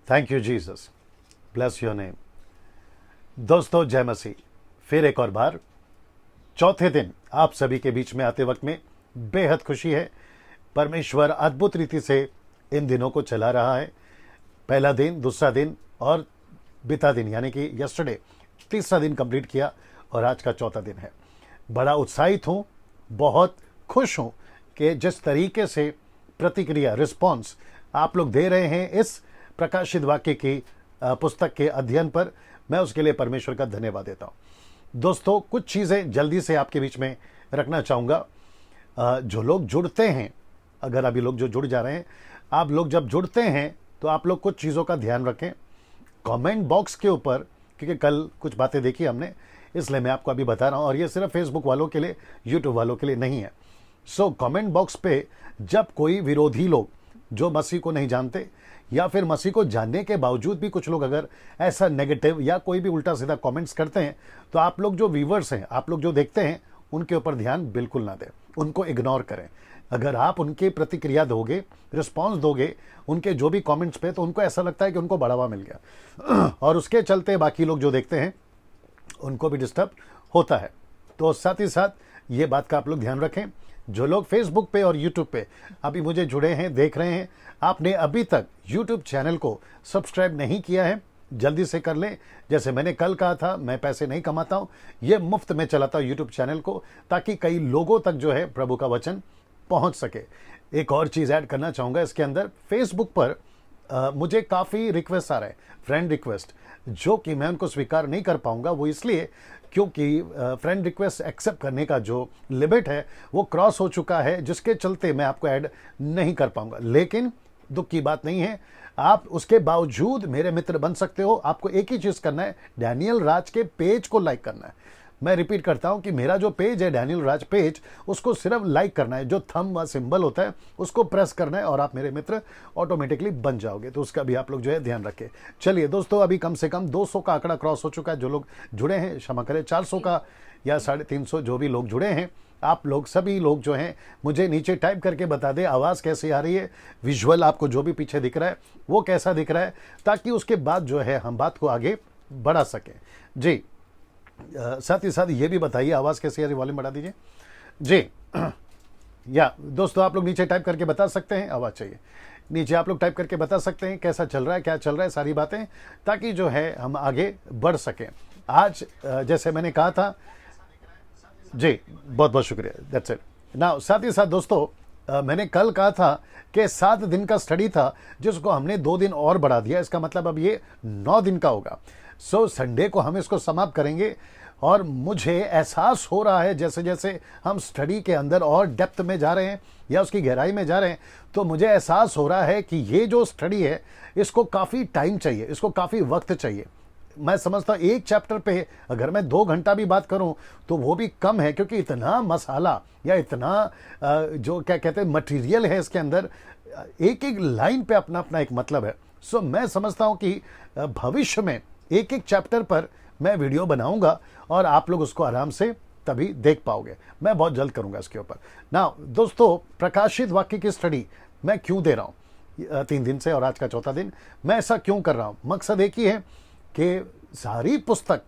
Thank you Jesus, bless your name. दोस्तों जय मसीह। फिर एक और बार चौथे दिन आप सभी के बीच में आते वक्त में बेहद खुशी है। परमेश्वर अद्भुत रीति से इन दिनों को चला रहा है। पहला दिन, दूसरा दिन और बीता दिन यानी कि यस्टरडे तीसरा दिन कंप्लीट किया और आज का चौथा दिन है। बड़ा उत्साहित हूँ, बहुत खुश हूँ कि जिस तरीके से प्रतिक्रिया रिस्पॉन्स आप लोग दे रहे हैं इस प्रकाशित वाक्य की पुस्तक के अध्ययन पर, मैं उसके लिए परमेश्वर का धन्यवाद देता हूँ। दोस्तों कुछ चीज़ें जल्दी से आपके बीच में रखना चाहूँगा। जो लोग जुड़ते हैं, अगर अभी लोग जो जुड़ जा रहे हैं, आप लोग जब जुड़ते हैं तो आप लोग कुछ चीज़ों का ध्यान रखें। कमेंट बॉक्स के ऊपर, क्योंकि कल कुछ बातें देखी हमने, इसलिए मैं आपको अभी बता रहा हूँ, और ये सिर्फ फेसबुक वालों के लिए, यूट्यूब वालों के लिए नहीं है। सो कमेंट बॉक्स पे जब कोई विरोधी लोग जो मसीह को नहीं जानते या फिर मसीह को जानने के बावजूद भी कुछ लोग अगर ऐसा नेगेटिव या कोई भी उल्टा सीधा कमेंट्स करते हैं, तो आप लोग जो व्यूवर्स हैं, आप लोग जो देखते हैं, उनके ऊपर ध्यान बिल्कुल ना दें, उनको इग्नोर करें। अगर आप उनके प्रतिक्रिया दोगे, रिस्पॉन्स दोगे उनके जो भी कमेंट्स पे, तो उनको ऐसा लगता है कि उनको बढ़ावा मिल गया और उसके चलते बाकी लोग जो देखते हैं उनको भी डिस्टर्ब होता है। तो साथ ही साथ ये बात का आप लोग ध्यान रखें। जो लोग फेसबुक पे और यूट्यूब पे अभी मुझे जुड़े हैं, देख रहे हैं, आपने अभी तक यूट्यूब चैनल को सब्सक्राइब नहीं किया है, जल्दी से कर लें। जैसे मैंने कल कहा था, मैं पैसे नहीं कमाता हूँ, ये मुफ्त में चलाता हूँ यूट्यूब चैनल को, ताकि कई लोगों तक जो है प्रभु का वचन पहुँच सके। एक और चीज़ ऐड करना चाहूँगा इसके अंदर, फेसबुक पर मुझे काफ़ी रिक्वेस्ट आ रहे हैं, फ्रेंड रिक्वेस्ट, जो कि मैं उनको स्वीकार नहीं कर पाऊंगा। वो इसलिए क्योंकि फ्रेंड रिक्वेस्ट एक्सेप्ट करने का जो लिमिट है वो क्रॉस हो चुका है, जिसके चलते मैं आपको ऐड नहीं कर पाऊंगा। लेकिन दुख की बात नहीं है, आप उसके बावजूद मेरे मित्र बन सकते हो। आपको एक ही चीज़ करना है, डैनियल राज के पेज को लाइक करना है। मैं रिपीट करता हूं कि मेरा जो पेज है डैनियल राज पेज, उसको सिर्फ लाइक करना है। जो थंब व सिंबल होता है उसको प्रेस करना है और आप मेरे मित्र ऑटोमेटिकली बन जाओगे। तो उसका भी आप लोग जो है ध्यान रखें। चलिए दोस्तों, अभी कम से कम 200 का आंकड़ा क्रॉस हो चुका है। जो लोग जुड़े हैं, क्षमा करें, 400 का या 350 जो भी लोग जुड़े हैं, आप लोग सभी लोग जो हैं मुझे नीचे टाइप करके बता दें आवाज़ कैसी आ रही है, विजुअल आपको जो भी पीछे दिख रहा है वो कैसा दिख रहा है, ताकि उसके बाद जो है हम बात को आगे बढ़ा सकें। जी, साथ ही साथ ये भी बताइए आवाज़ कैसी आ रही, वॉल्यूम बढ़ा दीजिए जी। या दोस्तों आप लोग नीचे टाइप करके बता सकते हैं, आवाज़ चाहिए, नीचे आप लोग टाइप करके बता सकते हैं कैसा चल रहा है, क्या चल रहा है, सारी बातें, ताकि जो है हम आगे बढ़ सकें। आज जैसे मैंने कहा था जी, बहुत बहुत शुक्रिया, दैट्स इट ना। साथ ही साथ दोस्तों मैंने कल कहा था कि 7 दिन का स्टडी था, जिसको हमने 2 दिन और बढ़ा दिया। इसका मतलब अब ये 9 दिन का होगा। सो संडे को हम इसको समाप्त करेंगे। और मुझे एहसास हो रहा है जैसे जैसे हम स्टडी के अंदर और डेप्थ में जा रहे हैं या उसकी गहराई में जा रहे हैं, तो मुझे एहसास हो रहा है कि ये जो स्टडी है इसको काफ़ी टाइम चाहिए, इसको काफ़ी वक्त चाहिए। मैं समझता हूँ एक चैप्टर पे अगर मैं 2 घंटा भी बात करूं तो वो भी कम है, क्योंकि इतना मसाला या इतना जो क्या कहते हैं मटेरियल है इसके अंदर, एक एक लाइन पे अपना अपना एक मतलब है। सो मैं समझता हूं कि भविष्य में एक एक चैप्टर पर मैं वीडियो बनाऊंगा और आप लोग उसको आराम से तभी देख पाओगे। मैं बहुत जल्द करूंगा इसके ऊपर ना। दोस्तों प्रकाशित वाक्य की स्टडी मैं क्यों दे रहा हूं 3 दिन से, और आज का चौथा दिन मैं ऐसा क्यों कर रहा हूं? मकसद एक ही है कि सारी पुस्तक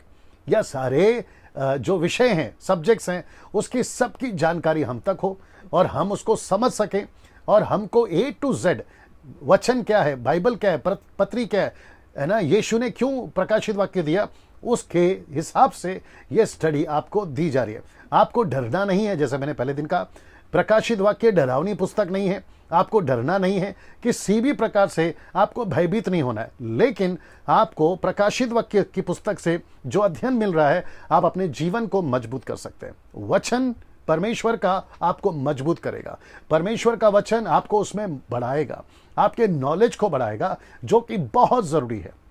या सारे जो विषय हैं, सब्जेक्ट्स हैं, उसकी सबकी जानकारी हम तक हो और हम उसको समझ सकें, और हमको A to Z वचन क्या है, बाइबल क्या है, पत्री क्या है ना, यीशु ने क्यों प्रकाशित वाक्य दिया, उसके हिसाब से ये स्टडी आपको दी जा रही है। आपको डरना नहीं है, जैसे मैंने पहले दिन कहा, प्रकाशित वाक्य डरावनी पुस्तक नहीं है। आपको डरना नहीं है, किसी भी प्रकार से आपको भयभीत नहीं होना है। लेकिन आपको प्रकाशित वाक्य की पुस्तक से जो अध्ययन मिल रहा है, आप अपने जीवन को मजबूत कर सकते हैं। वचन परमेश्वर का आपको मजबूत करेगा, परमेश्वर का वचन आपको उसमें बढ़ाएगा, आपके नॉलेज को बढ़ाएगा, जो कि बहुत ज़रूरी है।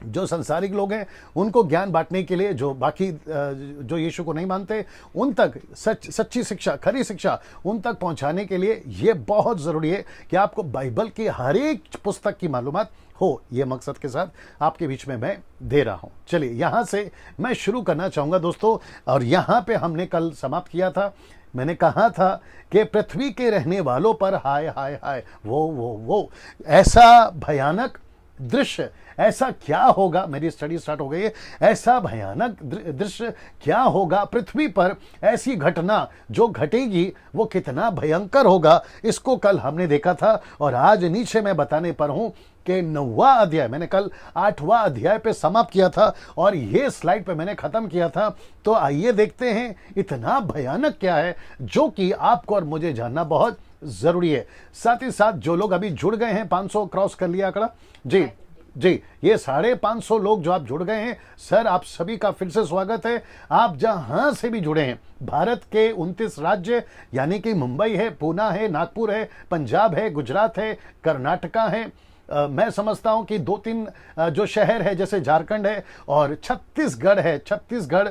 जो संसारिक लोग हैं उनको ज्ञान बांटने के लिए, जो बाकी जो यीशु को नहीं मानते उन तक सच्ची शिक्षा, खरी शिक्षा उन तक पहुंचाने के लिए ये बहुत ज़रूरी है कि आपको बाइबल की हर एक पुस्तक की मालूमात हो। ये मकसद के साथ आपके बीच में मैं दे रहा हूं। चलिए यहाँ से मैं शुरू करना चाहूँगा दोस्तों। और यहाँ पे हमने कल समाप्त किया था, मैंने कहा था कि पृथ्वी के रहने वालों पर हाय हाय हाय, वो ऐसा भयानक दृश्य ऐसा क्या होगा, मेरी स्टडी स्टार्ट हो गई है, ऐसा भयानक दृश्य क्या होगा पृथ्वी पर, ऐसी घटना जो घटेगी वो कितना भयंकर होगा, इसको कल हमने देखा था। और आज नीचे मैं बताने पर हूं कि 9वां अध्याय, मैंने कल 8वां अध्याय पे समाप्त किया था और ये स्लाइड पे मैंने खत्म किया था। तो आइए देखते हैं इतना भयानक क्या है जो कि आपको और मुझे जानना बहुत जरूरी है। साथ ही साथ जो लोग अभी जुड़ गए हैं, 500 क्रॉस कर लिया आंकड़ा जी जी, ये 550 लोग जो आप जुड़ गए हैं, सर आप सभी का फिर से स्वागत है। आप जहां से भी जुड़े हैं, भारत के 29 राज्य यानी कि मुंबई है, पूना है, नागपुर है, पंजाब है, गुजरात है, कर्नाटका है, मैं समझता हूं कि 2-3 जो शहर है जैसे झारखंड है और छत्तीसगढ़ है, छत्तीसगढ़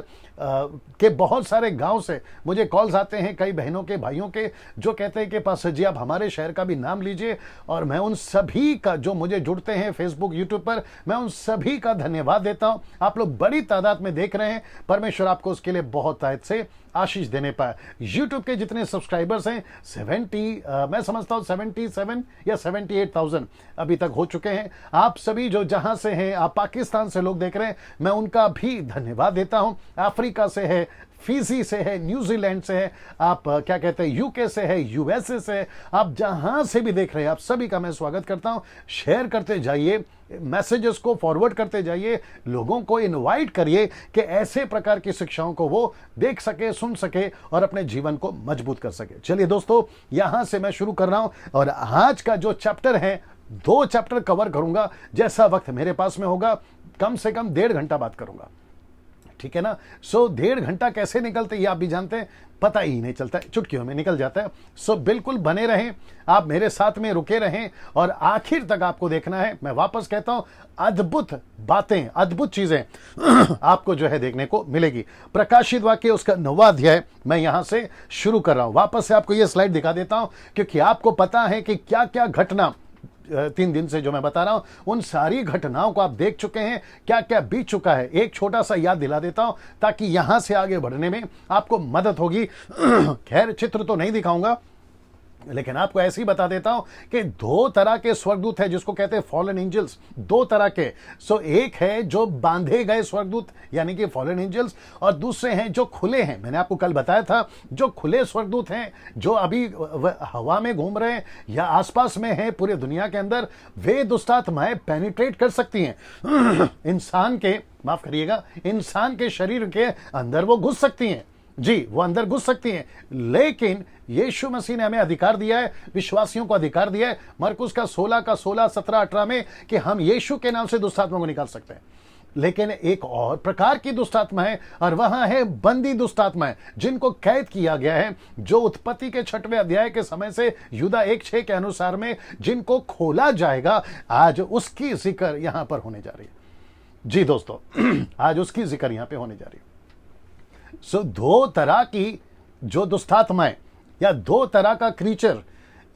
के बहुत सारे गांव से मुझे कॉल्स आते हैं कई बहनों के, भाइयों के, जो कहते हैं कि पास्टर जी आप हमारे शहर का भी नाम लीजिए। और मैं उन सभी का, जो मुझे जुड़ते हैं फेसबुक यूट्यूब पर, मैं उन सभी का धन्यवाद देता हूं। आप लोग बड़ी तादाद में देख रहे हैं, परमेश्वर आपको उसके लिए बहुत तायत से आशीष देने पाए। यूट्यूब के जितने सब्सक्राइबर्स हैं 70, मैं समझता हूं 77 या 78,000 अभी तक हो चुके हैं। आप सभी जो जहां से हैं, आप पाकिस्तान से लोग देख रहे हैं, मैं उनका भी धन्यवाद देता हूं। अफ्रीका से है, फिजी से है, न्यूजीलैंड से है, आप क्या कहते हैं यूके से है, यूएसए से है, आप जहां से भी देख रहे हैं, आप सभी का मैं स्वागत करता हूं। शेयर करते जाइए, मैसेजेस को फॉरवर्ड करते जाइए, लोगों को इनवाइट करिए कि ऐसे प्रकार की शिक्षाओं को वो देख सके, सुन सके और अपने जीवन को मजबूत कर सके। चलिए दोस्तों, यहां से मैं शुरू कर रहा हूं और आज का जो चैप्टर है, 2 चैप्टर कवर करूंगा। जैसा वक्त मेरे पास में होगा, कम से कम 1.5 घंटा बात करूंगा, ठीक है ना। 1.5 घंटा कैसे निकलते ये आप भी जानते हैं, पता ही नहीं चलता है, चुटकियों में निकल जाता है। बिल्कुल बने रहें, आप मेरे साथ में रुके रहें और आखिर तक आपको देखना है। मैं वापस कहता हूं, अद्भुत बातें, अद्भुत चीजें आपको जो है देखने को मिलेगी। प्रकाशित वाक्य उसका 9वां अध्याय मैं यहां से शुरू कर रहा हूं। वापस से आपको यह स्लाइड दिखा देता हूं क्योंकि आपको पता है कि क्या क्या घटना 3 दिन से जो मैं बता रहा हूं, उन सारी घटनाओं को आप देख चुके हैं, क्या क्या बीत चुका है। एक छोटा सा याद दिला देता हूं ताकि यहां से आगे बढ़ने में आपको मदद होगी। खैर चित्र तो नहीं दिखाऊंगा, लेकिन आपको ऐसे ही बता देता हूं कि 2 तरह के स्वर्गदूत है जिसको कहते हैं फॉलन एंजल्स, 2 तरह के। एक है जो बांधे गए स्वर्गदूत यानी कि फॉलन एंजल्स, और दूसरे हैं जो खुले हैं। मैंने आपको कल बताया था, जो खुले स्वर्गदूत हैं, जो अभी हवा में घूम रहे हैं या आसपास में हैं पूरे दुनिया के अंदर, वे दुष्टात्माएं पेनिट्रेट कर सकती हैं इंसान के, माफ करिएगा, इंसान के शरीर के अंदर वो घुस सकती हैं। जी, वो अंदर घुस सकती हैं, लेकिन यीशु मसीह ने हमें अधिकार दिया है, विश्वासियों को अधिकार दिया है, मरकुस का 16 का 16, 17, 18 में, कि हम यीशु के नाम से दुष्टात्मा को निकाल सकते हैं। लेकिन एक और प्रकार की दुष्टात्मा है, और वहां है बंदी दुष्टात्मा है, जिनको कैद किया गया है, जो उत्पत्ति के 6वें अध्याय के समय से यूदा 1:6 के अनुसार में जिनको खोला जाएगा। आज उसकी जिक्र यहां पर होने जा रही है। जी दोस्तों, आज उसकी जिक्र यहां पर होने जा रही है। 2 तरह की जो दुष्टात्माएं या 2 तरह का क्रीचर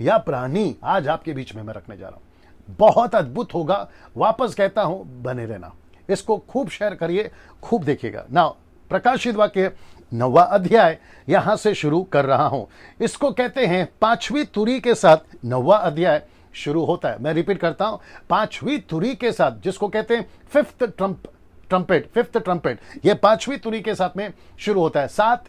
या प्राणी आज आपके बीच में मैं रखने जा रहा हूं। बहुत अद्भुत होगा, वापस कहता हूं, बने रहना, इसको खूब शेयर करिए, खूब देखिएगा ना। प्रकाशित वाक्य 9वां अध्याय यहां से शुरू कर रहा हूं। इसको कहते हैं 5वीं तुरी के साथ 9वां अध्याय शुरू होता है। मैं रिपीट करता हूं, 5वीं तुरी के साथ, जिसको कहते हैं फिफ्थ ट्रम्पेट, ये 5वीं तुरी के साथ में शुरू होता है। 7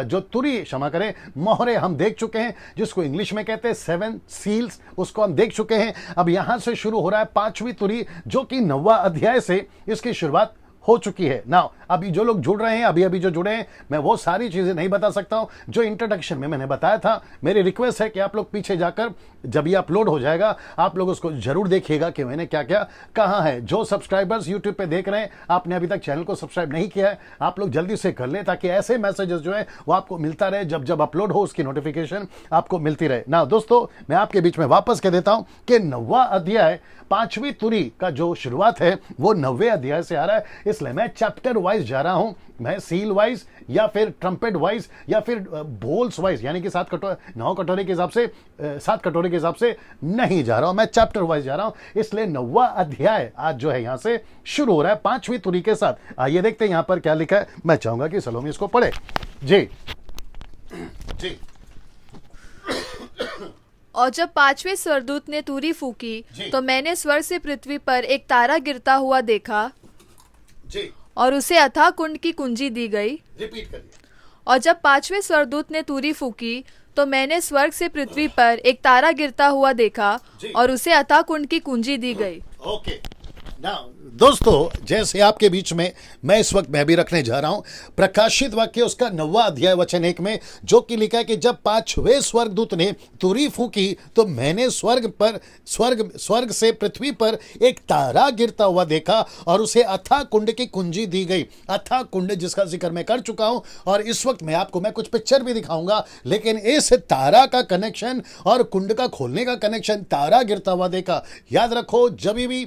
जो तुरी, क्षमा करें, मोहरे हम देख चुके हैं, जिसको इंग्लिश में कहते हैं 7 सील्स, उसको हम देख चुके हैं। अब यहां से शुरू हो रहा है 5वीं तुरी, जो कि 9वां अध्याय से इसकी शुरुआत हो चुकी है। नाउ अभी जो लोग जुड़ रहे हैं, अभी जो जुड़े हैं, मैं वो सारी चीजें नहीं बता सकता हूं जो इंट्रोडक्शन में मैंने बताया था। मेरी रिक्वेस्ट है कि आप लोग पीछे जाकर, जब ये अपलोड हो जाएगा, आप लोग उसको जरूर देखिएगा कि मैंने क्या क्या कहा है। जो सब्सक्राइबर्स यूट्यूब पे देख रहे हैं, आपने अभी तक चैनल को सब्सक्राइब नहीं किया है, आप लोग जल्दी से कर लें ताकि ऐसे मैसेजेस जो है वो आपको मिलता रहे, जब जब अपलोड हो उसकी नोटिफिकेशन आपको मिलती रहे ना। दोस्तों, मैं आपके बीच में वापस कह देता हूं कि 9वां अध्याय 5वीं तुरी का जो शुरुआत है वो 9वें अध्याय से आ रहा है, इसलिए मैं चैप्टर वाइज जा रहा हूं। मैं सील वाइज या फिर ट्रम्पेट वाइज या फिर बोल्स वाइज, यानी कि 7 कटोरे के हिसाब से, 7 कटोरे के हिसाब से नहीं जा रहा हूं, मैं चैप्टर वाइज जा रहा हूं। इसलिए 9वां अध्याय आज जो है यहां से शुरू हो रहा है 5वीं तुरी के साथ। आइए देखते हैं यहां पर क्या लिखा है। मैं चाहूंगा कि सलोमी इसको पढ़े। जी जी। और जब पांचवें स्वर्गदूत ने तुरी फूकी तो मैंने स्वर्ग से पृथ्वी पर एक तारा गिरता हुआ देखा जी। और उसे अथाह कुंड की कुंजी दी गई। रिपीट करिए। और जब पांचवें स्वर्गदूत ने तुरी फूकी तो मैंने स्वर्ग से पृथ्वी पर एक तारा गिरता हुआ देखा और उसे अथाह कुंड की कुंजी दी गई। ओके नाउ दोस्तों, जैसे आपके बीच में मैं इस वक्त मैं भी रखने जा रहा हूं प्रकाशित वाक्य उसका 9वां अध्याय वचन 1 में, जो कि लिखा है कि जब पांचवें स्वर्गदूत ने तुरी फूकी तो मैंने स्वर्ग से पृथ्वी पर एक तारा गिरता हुआ देखा और उसे अथाह कुंड की कुंजी दी गई। अथाह कुंड जिसका जिक्र मैं कर चुका हूं, और इस वक्त मैं आपको कुछ पिक्चर भी दिखाऊंगा, लेकिन इस तारा का कनेक्शन और कुंड का खोलने का कनेक्शन, तारा गिरता हुआ देखा। याद रखो, जब भी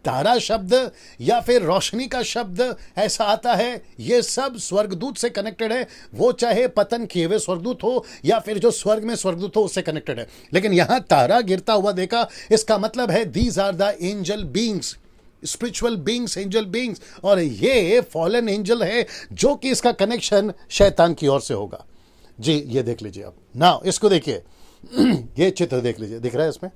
तारा शब्द या फिर रोशनी का शब्द ऐसा आता है, ये सब स्वर्गदूत से कनेक्टेड है, वो चाहे पतन किए हुए स्वर्गदूत हो या फिर जो स्वर्ग में स्वर्गदूत हो उससे कनेक्टेड है। लेकिन यहां तारा गिरता हुआ देखा, इसका मतलब है these are the angel beings, spiritual beings, angel beings, और ये फॉलन एंजल है जो कि इसका कनेक्शन शैतान की ओर से होगा। जी ये देख लीजिए आप ना, इसको देखिए ये चित्र देख लीजिए, दिख रहा है इसमें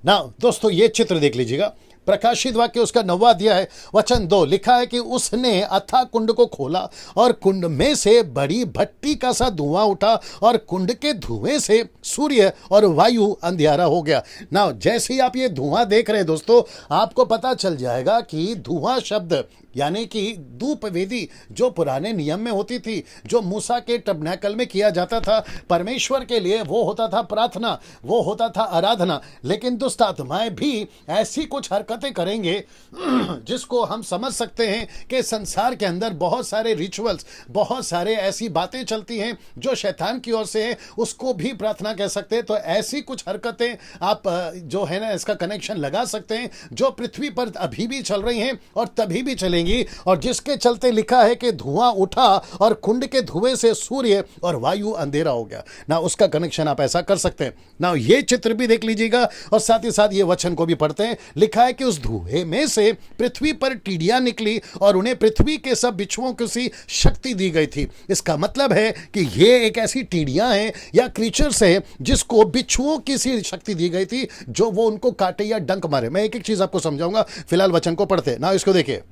ना दोस्तों, ये चित्र देख लीजिएगा। प्रकाशित वाक्य उसका 9वां अध्याय वचन 2 लिखा है कि उसने अथाह कुंड को खोला और कुंड में से बड़ी भट्टी का सा धुआं उठा और कुंड के धुएं से सूर्य और वायु अंधियारा हो गया। ना जैसे ही आप ये धुआं देख रहे हैं दोस्तों, आपको पता चल जाएगा कि धुआं शब्द यानी कि धूप वेदी जो पुराने नियम में होती थी, जो मूसा के टबरनेकल में किया जाता था परमेश्वर के लिए, वो होता था प्रार्थना, वो होता था आराधना। लेकिन दुष्ट आत्माएं भी ऐसी कुछ हरकतें करेंगे जिसको हम समझ सकते हैं कि संसार के अंदर बहुत सारे रिचुअल्स, बहुत सारे ऐसी बातें चलती हैं जो शैतान की ओर से है, उसको भी प्रार्थना कह सकते हैं। तो ऐसी कुछ हरकतें आप जो है ना, इसका कनेक्शन लगा सकते हैं जो पृथ्वी पर अभी भी चल रही हैं और तभी भी चलेंगी, और जिसके चलते लिखा है कि धुआं उठा और कुंड के धुएं से सूर्य और वायु अंधेरा हो गया। ना उसका कनेक्शन आप ऐसा कर सकते हैं। ना ये चित्र भी देख लीजिएगा और साथ ही साथ ये वचन को भी पढ़ते हैं। लिखा है कि उस धुएं में से पृथ्वी पर टीडियां निकली और उन्हें पृथ्वी के सब बिच्छुओं की सी शक्ति दी गई थी। इसका मतलब है कि ये एक ऐसी टीडियां हैं या क्रीचर्स हैं जिसको बिच्छुओं की सी शक्ति दी गई थी, जो वो उनको काटे या डंक मारे। मैं एक एक चीज आपको समझाऊंगा, फिलहाल वचन को पढ़ते हैं। ना इसको देखिए,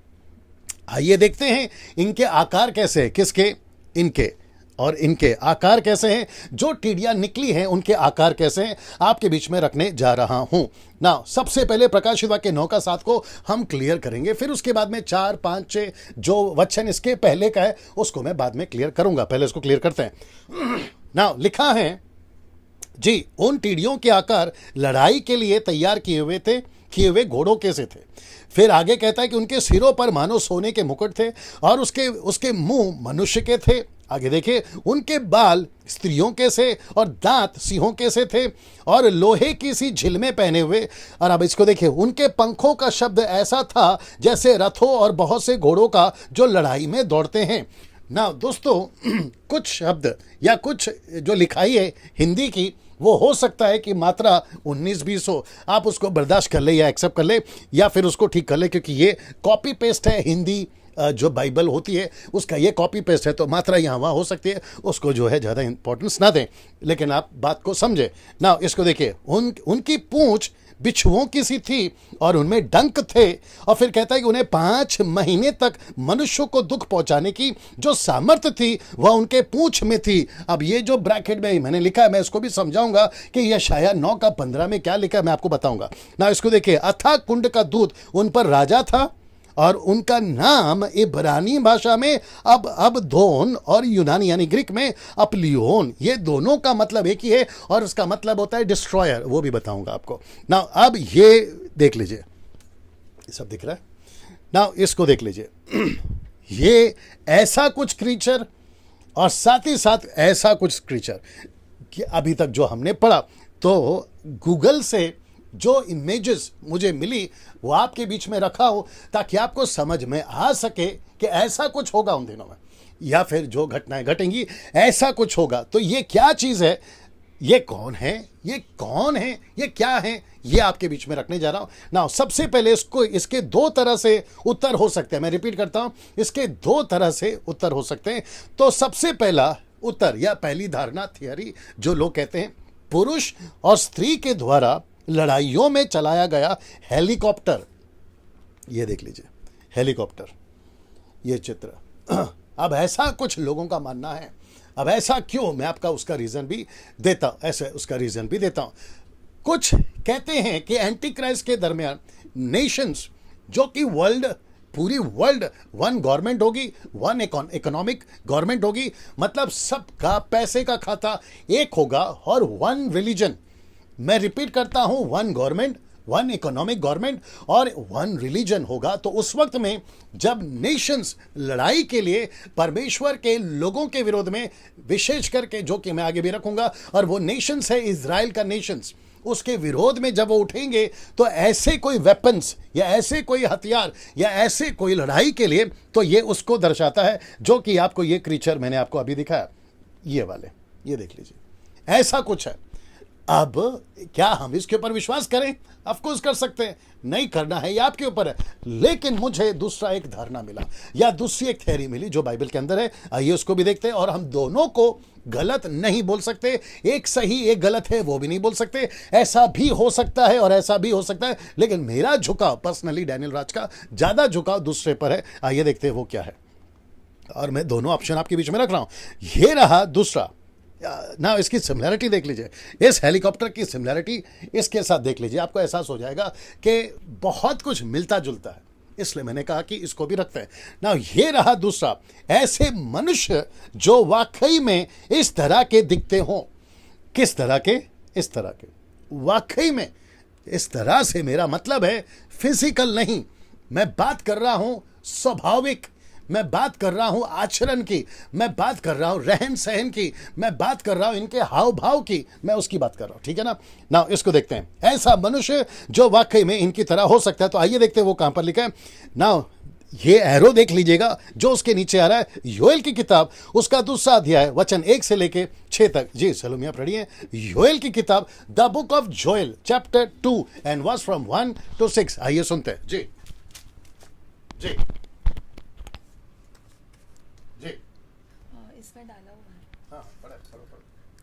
आइए देखते हैं इनके आकार कैसे हैं, किसके, इनके, और इनके आकार कैसे हैं। जो टीडियां निकली हैं उनके आकार कैसे हैं, आपके बीच में रखने जा रहा हूं। ना सबसे पहले प्रकाशित वाक्य 9 का 7 को हम क्लियर करेंगे, फिर उसके बाद में 4, 5, 6 जो वचन इसके पहले का है उसको मैं बाद में क्लियर करूंगा। पहले इसको क्लियर करते हैं। ना लिखा है जी, उन टीडियों के आकार लड़ाई के लिए तैयार किए हुए घोड़ों के से थे। फिर आगे कहता है कि उनके सिरों पर मानो सोने के मुकुट थे और उसके मुंह मनुष्य के थे। आगे देखिए, उनके बाल स्त्रियों के से और दांत सिंहों के से थे और लोहे की सी झिलमें पहने हुए। और अब इसको देखिए, उनके पंखों का शब्द ऐसा था जैसे रथों और बहुत से घोड़ों का जो लड़ाई में दौड़ते हैं। ना दोस्तों, कुछ शब्द या कुछ जो लिखाई है हिंदी की, वो हो सकता है कि मात्रा 19-20 हो। आप उसको बर्दाश्त कर ले या एक्सेप्ट कर ले या फिर उसको ठीक कर ले, क्योंकि ये कॉपी पेस्ट है। हिंदी जो बाइबल होती है उसका ये कॉपी पेस्ट है, तो मात्रा यहाँ वहाँ हो सकती है, उसको जो है ज़्यादा इंपॉर्टेंस ना दें, लेकिन आप बात को समझे। ना इसको देखिए, उनकी पूंछ बिच्छुओं की सी थी और उनमें डंक थे। और फिर कहता है कि उन्हें 5 महीने तक मनुष्यों को दुख पहुंचाने की जो सामर्थ्य थी वह उनके पूंछ में थी। अब ये जो ब्रैकेट में मैंने लिखा है, मैं इसको भी समझाऊंगा कि यशायाह 9 का 15 में क्या लिखा है, मैं आपको बताऊंगा। ना इसको देखिए, अथाह कुंड का दूत उन पर राजा था और उनका नाम इब्रानी भाषा में अबदोन और यूनानी यानी ग्रीक में अपलियोन, ये दोनों का मतलब एक ही है और उसका मतलब होता है डिस्ट्रॉयर, वो भी बताऊंगा आपको। ना अब ये देख लीजिए, सब दिख रहा है ना, इसको देख लीजिए। ये ऐसा कुछ क्रीचर और साथ ही साथ ऐसा कुछ क्रीचर कि अभी तक जो हमने पढ़ा, तो गूगल से जो इमेजेस मुझे मिली वो आपके बीच में रखा हो ताकि आपको समझ में आ सके कि ऐसा कुछ होगा उन दिनों में, या फिर जो घटनाएं घटेंगी ऐसा कुछ होगा। तो ये क्या चीज़ है, ये कौन है, ये कौन है, ये क्या है, ये आपके बीच में रखने जा रहा हूं ना। सबसे पहले इसके 2 तरह से उत्तर हो सकते हैं। मैं रिपीट करता हूं, इसके 2 तरह से उत्तर हो सकते हैं। तो सबसे पहला उत्तर या पहली धारणा, थियरी जो लोग कहते हैं, वो ये है कि ये पुरुष और स्त्री के द्वारा लड़ाइयों में चलाया गया हेलीकॉप्टर। ये देख लीजिए, हेलीकॉप्टर, ये चित्र। अब ऐसा कुछ लोगों का मानना है। अब ऐसा क्यों, मैं आपका उसका रीजन भी देता हूं, ऐसे उसका रीजन भी देता हूं। कुछ कहते हैं कि एंटी क्राइस्ट के दरमियान नेशंस, जो कि वर्ल्ड, पूरी वर्ल्ड वन गवर्नमेंट होगी, वन इकोनॉमिक गवर्नमेंट होगी, मतलब सबका पैसे का खाता एक होगा, और वन रिलीजन, मैं रिपीट करता हूं, one government, one economic government और वन रिलीजन होगा। तो उस वक्त में जब नेशंस लड़ाई के लिए परमेश्वर के लोगों के विरोध में, विशेष करके जो कि मैं आगे भी रखूंगा, और वो नेशंस है इजराइल का नेशंस, उसके विरोध में जब वो उठेंगे, तो ऐसे कोई वेपन्स या ऐसे कोई हथियार या ऐसे कोई लड़ाई के लिए, तो ये उसको दर्शाता है, जो कि आपको ये क्रीचर मैंने आपको अभी दिखाया, ये वाले, ये देख लीजिए, ऐसा कुछ है। अब क्या हम इसके ऊपर विश्वास करें? ऑफ कोर्स कर सकते हैं, नहीं करना है ये आपके ऊपर है। लेकिन मुझे दूसरा एक धारणा मिला, या दूसरी एक थ्योरी मिली जो बाइबल के अंदर है, आइए उसको भी देखते हैं। और हम दोनों को गलत नहीं बोल सकते, एक सही एक गलत है वो भी नहीं बोल सकते, ऐसा भी हो सकता है और ऐसा भी हो सकता है। लेकिन मेरा झुकाव पर्सनली, डैनियल राज का ज्यादा झुकाव दूसरे पर है। आइए देखते हैं वो क्या है, और मैं दोनों ऑप्शन आपके बीच में रख रहा हूं। ये रहा दूसरा ना, इसकी सिमिलैरिटी देख लीजिए, इस हेलीकॉप्टर की सिमिलैरिटी इसके साथ देख लीजिए, आपको एहसास हो जाएगा कि बहुत कुछ मिलता जुलता है, इसलिए मैंने कहा कि इसको भी रखते हैं ना। ये रहा दूसरा, ऐसे मनुष्य जो वाकई में इस तरह के दिखते हों। किस तरह के? इस तरह के, वाकई में इस तरह से मेरा मतलब है फिजिकल नहीं, मैं बात कर रहा हूं स्वाभाविक, मैं बात कर रहा हूं आचरण की, मैं बात कर रहा हूं रहन सहन की, मैं बात कर रहा हूं इनके हाव भाव की, मैं उसकी बात कर रहा हूं, ठीक है ना। ना इसको देखते हैं, ऐसा मनुष्य जो वाकई में इनकी तरह हो सकता है। तो आइए देखते हैं वो कहां पर लिखा है ना। ये एरो देख लीजिएगा जो उसके नीचे आ रहा है, योएल की किताब, उसका दूसरा अध्याय, वचन 1 से लेके 6 तक। जी सलोमिया पढ़िए, योएल की किताब, the book of Joel, chapter 2 and verse from 1 to 6। आइए सुनते हैं जी जी जी। इसमें डाला हुआ है। हाँ, पढ़ो।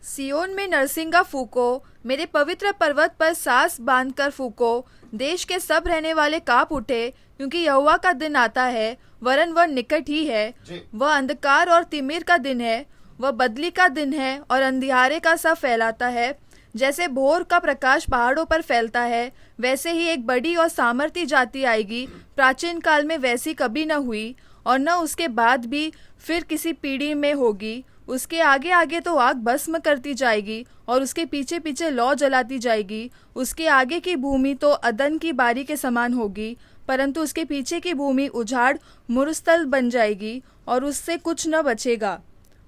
सियोन में नरसिंगा फूको, मेरे पवित्र पर्वत पर सांस बांधकर फूको। देश के सब रहने वाले कांप उठे, क्योंकि यहोवा का दिन आता है, वरन वह निकट ही है। वह अंधकार और तिमिर का दिन है, वह बदली का दिन है और अंधियारे का सा फैलाता है। जैसे भोर का प्रकाश पहाड़ों पर फैलता है, वैसे ही एक बड़ी और सामर्थी जाति आएगी। प्राचीन काल में वैसी कभी न हुई, और न उसके बाद भी फिर किसी पीढ़ी में होगी। उसके आगे आगे तो आग भस्म करती जाएगी, और उसके पीछे पीछे लौ जलाती जाएगी। उसके आगे की भूमि तो अदन की बारी के समान होगी, परंतु उसके पीछे की भूमि उजाड़ मुरस्थल बन जाएगी, और उससे कुछ न बचेगा।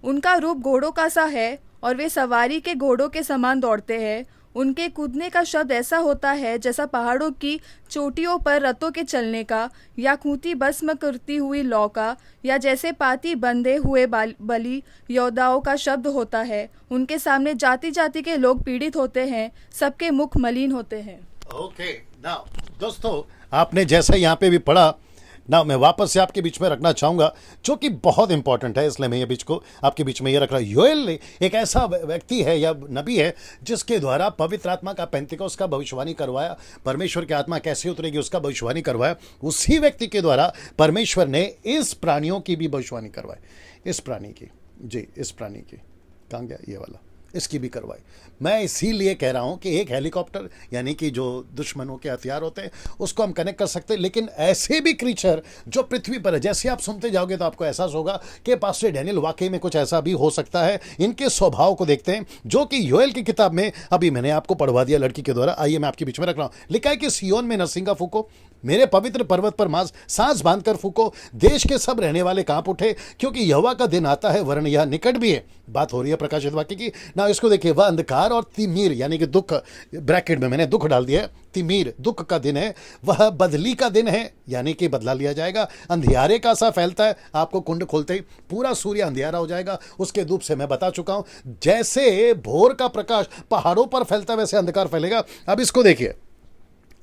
उनका रूप घोड़ों का सा है, और वे सवारी के घोड़ों के समान दौड़ते हैं। उनके कूदने का शब्द ऐसा होता है जैसा पहाड़ों की चोटियों पर रथों के चलने का, या खूंटी भस्म करती हुई लौ का, या जैसे पाती बंधे हुए बलि योद्धाओं का शब्द होता है। उनके सामने जाति जाति के लोग पीड़ित होते हैं, सबके मुख मलिन होते हैं। ओके, नाउ दोस्तों, आपने जैसे यहाँ पे भी पढ़ा ना, मैं वापस से आपके बीच में रखना चाहूंगा, जो कि बहुत इंपॉर्टेंट है, इसलिए मैं ये बीच को आपके बीच में ये रख रहा हूं। योएल एक ऐसा व्यक्ति है या नबी है जिसके द्वारा पवित्र आत्मा का पेंतिकोस्त का भविष्यवाणी करवाया, परमेश्वर की आत्मा कैसे उतरेगी उसका भविष्यवाणी करवाया। उसी व्यक्ति के द्वारा परमेश्वर ने इस प्राणियों की भी भविष्यवाणी करवाई, इस प्राणी की, जी इस प्राणी की, कहाँ गया ये वाला, इसकी भी करवाई। मैं इसीलिए कह रहा हूं कि एक हेलीकॉप्टर यानी कि जो दुश्मनों के हथियार होते हैं उसको हम कनेक्ट कर सकते हैं, लेकिन ऐसे भी क्रीचर जो पृथ्वी पर है, जैसे आप सुनते जाओगे तो आपको एहसास होगा कि पास्टर डैनियल वाकई में कुछ ऐसा भी हो सकता है। इनके स्वभाव को देखते हैं, जो कि योएल की किताब में अभी मैंने आपको पढ़वा दिया लड़की के द्वारा। आइए मैं आपके बीच में रख रहा हूं, लिखा है कि सियोन में नरसिंगा फूको, मेरे पवित्र पर्वत पर सांस बांधकर फूको। देश के सब रहने वाले कांप उठे, क्योंकि यहोवा का दिन आता है, वरन यह निकट भी है। बात हो रही है प्रकाशित वाक्य की ना। इसको देखिए, वह अंधकार और तिमीर यानी कि दुख, ब्रैकेट में मैंने दुख डाल दिया है, तिमीर दुख का दिन है। वह बदली का दिन है, यानी कि बदला लिया जाएगा। अंधियारे का सा फैलता है, आपको कुंड खोलते ही पूरा सूर्य अंधियारा हो जाएगा। उसके धूप से मैं बता चुका हूं, जैसे भोर का प्रकाश पहाड़ों पर फैलता है वैसे अंधकार फैलेगा। अब इसको देखिए,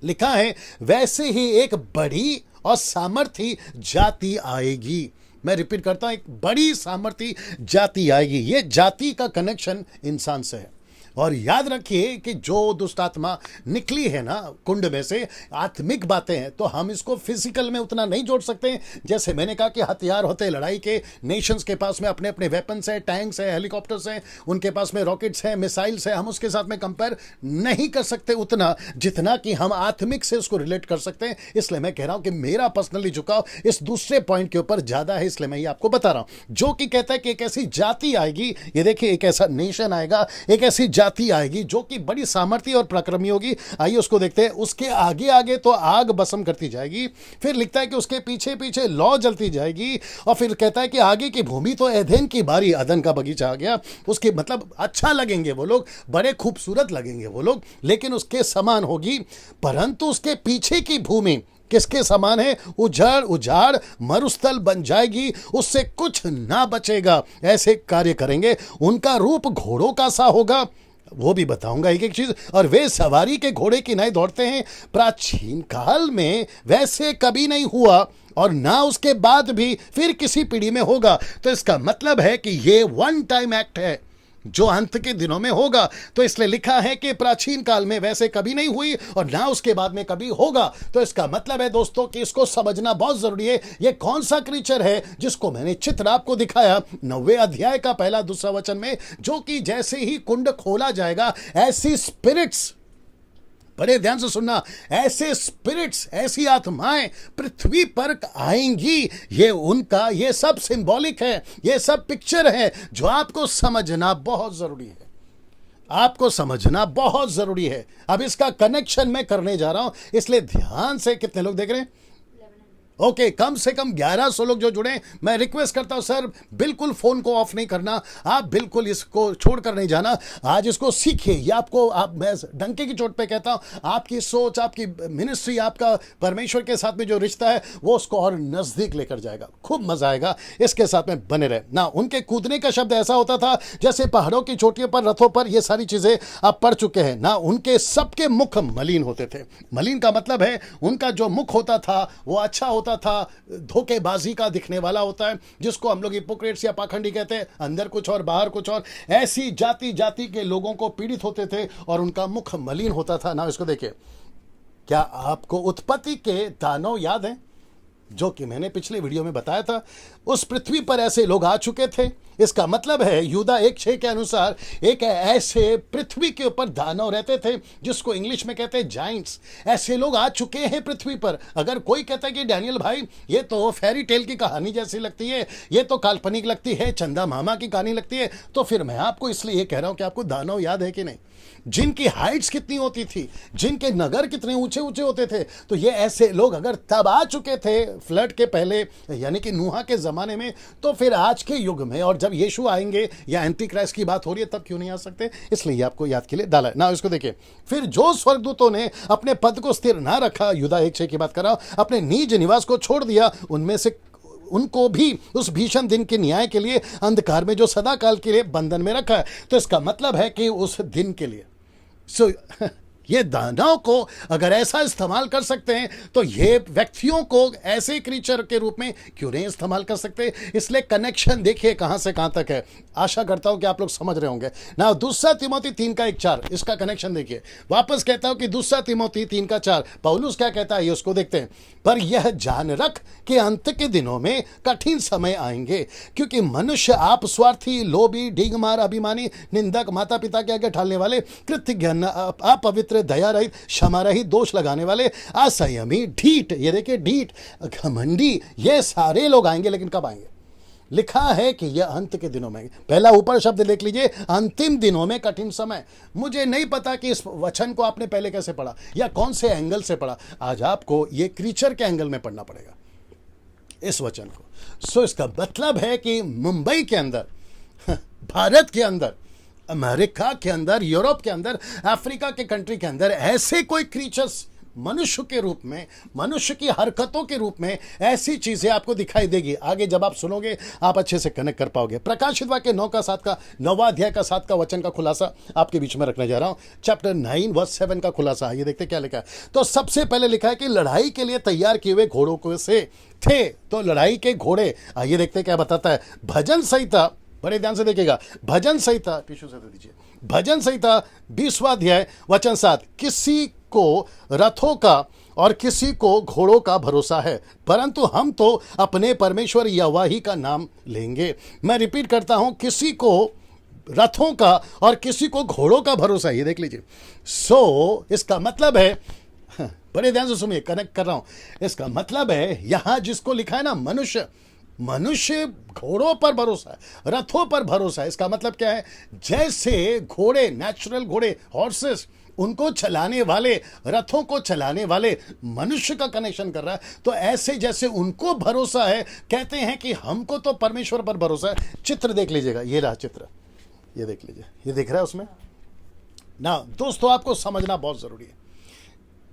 लिखा है वैसे ही एक बड़ी और सामर्थी जाति आएगी। मैं रिपीट करता हूं, एक बड़ी सामर्थी जाति आएगी। ये जाति का कनेक्शन इंसान से है। और याद रखिए कि जो दुष्ट आत्मा निकली है ना कुंड में से, आत्मिक बातें हैं, तो हम इसको फिजिकल में उतना नहीं जोड़ सकते। जैसे मैंने कहा कि हथियार होते हैं लड़ाई के, नेशंस के पास में अपने अपने वेपन्स हैं, टैंक्स हैं, हेलीकॉप्टर्स हैं, उनके पास में रॉकेट्स हैं, मिसाइल्स हैं, हम उसके साथ में कंपेयर नहीं कर सकते उतना जितना कि हम आत्मिक से उसको रिलेट कर सकते हैं। इसलिए मैं कह रहा हूं कि मेरा पर्सनली झुकाव इस दूसरे पॉइंट के ऊपर ज्यादा है, इसलिए मैं ये आपको बता रहा हूं, जो कि कहता है कि एक ऐसी जाति आएगी, ये देखिए एक ऐसा नेशन आएगा, एक ऐसी जाति आएगी जो कि बड़ी सामर्थ्य और पराक्रमी होगी। आइए उसको देखते हैं। उसके आगे आगे तो आग भस्म करती जाएगी, फिर लिखता है कि उसके पीछे पीछे लौ जलती जाएगी, और फिर कहता है कि आगे की भूमि तो एदेन की बारी, अदन का बगीचा आ गया। उसके मतलब अच्छा लगेंगे वो लोग, बड़े खूबसूरत लगेंगे वो लोग, लेकिन उसके समान होगी। परंतु उसके पीछे की भूमि किसके समान है? उजाड़ उजाड़ मरुस्थल बन जाएगी, उससे कुछ ना बचेगा। ऐसे कार्य करेंगे, उनका रूप घोड़ों का सा होगा, वो भी बताऊंगा एक एक चीज। और वे सवारी के घोड़े की नए दौड़ते हैं। प्राचीन काल में वैसे कभी नहीं हुआ, और ना उसके बाद भी फिर किसी पीढ़ी में होगा। तो इसका मतलब है कि ये वन टाइम एक्ट है जो अंत के दिनों में होगा। तो इसलिए लिखा है कि प्राचीन काल में वैसे कभी नहीं हुई और ना उसके बाद में कभी होगा। तो इसका मतलब है दोस्तों कि इसको समझना बहुत जरूरी है। ये कौन सा क्रीचर है जिसको मैंने चित्र आपको दिखाया 9वें अध्याय का पहला दूसरा वचन में, जो कि जैसे ही कुंड खोला जाएगा, ऐसी स्पिरिट्स, बड़े ध्यान से सुनना, ऐसे स्पिरिट्स, ऐसी आत्माएं पृथ्वी पर आएंगी। ये उनका, ये सब सिंबॉलिक है, ये सब पिक्चर है, जो आपको समझना बहुत जरूरी है। आपको समझना बहुत जरूरी है। अब इसका कनेक्शन मैं करने जा रहा हूं, इसलिए ध्यान से। कितने लोग देख रहे हैं? ओके, कम से कम 1100 लोग जो जुड़े। मैं रिक्वेस्ट करता हूं सर, बिल्कुल फोन को ऑफ नहीं करना, आप बिल्कुल इसको छोड़कर नहीं जाना। आज इसको सीखिए। ये आपको, मैं डंके की चोट पे कहता हूं, आपकी सोच, आपकी मिनिस्ट्री, आपका परमेश्वर के साथ में जो रिश्ता है, वो उसको और नजदीक लेकर जाएगा। खूब मजा आएगा, इसके साथ में बने रहे ना। उनके कूदने का शब्द ऐसा होता था जैसे पहाड़ों की चोटियों पर, रथों पर, ये सारी चीजें आप पढ़ चुके हैं ना। उनके सबके मुख मलिन होते थे। मलिन का मतलब है उनका जो मुख होता था वो अच्छा होता था, धोखेबाजी का दिखने वाला होता है, जिसको हम लोग हिपोक्रेट्स या पाखंडी कहते हैं, अंदर कुछ और बाहर कुछ और। ऐसी जाति जाति के लोगों को पीड़ित होते थे और उनका मुख मलिन होता था ना। इसको देखिए, क्या आपको उत्पत्ति के दानव याद हैं, जो कि मैंने पिछले वीडियो में बताया था? उस पृथ्वी पर ऐसे लोग आ चुके थे। इसका मतलब है यूदा 1:6 के अनुसार एक ऐसे पृथ्वी के ऊपर दानव रहते थे, जिसको इंग्लिश में कहते हैं जाइंट्स। ऐसे लोग आ चुके हैं पृथ्वी पर। अगर कोई कहता है कि डैनियल भाई ये तो फेरी टेल की कहानी जैसी लगती है, ये तो काल्पनिक लगती है, चंदा मामा की कहानी लगती है, तो फिर मैं आपको इसलिए ये कह रहा हूं कि आपको दानव याद है कि नहीं, जिनकी हाइट्स कितनी होती थी, जिनके नगर कितने ऊंचे ऊंचे होते थे। तो ये ऐसे लोग अगर तब आ चुके थे फ्लड के पहले, यानी कि नूहा के जमाने में, तो फिर आज के युग में, और जब यीशु आएंगे या एंटी क्राइस्ट की बात हो रही है, तब क्यों नहीं आ सकते? इसलिए आपको याद के लिए डाला है ना। इसको देखिए, फिर जो स्वर्गदूतों ने अपने पद को स्थिर ना रखा, यूदा 1:6 की बात कर रहा हूं, अपने निज निवास को छोड़ दिया, उनमें से उनको भी उस भीषण दिन के न्याय के लिए अंधकार में जो सदा काल के लिए बंधन में रखा है। तो इसका मतलब है कि उस दिन के लिए ये दानव को अगर ऐसा इस्तेमाल कर सकते हैं, तो ये व्यक्तियों को ऐसे क्रीचर के रूप में क्यों नहीं इस्तेमाल कर सकते? इसलिए कनेक्शन देखिए कहां से कहां तक है। आशा करता हूं कि आप लोग समझ रहे होंगे ना। दूसरा तिमोथी 3:1-4, इसका कनेक्शन देखिए। वापस कहता हूं कि दूसरा तिमोथी 3:4 पौलुस क्या कहता है, ये उसको देखते हैं। पर यह जान रख कि अंत के दिनों में कठिन समय आएंगे, क्योंकि मनुष्य आप स्वार्थी, लोभी, ढींगमार, अभिमानी, निंदक, माता पिता के आगे ठालने वाले, कृतज्ञ, अपवित्र, दया रहित, क्षमा रहित, दोष लगाने वाले, असंयमी, ढीठ, ये देखिए ढीठ, घमंडी, ये सारे लोग आएंगे। लेकिन कब आएंगे? लिखा है कि यह अंत के दिनों में। पहला ऊपर शब्द देख लीजिए, अंतिम दिनों में कठिन समय। मुझे नहीं पता कि इस वचन को आपने पहले कैसे पढ़ा या कौन से एंगल से पढ़ा। आज आपको ये क्रीचर के एंगल में पढ़ना पड़ेगा इस वचन को। सो इसका मतलब है कि मुंबई के अंदर, भारत के अंदर, अमेरिका के अंदर, यूरोप के अंदर, अफ्रीका के कंट्री के अंदर ऐसे कोई क्रीचर्स मनुष्य के रूप में, मनुष्य की हरकतों के रूप में ऐसी चीजें आपको दिखाई देगी। आगे जब आप सुनोगे आप अच्छे से कनेक्ट कर पाओगे। प्रकाशित वाक्य 9:9 अध्याय का 7 का वचन का खुलासा आपके बीच में रखने जा रहा हूं। चैप्टर 9:7 का खुलासा। ये देखते क्या लिखा है। तो सबसे पहले लिखा है कि लड़ाई के लिए तैयार किए हुए घोड़ों को से थे। तो लड़ाई के घोड़े, आइए देखते क्या बताता है। भजन संहिता, बड़े ध्यान से देखिएगा, भजन संहिता, टिश्यू से दे दीजिए। भजन संहिता 20वां अध्याय वचन 7, किसी को रथों का और किसी को घोड़ों का भरोसा है, परंतु हम तो अपने परमेश्वर यहोवा ही का नाम लेंगे। मैं रिपीट करता हूं, किसी को रथों का और किसी को घोड़ों का भरोसा है। ये देख लीजिए। इसका मतलब है, बड़े ध्यान से सुनिए, कनेक्ट कर रहा हूं। इसका मतलब है यहां जिसको लिखा है ना, मनुष्य घोड़ों पर भरोसा है, रथों पर भरोसा है। इसका मतलब क्या है? जैसे घोड़े, नेचुरल घोड़े, हॉर्सेस, उनको चलाने वाले, रथों को चलाने वाले मनुष्य का कनेक्शन कर रहा है, तो ऐसे जैसे उनको भरोसा है, कहते हैं कि हमको तो परमेश्वर पर भरोसा है। चित्र देख लीजिएगा, ये रहा चित्र, ये देख लीजिए, ये दिख रहा है उसमें ना। दोस्तों, आपको समझना बहुत जरूरी है।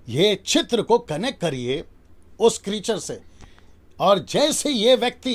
ये चित्र को कनेक्ट करिए उस क्रीचर से, और जैसे ये व्यक्ति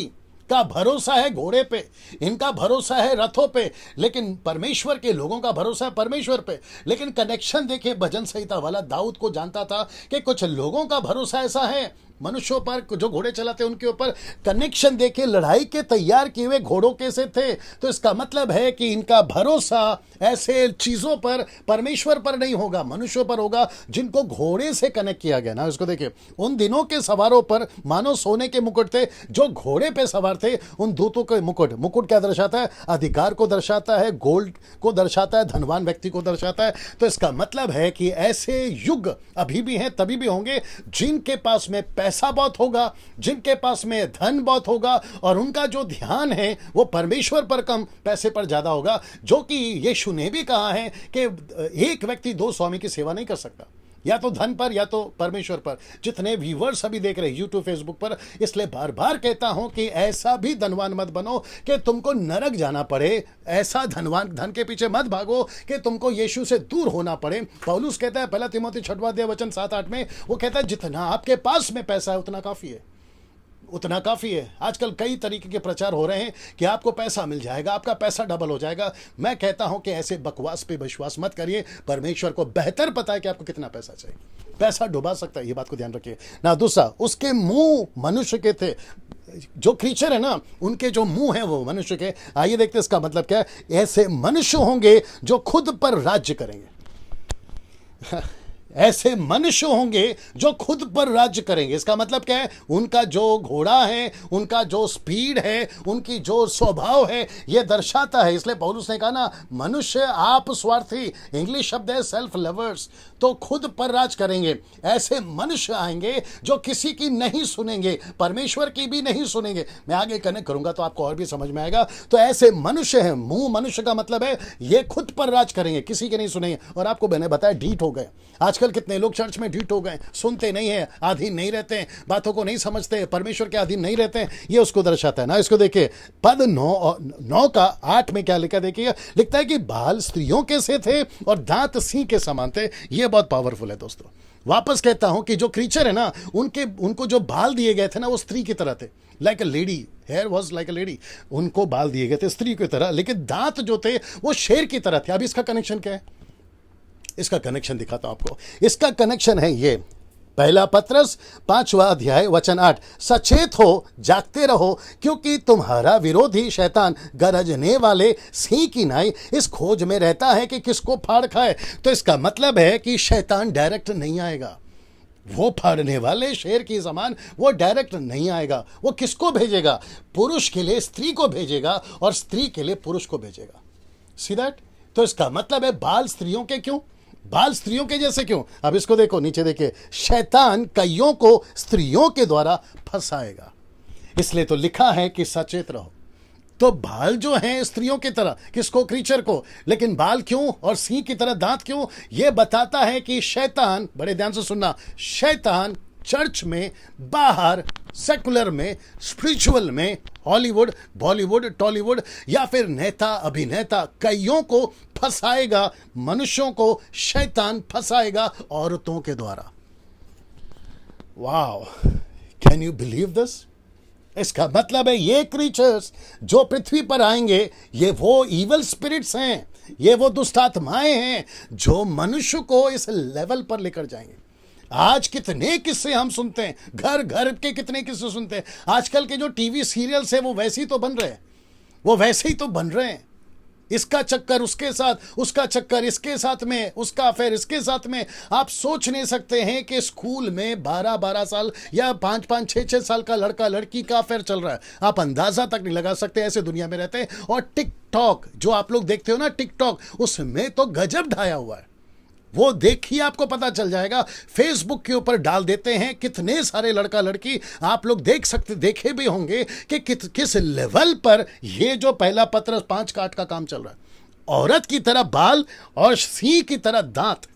का भरोसा है घोड़े पे, इनका भरोसा है रथों पे, लेकिन परमेश्वर के लोगों का भरोसा है परमेश्वर पे। लेकिन कनेक्शन देखिए, भजन संहिता वाला दाऊद को जानता था कि कुछ लोगों का भरोसा ऐसा है मनुष्यों पर, जो घोड़े चलाते उनके ऊपर। कनेक्शन देखिए, लड़ाई के तैयार किए हुए घोड़ों के से थे, तो इसका मतलब है कि इनका भरोसा ऐसे चीजों पर, परमेश्वर पर नहीं होगा, मनुष्यों पर होगा, जिनको घोड़े से कनेक्ट किया गया ना। इसको देखिए, उन दिनों के सवारों पर मानो सोने के मुकुट थे, जो घोड़े पे सवार थे। उन दूतों के मुकुट क्या दर्शाता है? अधिकार को दर्शाता है, गोल्ड को दर्शाता है, धनवान व्यक्ति को दर्शाता है। तो इसका मतलब है कि ऐसे युग अभी भी हैं, तभी भी होंगे, जिनके पास में पैसा बहुत होगा, जिनके पास में धन बहुत होगा, और उनका जो ध्यान है वो परमेश्वर पर कम, पैसे पर ज्यादा होगा। जो कि यीशु ने भी कहा है कि एक व्यक्ति दो स्वामी की सेवा नहीं कर सकता, या तो धन पर या तो परमेश्वर पर। जितने व्यूवर्स अभी देख रहे हैं यूट्यूब, फेसबुक पर, इसलिए बार बार कहता हूं कि ऐसा भी धनवान मत बनो कि तुमको नरक जाना पड़े। ऐसा धन के पीछे मत भागो कि तुमको यीशु से दूर होना पड़े। पौलुस कहता है 1 तीमुथी 6वां अध्याय वचन 7-8 में, वो कहता है जितना आपके पास में पैसा है उतना काफी है, उतना काफ़ी है। आजकल कई तरीके के प्रचार हो रहे हैं कि आपको पैसा मिल जाएगा, आपका पैसा डबल हो जाएगा। मैं कहता हूं कि ऐसे बकवास पे विश्वास मत करिए। परमेश्वर को बेहतर पता है कि आपको कितना पैसा चाहिए। पैसा डुबा सकता है, ये बात को ध्यान रखिए ना। दूसरा, उसके मुंह मनुष्य के थे। जो क्रीचर है ना, उनके जो मुंह है वो मनुष्य के। आइए देखते हैं इसका मतलब क्या है। ऐसे मनुष्य होंगे जो खुद पर राज्य करेंगे। ऐसे मनुष्य होंगे जो खुद पर राज्य करेंगे। इसका मतलब क्या है? उनका जो घोड़ा है, उनका जो स्पीड है, उनकी जो स्वभाव है, यह दर्शाता है। इसलिए पौलुस ने कहा ना, मनुष्य आप स्वार्थी, इंग्लिश शब्द है सेल्फ लवर्स, तो खुद पर राज करेंगे। ऐसे मनुष्य आएंगे जो किसी की नहीं सुनेंगे, परमेश्वर की भी नहीं सुनेंगे। मैं आगे कनेक्ट करूंगा तो आपको और भी समझ में आएगा। तो ऐसे मनुष्य हैं, मुंह मनुष्य का मतलब है ये खुद पर राज करेंगे, किसी के नहीं सुनेंगे। और आपको मैंने बताया ढीठ हो गए। आजकल कितने लोग चर्च में ढीठ हो गए, सुनते नहीं है, अधीन नहीं रहते हैं, बातों को नहीं समझते, परमेश्वर के अधीन नहीं रहते हैं। ये उसको दर्शाता है ना। इसको देखिए, पद 9 का 8 में क्या लिखा देखिए, लिखता है कि बाल स्त्रियों के से थे और दांत सिंह के समान थे। ये बहुत पावरफुल है दोस्तों। वापस कहता हूं कि जो क्रीचर है ना, उनको जो बाल दिए गए थे ना, वो स्त्री की तरह थे, like a lady, hair was like a lady. उनको बाल दिए गए थे स्त्री की तरह, लेकिन दांत जो थे वो शेर की तरह थे। अब इसका कनेक्शन क्या है? इसका कनेक्शन दिखाता हूं आपको। इसका कनेक्शन है ये, 1 पत्रस 5वां अध्याय वचन 8, सचेत हो, जागते रहो, क्योंकि तुम्हारा विरोधी शैतान गरजने वाले सिंह की नाई इस खोज में रहता है कि किसको फाड़ खाए। तो इसका मतलब है कि शैतान डायरेक्ट नहीं आएगा, वो फाड़ने वाले शेर की समान वो डायरेक्ट नहीं आएगा। वो किसको भेजेगा? पुरुष के लिए स्त्री को भेजेगा और स्त्री के लिए पुरुष को भेजेगा। See that? तो इसका मतलब है बाल स्त्रियों के क्यों? बाल स्त्रियों के जैसे क्यों? अब इसको देखो, नीचे देखिए, शैतान कईयों को स्त्रियों के द्वारा फंसाएगा। इसलिए तो लिखा है कि सचेत रहो। तो बाल जो हैं स्त्रियों की तरह, किसको? क्रीचर को। लेकिन बाल क्यों और सिंह की तरह दांत क्यों? यह बताता है कि शैतान, बड़े ध्यान से सुनना, शैतान चर्च में, बाहर सेकुलर में, स्पिरिचुअल में, हॉलीवुड, बॉलीवुड, टॉलीवुड या फिर नेता अभिनेता कईयों को फंसाएगा। मनुष्यों को शैतान फंसाएगा औरतों के द्वारा। Wow, can you believe this? इसका मतलब है ये क्रीचर्स जो पृथ्वी पर आएंगे, ये वो इवल स्पिरिट्स हैं, ये वो दुष्ट आत्माएं हैं जो मनुष्य को इस लेवल पर लेकर जाएंगे। आज कितने किस्से हम सुनते हैं, घर घर के कितने किस्से सुनते हैं। आजकल के जो टीवी सीरियल्स है वो वैसे ही तो बन रहे हैं, वो वैसे ही तो बन रहे हैं। इसका चक्कर उसके साथ, उसका चक्कर इसके साथ में, उसका अफेयर इसके साथ में। आप सोच नहीं सकते हैं कि स्कूल में 12-12 साल या 5-5, 6-6 साल का लड़का लड़की का अफेयर चल रहा है। आप अंदाजा तक नहीं लगा सकते, ऐसे दुनिया में रहते हैं। और टिकटॉक जो आप लोग देखते हो ना, टिकटॉक, उसमें तो गजब ढाया हुआ है। वो देखिए, आपको पता चल जाएगा। फेसबुक के ऊपर डाल देते हैं कितने सारे लड़का लड़की, आप लोग देखे भी होंगे कि किस लेवल पर ये जो पहला पत्र 5 काट का काम चल रहा है। औरत की तरह बाल और सिंह की तरह दांत,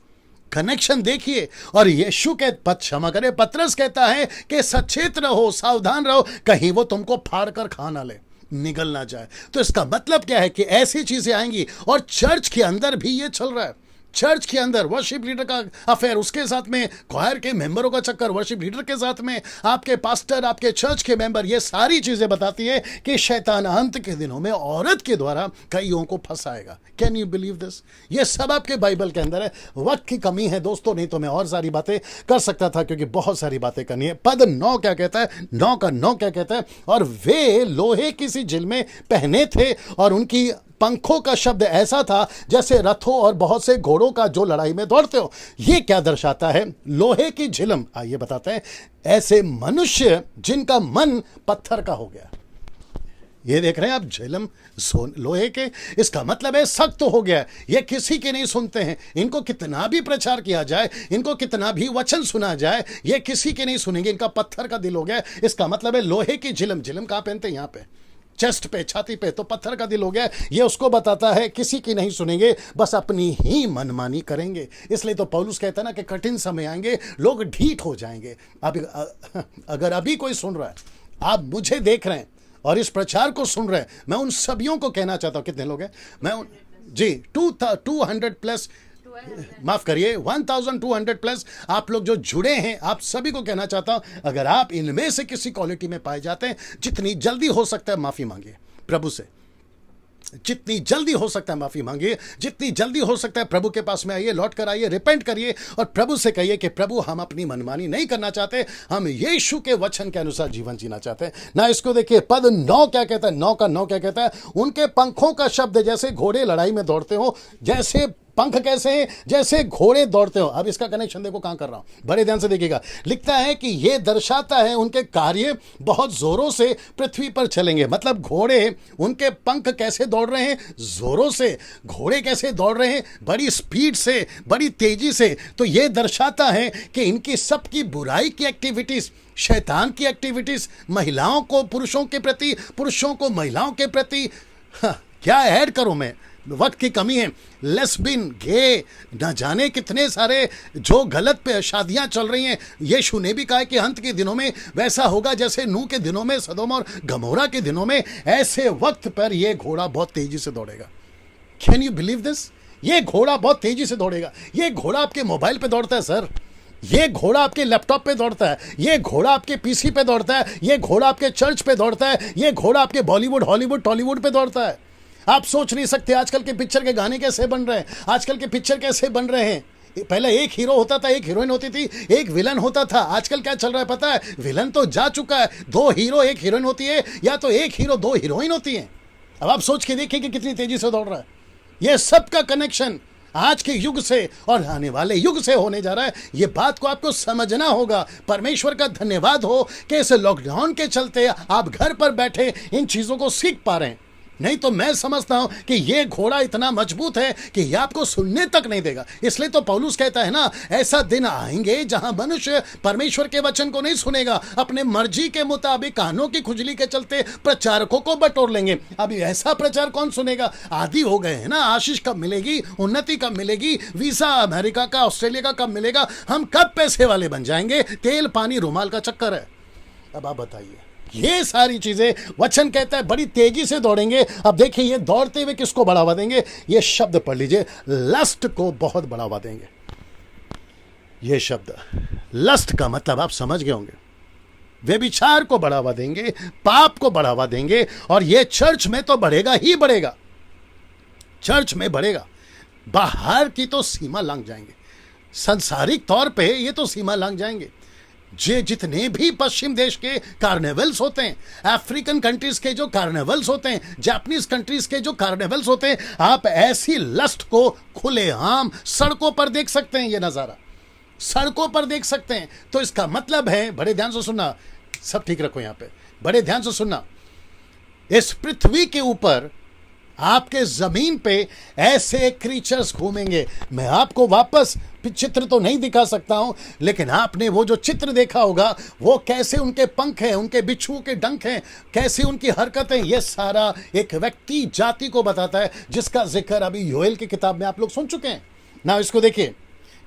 कनेक्शन देखिए। और यीशु के क्षमा करे, पतरस कहता है कि सचेत रहो, सावधान रहो, कहीं वो तुमको फाड़ कर खा ना ले, निगल ना जाए। तो इसका मतलब क्या है कि ऐसी चीजें आएंगी। और चर्च के अंदर भी ये चल रहा है। चर्च के अंदर वर्शिप लीडर का अफेयर, उसके साथ में क्वायर के मेंबरों का चक्कर, वर्शिप लीडर के साथ में आपके पास्टर, आपके चर्च के मेंबर, ये सारी चीजें बताती है कि शैतान अंत के दिनों में औरत के द्वारा कईयों को फंसाएगा। Can you believe this? ये सब आपके बाइबल के अंदर है। वक्त की कमी है दोस्तों, नहीं तो मैं और सारी बातें कर सकता था, क्योंकि बहुत सारी बातें करनी है। पद 9 क्या कहता है? 9 का 9 क्या कहता है? और वे लोहे की सी झिलमें पहने थे और उनकी पंखों का शब्द ऐसा था जैसे रथों और बहुत से घोड़ों का जो लड़ाई में दौड़ते हो। ये क्या दर्शाता है? लोहे की झिलम, आइए बताते हैं। ऐसे मनुष्य जिनका मन पत्थर का हो गया। ये देख रहे हैं आप, झिलम लोहे के, इसका मतलब है सख्त तो हो गया। ये किसी के नहीं सुनते हैं। इनको कितना भी प्रचार किया जाए, इनको कितना भी वचन सुना जाए, ये किसी के नहीं सुनेंगे। इनका पत्थर का दिल हो गया। इसका मतलब है लोहे की झिलम। झिलम कहाँ पहनते हैं? यहाँ पे, चेस्ट पे, छाती पे। तो पत्थर का दिल हो गया। ये उसको बताता है किसी की नहीं सुनेंगे, बस अपनी ही मनमानी करेंगे। इसलिए तो पौलुस कहता है ना कि कठिन समय आएंगे, लोग ढीठ हो जाएंगे। अगर अभी कोई सुन रहा है, आप मुझे देख रहे हैं और इस प्रचार को सुन रहे हैं, मैं उन सभियों को कहना चाहता हूं, कितने लोग हैं? जी 200 प्लस, माफ करिए 1200 प्लस आप लोग जो जुड़े हैं, आप सभी को कहना चाहता हूं, अगर आप इनमें से किसी क्वालिटी में पाए जाते हैं, जितनी जल्दी हो सकता है माफी मांगिए प्रभु से। जितनी जल्दी हो सकता है माफी मांगिए, जितनी जल्दी हो सकता है प्रभु के पास में आइए, लौट कर आइए, रिपेंट करिए और प्रभु से कहिए कि प्रभु, हम अपनी मनमानी नहीं करना चाहते, हम यीशु के वचन के अनुसार जीवन जीना चाहते हैं ना। इसको देखिए, पद 9 क्या कहता है? 9 का 9 क्या कहता है? उनके पंखों का शब्द जैसे घोड़े लड़ाई में दौड़ते हो। जैसे पंख कैसे हैं? जैसे घोड़े दौड़ते हो। अब इसका कनेक्शन देखो कहां कर रहा हूं, बड़े ध्यान से देखिएगा। लिखता है कि यह दर्शाता है उनके कार्य बहुत जोरों से पृथ्वी पर चलेंगे। मतलब घोड़े, उनके पंख कैसे दौड़ रहे हैं? जोरों से। घोड़े कैसे दौड़ रहे हैं? बड़ी स्पीड से, बड़ी तेजी से। तो यह दर्शाता है कि इनकी सबकी बुराई की एक्टिविटीज, शैतान की एक्टिविटीज, महिलाओं को पुरुषों के प्रति, पुरुषों को महिलाओं के प्रति, क्या ऐड करूं मैं, वक्त की कमी है। लेस्बिन, गे, न जाने कितने सारे जो गलत पे शादियां चल रही हैं। यीशु ने भी कहा कि अंत के दिनों में वैसा होगा जैसे नूह के दिनों में, सदोम और गमोरा के दिनों में। ऐसे वक्त पर यह घोड़ा बहुत तेजी से दौड़ेगा। Can you believe this? ये घोड़ा बहुत तेजी से दौड़ेगा। ये घोड़ा आपके मोबाइल पे दौड़ता है सर, ये घोड़ा आपके लैपटॉप पे दौड़ता है, ये घोड़ा आपके पीसी पे दौड़ता है, ये घोड़ा आपके चर्च पे दौड़ता है, ये घोड़ा आपके बॉलीवुड, हॉलीवुड, टॉलीवुड पे दौड़ता है। आप सोच नहीं सकते आजकल के पिक्चर के गाने कैसे बन रहे हैं, आजकल के पिक्चर कैसे बन रहे हैं। पहले एक हीरो होता था, एक हीरोइन होती थी, एक विलन होता था। आजकल क्या चल रहा है पता है? विलन तो जा चुका है, 2 हीरो 1 हीरोइन होती है, या तो 1 हीरो 2 हीरोइन होती हैं। अब आप सोच के देखिए कि कितनी तेजी से दौड़ रहा है। यह सबका कनेक्शन आज के युग से और आने वाले युग से होने जा रहा है। ये बात को आपको समझना होगा। परमेश्वर का धन्यवाद हो कि इस लॉकडाउन के चलते आप घर पर बैठे इन चीजों को सीख पा रहे हैं। नहीं तो मैं समझता हूं कि यह घोड़ा इतना मजबूत है कि यह आपको सुनने तक नहीं देगा। इसलिए तो पौलुस कहता है ना, ऐसा दिन आएंगे जहां मनुष्य परमेश्वर के वचन को नहीं सुनेगा, अपने मर्जी के मुताबिक कानों की खुजली के चलते प्रचारकों को बटोर लेंगे। अब ऐसा प्रचार कौन सुनेगा? आदि हो गए हैं ना। आशीष कब मिलेगी? उन्नति कब मिलेगी? वीजा अमेरिका का, ऑस्ट्रेलिया का कब मिलेगा? हम कब पैसे वाले बन जाएंगे? तेल पानी रुमाल का चक्कर है। अब आप बताइए, ये सारी चीजें वचन कहता है बड़ी तेजी से दौड़ेंगे। अब देखिए ये दौड़ते हुए किसको बढ़ावा देंगे? ये शब्द पढ़ लीजिए, लस्ट को बहुत बढ़ावा देंगे। ये शब्द लस्ट का मतलब आप समझ गए होंगे। व्यभिचार को बढ़ावा देंगे, पाप को बढ़ावा देंगे, और ये चर्च में तो बढ़ेगा ही बढ़ेगा। चर्च में बढ़ेगा, बाहर की तो सीमा लांघ जाएंगे, सांसारिक तौर पे ये तो सीमा लांघ जाएंगे। जे जितने भी पश्चिम देश के कार्निवल्स होते हैं, अफ्रीकन कंट्रीज के जो कार्निवल्स होते हैं, जापानीज कंट्रीज के जो कार्निवल्स होते हैं, आप ऐसी लस्ट को खुलेआम सड़कों पर देख सकते हैं। ये नजारा सड़कों पर देख सकते हैं। तो इसका मतलब है, बड़े ध्यान से सुनना, सब ठीक रखो यहां पे, बड़े ध्यान से सुनना, इस पृथ्वी के ऊपर आपके जमीन पे ऐसे क्रीचर्स घूमेंगे। मैं आपको वापस चित्र तो नहीं दिखा सकता हूं, लेकिन आपने वो जो चित्र देखा होगा, वो कैसे उनके पंख हैं, उनके बिच्छुओं के डंक हैं, कैसी उनकी हरकतें, ये सारा एक व्यक्ति जाति को बताता है, जिसका जिक्र अभी योएल की किताब में आप लोग सुन चुके हैं ना। इसको देखिए,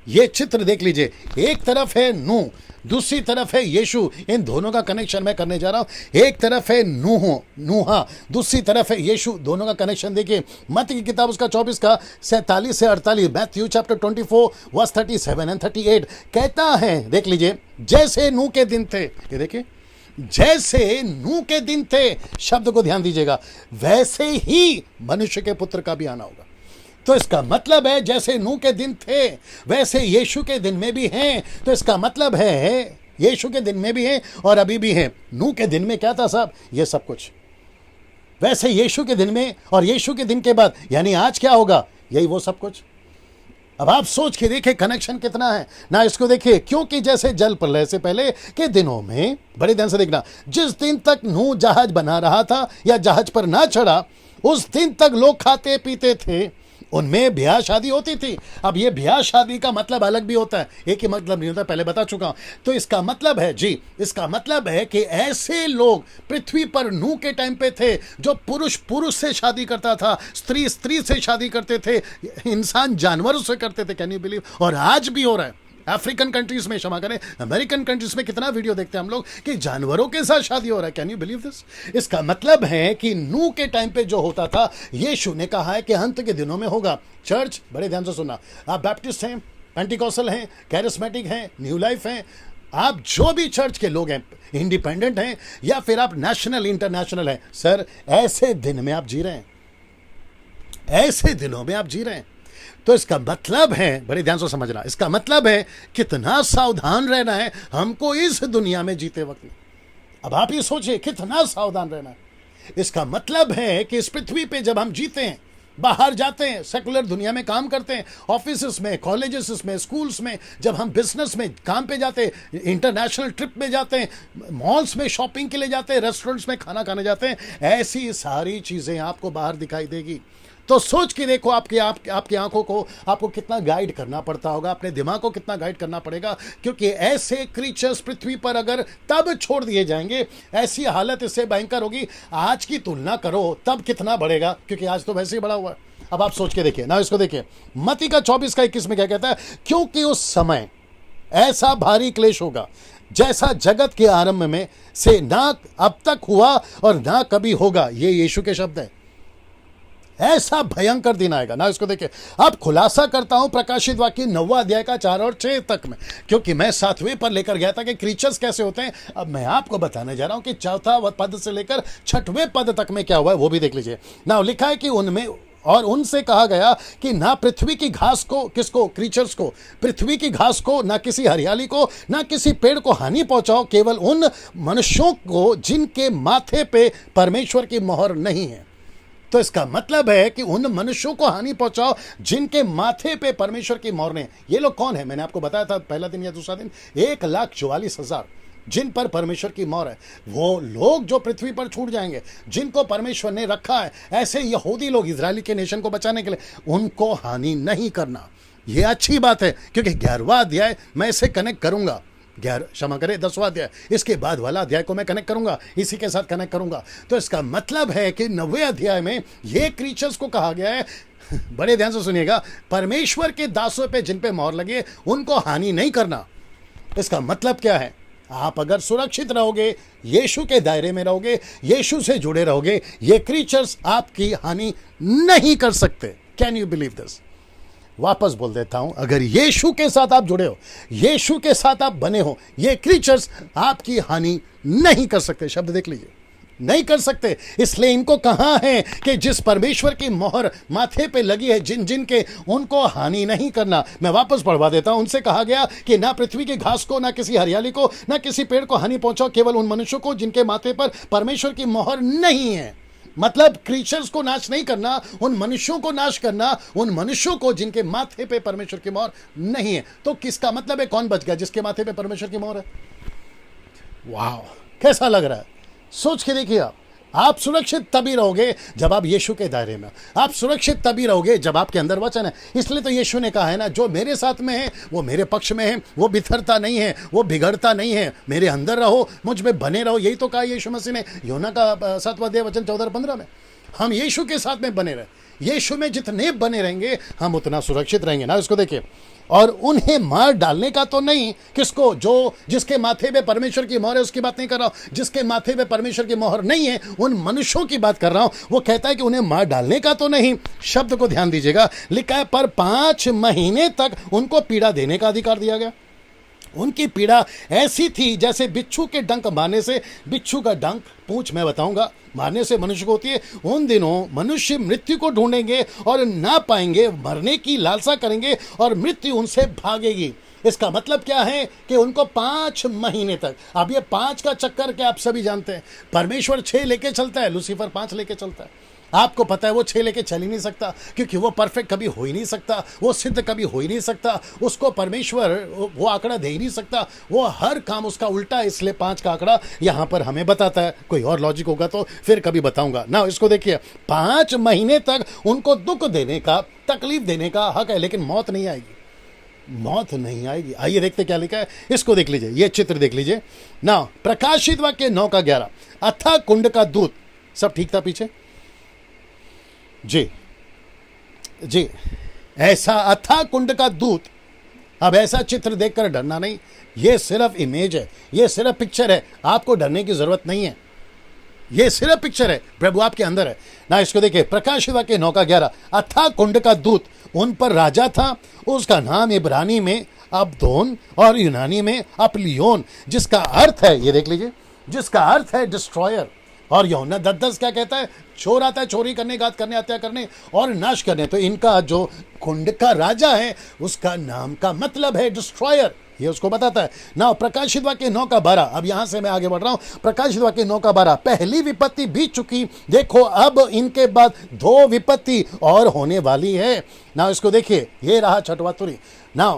ये चित्र देख लीजिए, एक तरफ है नूह, दूसरी तरफ है यीशु। इन दोनों का कनेक्शन मैं करने जा रहा हूं। एक तरफ है नूहा, दूसरी तरफ है यीशु। दोनों का कनेक्शन देखिए, मत्ती की किताब उसका 24 का 47 से 48, मैथ्यू चैप्टर 24 वर्स 37 एंड 38 कहता है, देख लीजिए, जैसे नूह के दिन थे, ये देखिए, जैसे नूह के दिन थे, शब्द को ध्यान दीजिएगा, वैसे ही मनुष्य के पुत्र का भी आना होगा। तो इसका मतलब है, जैसे नूह के दिन थे वैसे यीशु के दिन में भी हैं। तो इसका मतलब है, यीशु के दिन में भी हैं और अभी भी हैं। नूह के दिन में क्या था साहब? ये सब कुछ। वैसे यीशु के दिन में और यीशु के दिन के बाद, यानी आज क्या होगा? यही वो सब कुछ। अब आप सोच के देखिए कनेक्शन कितना है ना। इसको देखिए, क्योंकि जैसे जल प्रलय से पहले के दिनों में, बड़े ध्यान से देखना, जिस दिन तक नूह जहाज बना रहा था या जहाज पर ना चढ़ा, उस दिन तक लोग खाते पीते थे, उनमें ब्याह शादी होती थी। अब ये ब्याह शादी का मतलब अलग भी होता है, एक ही मतलब नहीं होता, पहले बता चुका हूं। तो इसका मतलब है जी, इसका मतलब है कि ऐसे लोग पृथ्वी पर नूह के टाइम पे थे, जो पुरुष पुरुष से शादी करता था, स्त्री स्त्री से शादी करते थे, इंसान जानवरों से करते थे। Can you believe? और आज भी हो रहा है। अफ्रीकन कंट्रीज में, क्षमा करें, अमेरिकन कंट्रीज में कितना वीडियो देखते हैं हम लोग कि जानवरों के साथ शादी हो रहा है। Can you believe this? इसका मतलब है कि नूह के टाइम पे जो होता था, यीशु ने कहा है कि अंत के दिनों में होगा। चर्च, बड़े ध्यान से सुनना, आप बैप्टिस्ट हैं, पेंटिकॉस्टल हैं, कैरिस्मेटिक हैं, न्यू लाइफ हैं, आप जो भी चर्च के लोग हैं, इंडिपेंडेंट हैं या फिर आप नेशनल इंटरनेशनल हैं, सर ऐसे दिन में आप जी रहे हैं, ऐसे दिनों में आप जी रहे हैं। तो इसका मतलब है, बड़े ध्यान से समझना, इसका मतलब है कितना सावधान रहना है हमको इस दुनिया में जीते वक्त। अब आप ये सोचिए कितना सावधान रहना है। इसका मतलब है कि इस पृथ्वी पे जब हम जीते हैं, बाहर जाते हैं, सेकुलर दुनिया में काम करते हैं, ऑफिस में, कॉलेजेस में, स्कूल्स में, जब हम बिजनेस में काम पे जाते हैं, इंटरनेशनल ट्रिप में जाते हैं, मॉल्स में शॉपिंग के लिए जाते हैं, रेस्टोरेंट्स में खाना खाने जाते हैं, ऐसी सारी चीजें आपको बाहर दिखाई देगी। तो सोच के देखो, आपकी आंखों को आपको कितना गाइड करना पड़ता होगा, अपने दिमाग को कितना गाइड करना पड़ेगा, क्योंकि ऐसे क्रीचर्स पृथ्वी पर अगर तब छोड़ दिए जाएंगे, ऐसी हालत इससे भयंकर होगी। आज की तुलना करो तब कितना बढ़ेगा, क्योंकि आज तो वैसे ही बढ़ा हुआ है। अब आप सोच के देखिए ना, इसको देखिए, मत्ती का 24 का 21 में क्या कहता है? क्योंकि उस समय ऐसा भारी क्लेश होगा जैसा जगत के आरंभ में से ना अब तक हुआ और ना कभी होगा। ये यीशु के शब्द है। ऐसा भयंकर दिन आएगा ना। इसको देखिए, अब खुलासा करता हूं प्रकाशित वाक्य 9वां अध्याय का 4 और 6 तक में, क्योंकि मैं 7वें पर लेकर गया था कि क्रीचर्स कैसे होते हैं। अब मैं आपको बताने जा रहा हूं कि 4वां पद से लेकर 6वें पद तक में क्या हुआ है, वो भी देख लीजिए ना। लिखा है कि उनमें और उनसे कहा गया कि ना पृथ्वी की घास को, किसको? क्रीचर्स को, पृथ्वी की घास को, ना किसी हरियाली को, ना किसी पेड़ को हानि पहुंचाओ, केवल उन मनुष्यों को जिनके माथे पे परमेश्वर की मोहर नहीं है। तो इसका मतलब है कि उन मनुष्यों को हानि पहुंचाओ जिनके माथे पे परमेश्वर की मोहर नहीं। ये लोग कौन है? मैंने आपको बताया था पहला दिन या दूसरा दिन, 1,44,000 जिन पर परमेश्वर की मोहर है। वो लोग जो पृथ्वी पर छूट जाएंगे, जिनको परमेश्वर ने रखा है, ऐसे यहूदी लोग इजरायली के नेशन को बचाने के लिए, उनको हानि नहीं करना। ये अच्छी बात है, क्योंकि 11वां अध्याय मैं इसे कनेक्ट करूंगा, 10वां अध्याय, इसके बाद वाला अध्याय को मैं कनेक्ट करूंगा, इसी के साथ कनेक्ट करूंगा। तो इसका मतलब है कि 9वें अध्याय में ये क्रीचर्स को कहा गया है, बड़े ध्यान से सुनिएगा, परमेश्वर के दासों पे जिन पे मोहर लगी है, उनको हानि नहीं करना। इसका मतलब क्या है? आप अगर सुरक्षित रहोगे, यीशु के दायरे में रहोगे, यीशु से जुड़े रहोगे, ये क्रीचर्स आपकी हानि नहीं कर सकते। Can you believe this? वापस बोल देता हूं, अगर यीशु के साथ आप जुड़े हो, यीशु के साथ आप बने हो, ये क्रीचर्स आपकी हानि नहीं कर सकते। शब्द देख लीजिए, नहीं कर सकते। इसलिए इनको कहा है कि जिस परमेश्वर की मोहर माथे पे लगी है, जिन जिन के, उनको हानि नहीं करना। मैं वापस पढ़वा देता हूं। उनसे कहा गया कि ना पृथ्वी की घास को, ना किसी हरियाली को, ना किसी पेड़ को हानि पहुंचाओ, केवल उन मनुष्यों को जिनके माथे पर परमेश्वर की मोहर नहीं है। मतलब क्रीचर्स को नाश नहीं करना, उन मनुष्यों को नाश करना, उन मनुष्यों को जिनके माथे पे परमेश्वर की मोहर नहीं है। तो किसका मतलब है? कौन बच गया? जिसके माथे पे परमेश्वर की मोहर है। वाह, कैसा लग रहा है? सोच के देखिए। आप सुरक्षित तभी रहोगे जब आप यीशु के दायरे में। आप सुरक्षित तभी रहोगे जब आपके अंदर वचन है। इसलिए तो यीशु ने कहा है ना, जो मेरे साथ में है वो मेरे पक्ष में है, वो बिथरता नहीं है, वो बिगड़ता नहीं है। मेरे अंदर रहो, मुझ में बने रहो। यही तो कहा यीशु मसीह ने योना का 7वां अध्याय वचन 14-15 में। हम यीशु के साथ में बने रहे। यीशु में जितने बने रहेंगे हम उतना सुरक्षित रहेंगे ना। इसको देखिए, और उन्हें मार डालने का तो नहीं। किसको? जो जिसके माथे पे परमेश्वर की मोहर है उसकी बात नहीं कर रहा हूं। जिसके माथे पे परमेश्वर की मोहर नहीं है उन मनुष्यों की बात कर रहा हूं। वो कहता है कि उन्हें मार डालने का तो नहीं। शब्द को ध्यान दीजिएगा, लिखा है पर 5 महीने तक उनको पीड़ा देने का अधिकार दिया गया। उनकी पीड़ा ऐसी थी जैसे बिच्छू के डंक मारने से। बिच्छू का डंक, पूंछ मैं बताऊंगा, मारने से मनुष्य को होती है। उन दिनों मनुष्य मृत्यु को ढूंढेंगे और ना पाएंगे, मरने की लालसा करेंगे और मृत्यु उनसे भागेगी। इसका मतलब क्या है कि उनको 5 महीने तक। अब ये 5 का चक्कर क्या आप सभी जानते हैं। परमेश्वर 6 लेके चलता है, लूसीफर 5 लेके चलता है। आपको पता है वो 6 लेके चल ही नहीं सकता, क्योंकि वो परफेक्ट कभी हो ही नहीं सकता, वो सिद्ध कभी हो ही नहीं सकता। उसको परमेश्वर वो आंकड़ा दे ही नहीं सकता। वो हर काम उसका उल्टा है। इसलिए 5 का आंकड़ा यहाँ पर हमें बताता है। कोई और लॉजिक होगा तो फिर कभी बताऊंगा ना। इसको देखिए, 5 महीने तक उनको दुख देने का, तकलीफ देने का हक है, लेकिन मौत नहीं आएगी। मौत नहीं आएगी। आइए देखते क्या लिखा है। इसको देख लीजिए, ये चित्र देख लीजिए ना। प्रकाशित वाक्य 9:11, अथाह कुंड का दूत। सब ठीक था पीछे? जी जी, ऐसा अथाह कुंड का दूत। अब ऐसा चित्र देखकर डरना नहीं। ये सिर्फ इमेज है, ये सिर्फ पिक्चर है। आपको डरने की जरूरत नहीं है। ये सिर्फ पिक्चर है, प्रभु आपके अंदर है ना। इसको देखिए, प्रकाशित वाक्य 9:11, अथाह कुंड का दूत उन पर राजा था। उसका नाम इब्रानी में अबदोन और यूनानी में अपलियोन, जिसका अर्थ है, ये देख लीजिए, जिसका अर्थ है डिस्ट्रॉयर। और यूहन्ना 10:10 क्या कहता है? चोर आता है चोरी करने, घात करने, हत्या करने और नाश करने। तो इनका जो कुंड का राजा है उसका नाम का मतलब है डिस्ट्रॉयर। ये उसको बताता है ना। प्रकाशित वाक्य 9:12, अब यहां से मैं आगे बढ़ रहा हूं। प्रकाशित वाक्य 9:12, पहली विपत्ति बीत चुकी, देखो अब इनके बाद 2 विपत्ति और होने वाली है ना। इसको देखिए, ये रहा छठवां तुरी ना।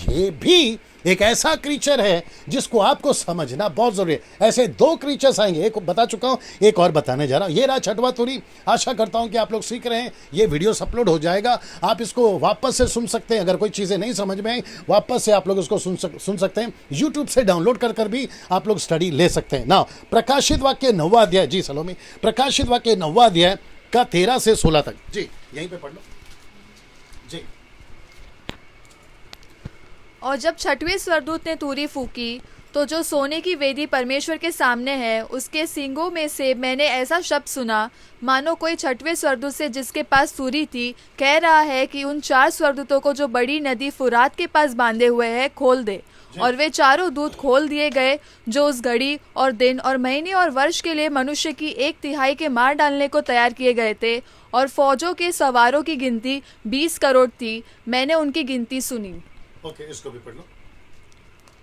ये भी एक ऐसा क्रीचर है जिसको आपको समझना बहुत जरूरी है। ऐसे 2 क्रीचर्स आएंगे, एक बता चुका हूं, एक और बताने जा रहा हूं। ये रहा छठवां तुरी। आशा करता हूं कि आप लोग सीख रहे हैं। ये वीडियो अपलोड हो जाएगा, आप इसको वापस से सुन सकते हैं। अगर कोई चीजें नहीं समझ में आई, वापस से आप लोग इसको सुन सकते हैं। यूट्यूब से डाउनलोड कर भी आप लोग स्टडी ले सकते हैं ना। प्रकाशित वाक्य 9वां अध्याय, जी सलोमी, प्रकाशित वाक्य 9वां अध्याय का 13 से 16 तक। जी यहीं पे पढ़ लो जी। और जब 6वें स्वर्गदूत ने तूरी फूकी, तो जो सोने की वेदी परमेश्वर के सामने है, उसके सींगों में से मैंने ऐसा शब्द सुना, मानो कोई 6वें स्वर्गदूत से जिसके पास तूरी थी कह रहा है कि उन 4 स्वर्गदूतों को जो बड़ी नदी फुरात के पास बांधे हुए है खोल दे। और वे चारों दूत खोल दिए गए, जो उस घड़ी और दिन और महीने और वर्ष के लिए मनुष्य की 1/3 के मार डालने को तैयार किए गए थे। और फौजों के सवारों की गिनती 20 करोड़ थी। मैंने उनकी गिनती सुनी। ओके, इसको भी पढ़ लो।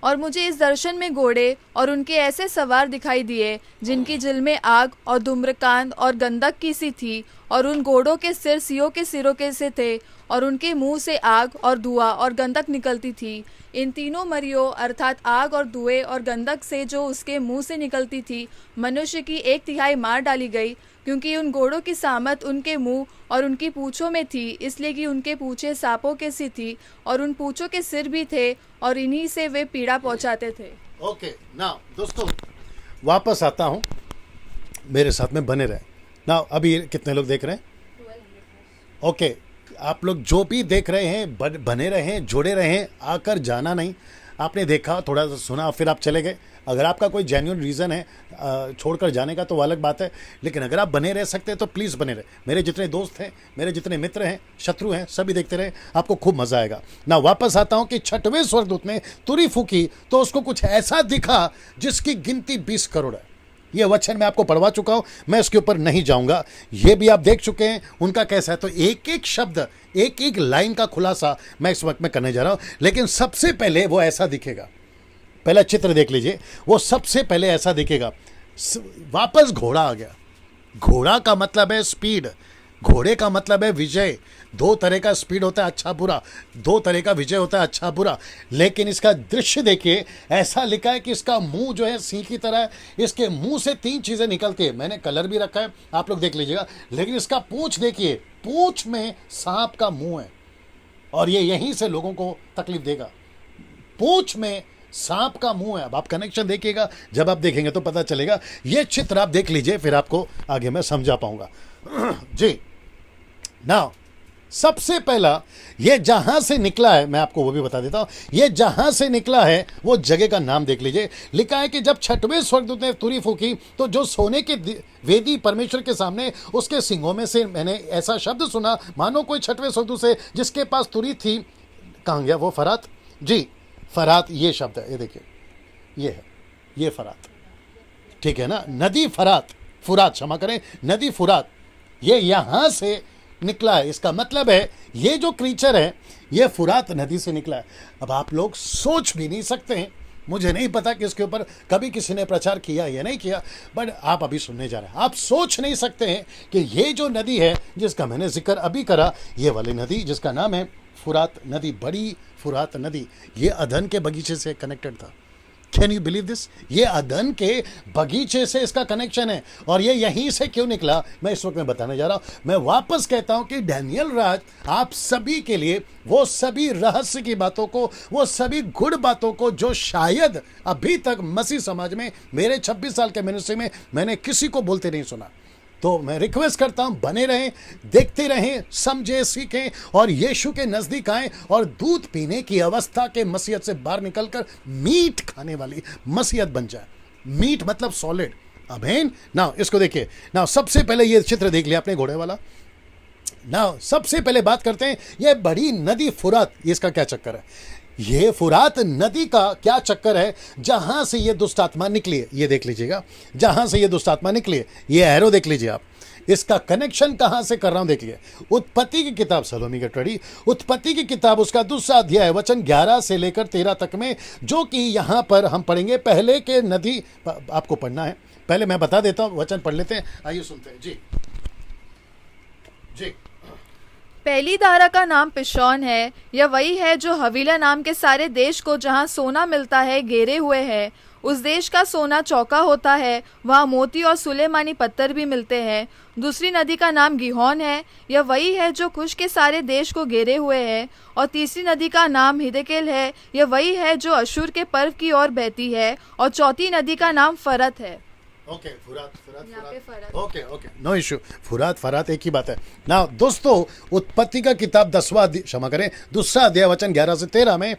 और मुझे इस दर्शन में घोड़े और उनके ऐसे सवार दिखाई दिए जिनकी जिल में आग और धूम्रकांत और गंधक की सी थी। और उन घोड़ों के सिर सियों के सिरों के से थे, और उनके मुंह से आग और धुआं और गंधक निकलती थी। इन तीनों मरियों अर्थात आग और धुएं और गंधक से जो उसके मुंह से निकलती थी, मनुष्य की 1/3 मार डाली गई, क्योंकि उन घोड़ों की सामत उनके मुंह और उनकी पूँछों में थी, इसलिए कि उनके पूँछें सांपों के सी थी और उन पूँछों के सिर भी थे, और इन्हीं से वे पीड़ा पहुंचाते थे। ओके ना दोस्तों, वापस आता हूं, मेरे साथ में बने रहे ना। अभी कितने लोग देख रहे हैं? ओके, आप लोग जो भी देख रहे हैं बने रहें, जुड़े रहें, आकर जाना नहीं। आपने देखा, थोड़ा सा सुना, फिर आप चले गए। अगर आपका कोई जेन्युइन रीज़न है छोड़कर जाने का तो वो अलग बात है, लेकिन अगर आप बने रह सकते हैं तो प्लीज़ बने रहे। मेरे जितने दोस्त हैं, मेरे जितने मित्र हैं, शत्रु हैं, सभी देखते रहे, आपको खूब मज़ा आएगा ना। वापस आता हूँ कि 6वें स्वर्गदूत ने तुरी फूकी तो उसको कुछ ऐसा दिखा जिसकी गिनती 20 करोड़ है। ये वचन मैं आपको पढ़वा चुका हूं, मैं इसके ऊपर नहीं जाऊंगा, ये भी आप देख चुके हैं उनका कैसा है। तो एक एक शब्द, एक एक लाइन का खुलासा मैं इस वक्त में करने जा रहा हूं। लेकिन सबसे पहले वो ऐसा दिखेगा, पहला चित्र देख लीजिए, वो सबसे पहले ऐसा दिखेगा। वापस घोड़ा आ गया। घोड़ा का मतलब है स्पीड, घोड़े का मतलब है विजय। दो तरह का स्पीड होता है, अच्छा बुरा, दो तरह का विजय होता है, अच्छा बुरा। लेकिन इसका दृश्य देखिए, ऐसा लिखा है कि इसका मुंह जो है सिंह की तरह है, इसके मुंह से 3 चीजें निकलती है। मैंने कलर भी रखा है, आप लोग देख लीजिएगा। लेकिन इसका पूंछ देखिए, पूंछ में सांप का मुंह है और ये यहीं से लोगों को तकलीफ देगा। पूंछ में सांप का मुंह है। अब आप कनेक्शन देखिएगा, जब आप देखेंगे तो पता चलेगा। ये चित्र आप देख लीजिए, फिर आपको आगे मैं समझा पाऊंगा। जी, नाउ सबसे पहला, ये जहां से निकला है, मैं आपको वो भी बता देता हूं। ये जहां से निकला है वो जगह का नाम देख लीजिए। लिखा है कि जब छठवें स्वर्गदूत ने तुरी फूकी तो जो सोने के वेदी परमेश्वर के सामने, उसके सिंगों में से मैंने ऐसा शब्द सुना मानो कोई छठवें स्वर्गदूत से जिसके पास तुरी थी। कहां गया वो फरात? जी, फरात ये शब्द है, ये देखिए, ये है, ये फरात, ठीक है ना। नदी फरात, फुरात, क्षमा करें, नदी फुरात, ये यहां से निकला है। इसका मतलब है ये जो क्रीचर है ये फुरात नदी से निकला है। अब आप लोग सोच भी नहीं सकते हैं, मुझे नहीं पता कि इसके ऊपर कभी किसी ने प्रचार किया या नहीं किया, बट आप अभी सुनने जा रहे हैं। आप सोच नहीं सकते हैं कि ये जो नदी है जिसका मैंने जिक्र अभी करा, ये वाली नदी जिसका नाम है फुरात नदी, बड़ी फुरात नदी, ये अदन के बगीचे से कनेक्टेड था। Can you believe this? ये अदन के बगीचे से इसका कनेक्शन है। और ये यहीं से क्यों निकला, मैं इस वक्त में बताने जा रहा हूं। मैं वापस कहता हूं कि डैनियल राज आप सभी के लिए वो सभी रहस्य की बातों को, वो सभी गुड़ बातों को जो शायद अभी तक मसीह समाज में, मेरे 26 साल के मिनिस्ट्री में मैंने किसी को बोलते नहीं सुना। तो मैं रिक्वेस्ट करता हूं, बने रहें, देखते रहें, समझे, सीखें और यीशु के नजदीक आएं और दूध पीने की अवस्था के मसीहत से बाहर निकलकर मीट खाने वाली मसीहत बन जाए। मीट मतलब सॉलिड। अमेन। नाउ इसको देखिए। नाउ सबसे पहले ये चित्र देख लिया आपने घोड़े वाला। नाउ सबसे पहले बात करते हैं ये बड़ी नदी फुरात, इसका क्या चक्कर है। ये फुरात नदी का क्या चक्कर है, जहां से ये दुष्ट आत्मा निकली है, ये देख लीजिएगा, जहां से ये दुष्ट आत्मा निकली है, ये एरो देख लीजिए आप। इसका कनेक्शन कहां से कर रहा हूं देखिए। उत्पत्ति की किताब, सलोमी गटड़ी, उत्पत्ति की किताब उसका 2रा अध्याय वचन 11 से लेकर 13 तक में, जो कि यहां पर हम पढ़ेंगे। पहले के नदी आपको पढ़ना है, पहले मैं बता देता हूं, वचन पढ़ लेते हैं, आइए सुनते हैं। जी जी। पहली धारा का नाम पिशौन है। यह वही है जो हवीला नाम के सारे देश को, जहाँ सोना मिलता है, घेरे हुए है। उस देश का सोना चौका होता है, वहाँ मोती और सुलेमानी पत्थर भी मिलते हैं। दूसरी नदी का नाम गिहोन है। यह वही है जो कुश के सारे देश को घेरे हुए है। और तीसरी नदी का नाम हिदकेल है। यह वही है जो अशूर के पर्व की ओर बहती है। और चौथी नदी का नाम फरत है। ओके, फुरात यहाँ पे फरात। Okay okay, no issue. फुरात फरात एक ही बात है ना दोस्तों। उत्पत्ति का किताब 10वां क्षमा करें 2रा अध्याय वचन 11 से 13 में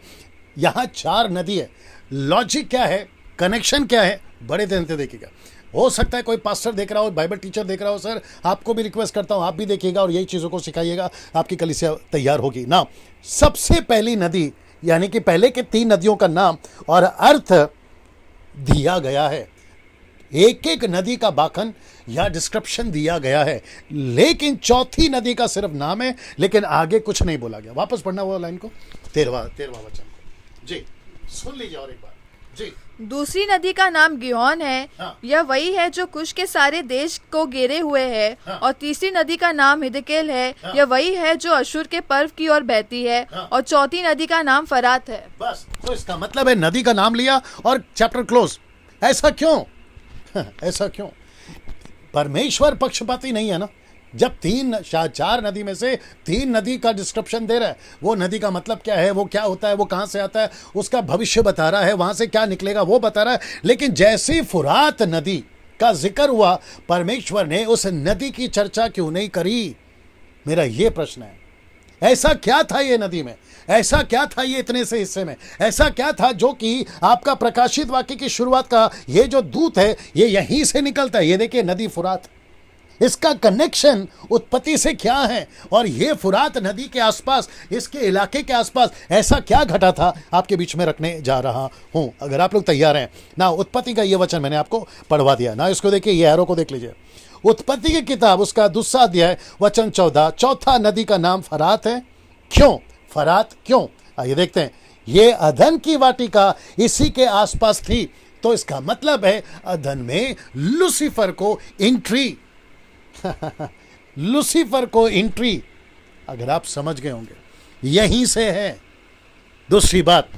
यहाँ 4 नदी है। लॉजिक क्या है, कनेक्शन क्या है, बड़े ध्यान से देखिएगा। हो सकता है कोई पास्टर देख रहा हो, बाइबल टीचर देख रहा हो, सर आपको भी रिक्वेस्ट करता हूं, आप भी देखिएगा और यही चीज़ों को सिखाइएगा, आपकी कलीसिया तैयार होगी ना। सबसे पहली नदी, यानी कि पहले के 3 नदियों का नाम और अर्थ दिया गया है। एक एक नदी का बाखन या डिस्क्रिप्शन दिया गया है, लेकिन चौथी नदी का सिर्फ नाम है, लेकिन आगे कुछ नहीं बोला गया। वापस पढ़ना वो लाइन को, 13वां वचन को। जी सुन लीजिए और एक बार। जी, दूसरी नदी का नाम गिहोन है। हाँ। यह वही है जो कुश के सारे देश को घेरे हुए है। हाँ। और तीसरी नदी का नाम हिदकेल है। हाँ। यह वही है जो अशूर के पर्व की ओर बहती है। हाँ। और चौथी नदी का नाम फरात है। बस, तो इसका मतलब है नदी का नाम लिया और चैप्टर क्लोज। ऐसा क्यों? ऐसा क्यों? परमेश्वर पक्षपाती नहीं है ना। जब 4 नदी में से 3 नदी का डिस्क्रिप्शन दे रहा है, वो नदी का मतलब क्या है, वो क्या होता है, वो कहां से आता है, उसका भविष्य बता रहा है, वहां से क्या निकलेगा वो बता रहा है। लेकिन जैसे फुरात नदी का जिक्र हुआ, परमेश्वर ने उस नदी की चर्चा क्यों नहीं करी? मेरा ये प्रश्न है। ऐसा क्या था ये नदी में, ऐसा क्या था ये इतने से हिस्से में, ऐसा क्या था जो कि आपका प्रकाशित वाक्य की शुरुआत का ये जो दूत है ये यहीं से निकलता है। ये देखिए नदी फुरात, इसका कनेक्शन उत्पत्ति से क्या है, और ये फुरात नदी के आसपास, इसके इलाके के आसपास ऐसा क्या घटा था, आपके बीच में रखने जा रहा हूं, अगर आप लोग तैयार हैं ना। उत्पत्ति का ये वचन मैंने आपको पढ़वा दिया ना, इसको देखिए, ये एरो को देख लीजिए। उत्पत्ति की किताब उसका 2 अध्याय वचन 14, चौथा नदी का नाम फरात है। क्यों फरात, क्यों? आइए देखते हैं। ये अदन की वाटिका इसी के आसपास थी, तो इसका मतलब है अदन में लूसीफर को एंट्री लूसीफर को एंट्री, अगर आप समझ गए होंगे, यहीं से है। दूसरी बात,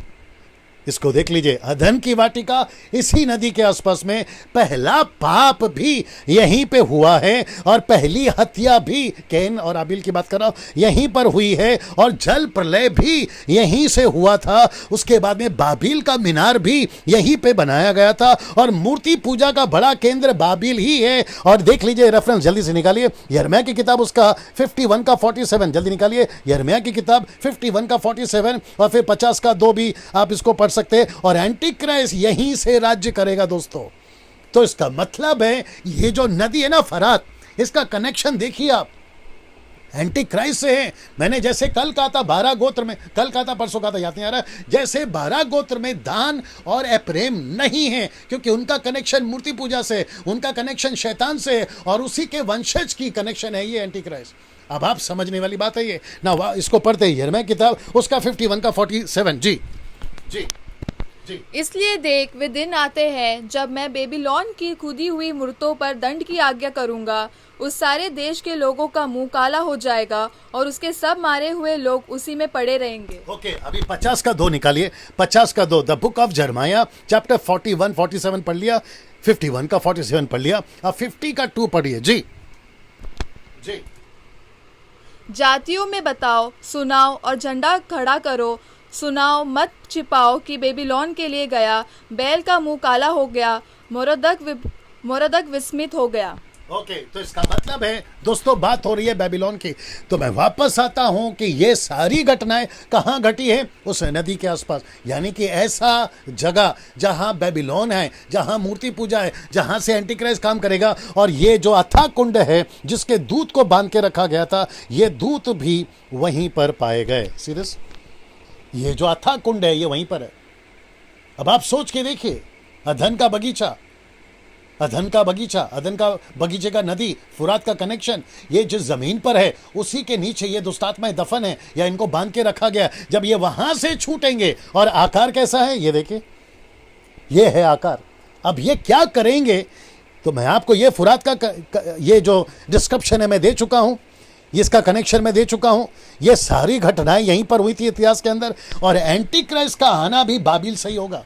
इसको देख लीजिए, अदन की वाटिका इसी नदी के आसपास में पहला पाप भी यहीं पे हुआ है, और पहली हत्या भी, कैन और आबिल की बात कर रहा हूं, यहीं पर हुई है, और जल प्रलय भी यहीं से हुआ था। उसके बाद में बाबिल का मीनार भी यहीं पे बनाया गया था, और मूर्ति पूजा का बड़ा केंद्र बाबिल ही है। और देख लीजिए रेफरेंस, जल्दी से निकालिए, यिर्मयाह की किताब उसका 51 का 47, जल्दी निकालिए, यिर्मयाह की किताब 51 का 47, और फिर 50 का 2 भी आप इसको पढ़ सकते हैं। और एंटी क्राइस्ट यहीं से राज्य करेगा दोस्तों। तो इसका मतलब है ये जो नदी है ना फरात, इसका कनेक्शन देखिए आप, एंटी क्राइस्ट से है। मैंने जैसे कल कहा था 12 गोत्र में, कल कहा था परसों कहा था, याद नहीं आ रहा, जैसे 12 गोत्र में दान और एप्रेम नहीं है, क्योंकि उनका कनेक्शन मूर्ति पूजा से, उनका कनेक्शन शैतान से, और उसी के वंशज की कनेक्शन है ये एंटी क्राइस्ट। अब आप समझने वाली बात है ये ना। इसको पढ़ते हैं, यिर्मयाह किताब उसका 51 का 47। जी जी जी। इसलिए देख, वे दिन आते हैं जब मैं बेबीलोन की खुदी हुई मूर्तों पर दंड की आज्ञा करूंगा। उस सारे देश के लोगों का मुंह काला हो जाएगा, और उसके सब मारे हुए लोग उसी में पड़े रहेंगे। ओके, अभी 50 का 2 निकालिए, 50 का 2, the book of Jeremiah chapter 41 47 पढ़ लिया, 51 का 47 पढ़ लिया, अब 50 का 2 पढ़िए। जी जी। जातियों में बताओ, सुनाओ और झंडा खड़ा करो, सुनाओ मत छिपाओ कि बेबीलोन के लिए गया, बैल का मुंह काला हो गया, मोरदक विस्मित हो गया। ओके, तो इसका मतलब है दोस्तों, बात हो रही है बेबीलोन की। तो मैं वापस आता हूं कि ये सारी घटनाएं कहां घटी है, उस नदी के आसपास, यानी कि ऐसा जगह जहां बेबीलोन है, जहां मूर्ति पूजा है, जहां से एंटीक्राइस्ट काम करेगा। और ये जो अथाह कुंड है जिसके दूत को बांध के रखा गया था, ये दूत भी वहीं पर पाए गए। सीरियस, ये जो अथाह कुंड है ये वहीं पर है। अब आप सोच के देखिए, अदन का बगीचा, अदन का बगीचा, अदन का बगीचे का नदी, फुरात का कनेक्शन, ये जिस जमीन पर है उसी के नीचे ये दुष्टात्माएं दफन है, या इनको बांध के रखा गया। जब ये वहां से छूटेंगे, और आकार कैसा है ये देखिए, ये है आकार। अब ये क्या करेंगे, तो मैं आपको ये फुरात का ये जो डिस्क्रिप्शन है मैं दे चुका हूं, इसका कनेक्शन मैं दे चुका हूं। ये सारी घटनाएं यहीं पर हुई थी इतिहास के अंदर, और एंटी क्राइस्ट का आना भी बाबिल से ही होगा।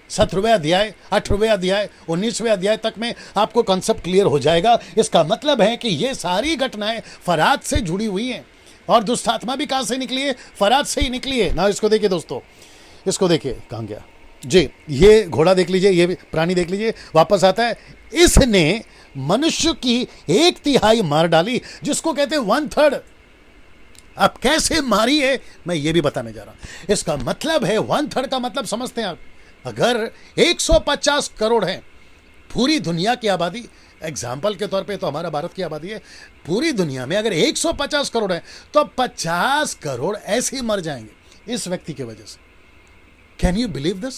17वें अध्याय, 18वें अध्याय, 19वें अध्याय तक में आपको कॉन्सेप्ट क्लियर हो जाएगा। इसका मतलब है कि ये सारी घटनाएं फरात से जुड़ी हुई हैं, और दुष्टात्मा भी कहां से निकली है, फरात से ही निकली है ना। इसको देखिए दोस्तों, इसको देखिए, कहां गया जी, ये घोड़ा देख लीजिए, ये प्राणी देख लीजिए, वापस आता है। इसने मनुष्य की 1/3 मार डाली, जिसको कहते हैं 1/3। अब कैसे मारी है मैं ये भी बताने जा रहा हूं। इसका मतलब है 1/3 का मतलब समझते हैं आप, अगर 150 करोड़ है पूरी दुनिया की आबादी, एग्जाम्पल के तौर पे तो हमारा भारत की आबादी है, पूरी दुनिया में अगर 150 करोड़ है तो 50 करोड़ ऐसे ही मर जाएंगे इस व्यक्ति की वजह से। Can you believe this?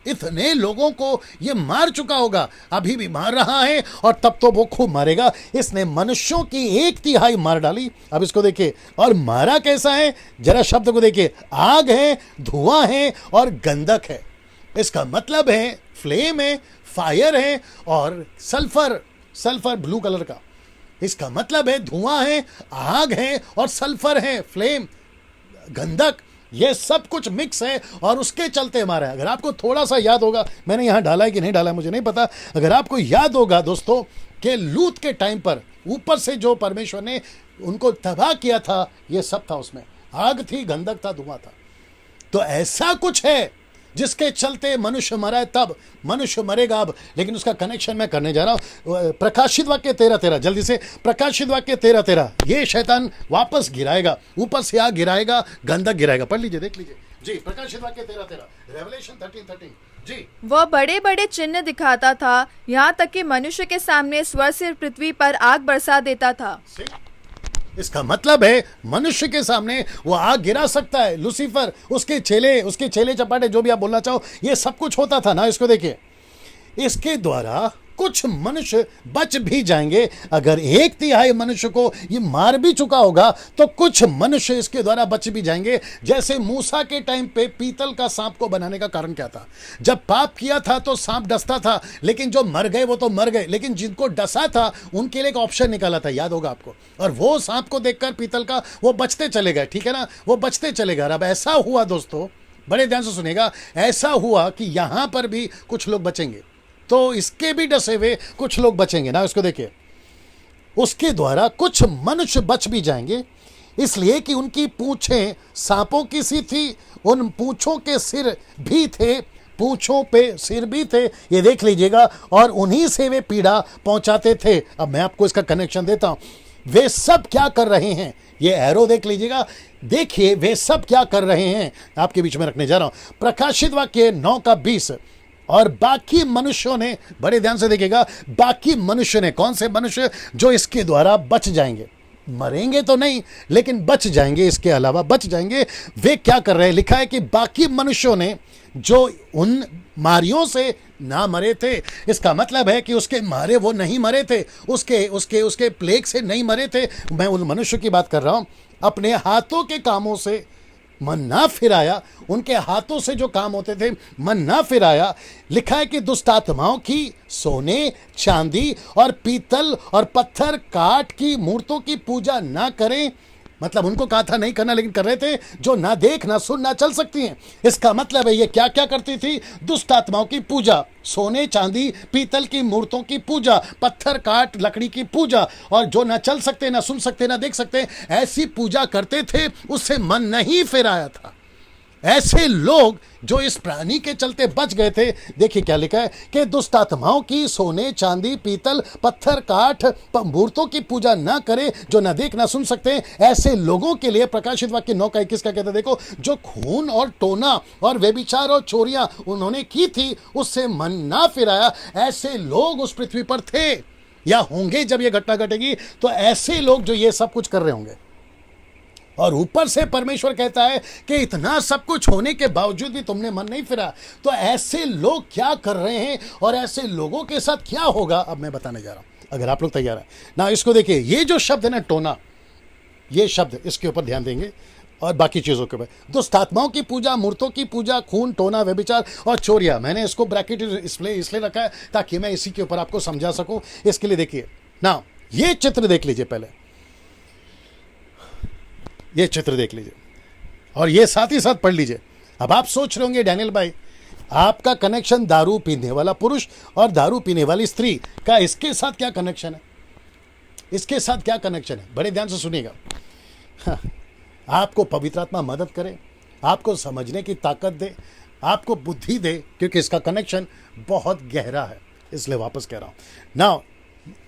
इतने लोगों को ये मार चुका होगा, अभी भी मार रहा है, और तब तो वो खूब मारेगा। इसने मनुष्यों की 1/3 मार डाली। अब इसको देखिए, और मारा कैसा है, जरा शब्द को देखिए, आग है, धुआं है और गंधक है। इसका मतलब है फ्लेम है, फायर है, और सल्फर ब्लू कलर का। इसका मतलब है धुआं है, आग है और सल्फर है, फ्लेम, गंधक, ये सब कुछ मिक्स है, और उसके चलते मारा है। अगर आपको थोड़ा सा याद होगा, मैंने यहां डाला है कि नहीं डाला मुझे नहीं पता, अगर आपको याद होगा दोस्तों कि लूत के टाइम पर ऊपर से जो परमेश्वर ने उनको तबाह किया था, ये सब था उसमें, आग थी, गंधक था, धुआं था। तो ऐसा कुछ है जिसके चलते मनुष्य मरा है, तब मनुष्य मरेगा अब। लेकिन उसका कनेक्शन मैं करने जा रहा हूं। प्रकाशित वाक्य 13:13, जल्दी से, प्रकाशित वाक्य 13:13। ये शैतान वापस गिराएगा, ऊपर से आग गिराएगा, गंधक गिराएगा। पढ़ लीजिए, देख लीजिए, जी, प्रकाशित वाक्य 13:13, रेवलेशन 13:13। जी, वह बड़े बड़े चिन्ह दिखाता था, यहाँ तक कि मनुष्य के सामने स्वर्ग से पृथ्वी पर आग बरसा देता था। इसका मतलब है मनुष्य के सामने वो आग गिरा सकता है। लूसीफर, उसके चेले चपाटे, जो भी आप बोलना चाहो, ये सब कुछ होता था ना। इसको देखिए, इसके द्वारा कुछ मनुष्य बच भी जाएंगे। अगर 1/3 मनुष्य को ये मार भी चुका होगा तो कुछ मनुष्य इसके द्वारा बच भी जाएंगे। जैसे मूसा के टाइम पे पीतल का सांप को बनाने का कारण क्या था? जब पाप किया था तो सांप डसता था, लेकिन जो मर गए वो तो मर गए, लेकिन जिनको डसा था उनके लिए एक ऑप्शन निकाला था, याद होगा आपको। और वो सांप को देखकर पीतल का वो बचते चले गए, ठीक है ना, वो बचते चले गए। अब ऐसा हुआ दोस्तों, बड़े ध्यान से सुनिएगा, ऐसा हुआ कि यहां पर भी कुछ लोग बचेंगे, तो इसके भी डसे हुए कुछ लोग बचेंगे ना। इसको देखिए, उसके द्वारा कुछ मनुष्य बच भी जाएंगे, इसलिए कि उनकी पूंछें सांपों की सी थी, उन पूंछों के सिर भी थे, पूंछों पे सिर भी थे, ये देख लीजिएगा, और उन्हीं से वे पीड़ा पहुंचाते थे। अब मैं आपको इसका कनेक्शन देता हूं। वे सब क्या कर रहे हैं? ये एरो देख लीजिएगा, देखिए वे सब क्या कर रहे हैं, आपके बीच में रखने जा रहा हूं। प्रकाशित वाक्य 9:20, और बाकी मनुष्यों ने, बड़े ध्यान से देखिएगा, बाकी मनुष्य ने, कौन से मनुष्य? जो इसके द्वारा बच जाएंगे, मरेंगे तो नहीं लेकिन बच जाएंगे, इसके अलावा बच जाएंगे। वे क्या कर रहे हैं? लिखा है कि बाकी मनुष्यों ने जो उन मारियों से ना मरे थे। इसका मतलब है कि उसके मारे वो नहीं मरे थे, उसके प्लेग से नहीं मरे थे। मैं उन मनुष्य की बात कर रहा हूं, अपने हाथों के कामों से मन ना फिराया, उनके हाथों से जो काम होते थे मन ना फिराया। लिखा है कि दुष्ट आत्माओं की सोने, चांदी और पीतल और पत्थर, काठ की मूर्तों की पूजा ना करें। मतलब उनको कहा था नहीं करना, लेकिन कर रहे थे, जो ना देख, ना सुन, ना चल सकती हैं। इसका मतलब है ये क्या क्या करती थी? दुष्ट आत्माओं की पूजा, सोने, चांदी, पीतल की मूर्तों की पूजा, पत्थर, काट, लकड़ी की पूजा, और जो ना चल सकते, ना सुन सकते, ना देख सकते, ऐसी पूजा करते थे। उससे मन नहीं फिराया था। ऐसे लोग जो इस प्राणी के चलते बच गए थे, देखिए क्या लिखा है कि दुष्ट आत्माओं की सोने, चांदी, पीतल, पत्थर, काठ, मूर्तों की पूजा ना करे, जो ना देख, ना सुन सकते। ऐसे लोगों के लिए प्रकाशित वाक्य 9:21 का कहता है, देखो, जो खून और टोना और व्यभिचार और चोरियां उन्होंने की थी, उससे मन ना फिराया। ऐसे लोग उस पृथ्वी पर थे या होंगे। जब यह घटना घटेगी तो ऐसे लोग जो ये सब कुछ कर रहे होंगे। और ऊपर से परमेश्वर कहता है कि इतना सब कुछ होने के बावजूद भी तुमने मन नहीं फिरा। तो ऐसे लोग क्या कर रहे हैं और ऐसे लोगों के साथ क्या होगा, अब मैं बताने जा रहा हूं, अगर आप लोग तैयार हैं ना। इसको देखिए, ये जो शब्द है ना, टोना, ये शब्द, इसके ऊपर ध्यान देंगे और बाकी चीज़ों के ऊपर। दुष्ट आत्माओं की पूजा, मूर्तों की पूजा, खून, टोना, व्यभिचार और चोरियां। मैंने इसको ब्रैकेट इसलिए रखा है ताकि मैं इसी के ऊपर आपको समझा सकूं। इसके लिए देखिए ना, ये चित्र देख लीजिए, पहले ये चित्र देख लीजिए और ये साथ ही साथ पढ़ लीजिए। अब आप सोच रहे होंगे डैनियल भाई, आपका कनेक्शन दारू पीने वाला पुरुष और दारू पीने वाली स्त्री का इसके साथ क्या कनेक्शन है? इसके साथ क्या कनेक्शन है? बड़े ध्यान से सुनिएगा। आपको पवित्र आत्मा मदद करे, आपको समझने की ताकत दे, आपको बुद्धि दे, क्योंकि इसका कनेक्शन बहुत गहरा है। इसलिए वापस कह रहा हूं ना,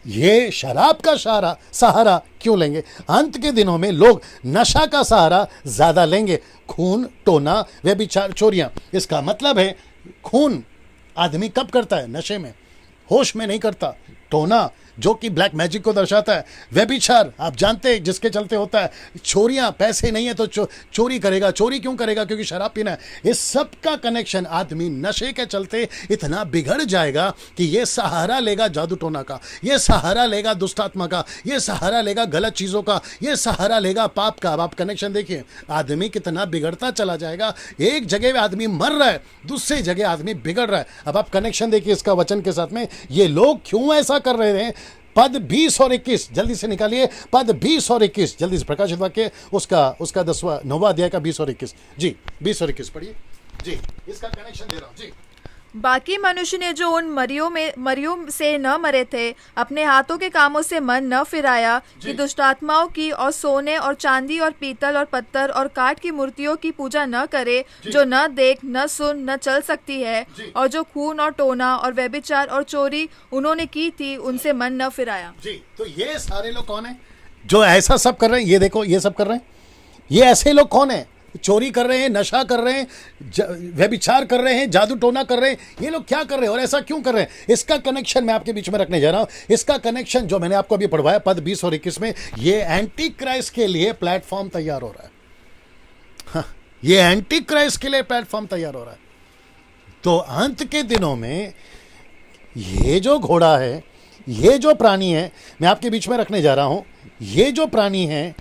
ये शराब का सहारा क्यों लेंगे? अंत के दिनों में लोग नशा का सहारा ज्यादा लेंगे। खून, टोना, व्यभिचार, चोरियां। इसका मतलब है खून आदमी कब करता है? नशे में, होश में नहीं करता। टोना जो कि ब्लैक मैजिक को दर्शाता है। व्यभिचार आप जानते हैं जिसके चलते होता है। चोरियां, पैसे नहीं है तो चोरी करेगा। चोरी क्यों करेगा? क्योंकि शराब पीना है। इस सब का कनेक्शन, आदमी नशे के चलते इतना बिगड़ जाएगा कि ये सहारा लेगा जादू टोना का, ये सहारा लेगा दुष्टात्मा का, ये सहारा लेगा गलत चीज़ों का, ये सहारा लेगा पाप का। अब आप कनेक्शन देखिए, आदमी कितना बिगड़ता चला जाएगा। एक जगह आदमी मर रहा है, दूसरी जगह आदमी बिगड़ रहा है। अब आप कनेक्शन देखिए इसका वचन के साथ में। ये लोग क्यों ऐसा कर रहे हैं? पद 20 और 21 जल्दी से निकालिए। पद 20 और 21 जल्दी से, प्रकाशित वाक्य उसका 9वां अध्याय का 20 और 21। जी 20 और 21 पढ़िए जी, इसका कनेक्शन दे रहा हूं जी। बाकी मनुष्य ने जो उन मरियों से न मरे थे, अपने हाथों के कामों से मन न फिराया कि दुष्टात्माओं की और सोने और चांदी और पीतल और पत्थर और काठ की मूर्तियों की पूजा न करे, जो न देख, न सुन, न चल सकती है, और जो खून और टोना और व्यभिचार और चोरी उन्होंने की थी, उनसे मन न फिराया। जी, तो ये सारे लोग कौन है जो ऐसा सब कर रहे हैं? ये देखो, ये सब कर रहे हैं। ये ऐसे लोग कौन है? चोरी कर रहे हैं, नशा कर रहे हैं, व्यभिचार कर रहे हैं, जादू टोना कर रहे हैं। ये लोग क्या कर रहे हैं और ऐसा क्यों कर रहे हैं? इसका कनेक्शन मैं आपके बीच में रखने जा रहा हूं। इसका कनेक्शन जो मैंने आपको अभी पढ़वाया पद 20 और 21 में, ये एंटी क्राइस्ट के लिए प्लेटफॉर्म तैयार हो रहा है। हाँ, ये एंटी क्राइस्ट के लिए प्लेटफॉर्म तैयार हो रहा है। तो अंत के दिनों में ये जो घोड़ा है, ये जो प्राणी है, मैं आपके बीच में रखने जा रहा हूं, ये जो प्राणी है,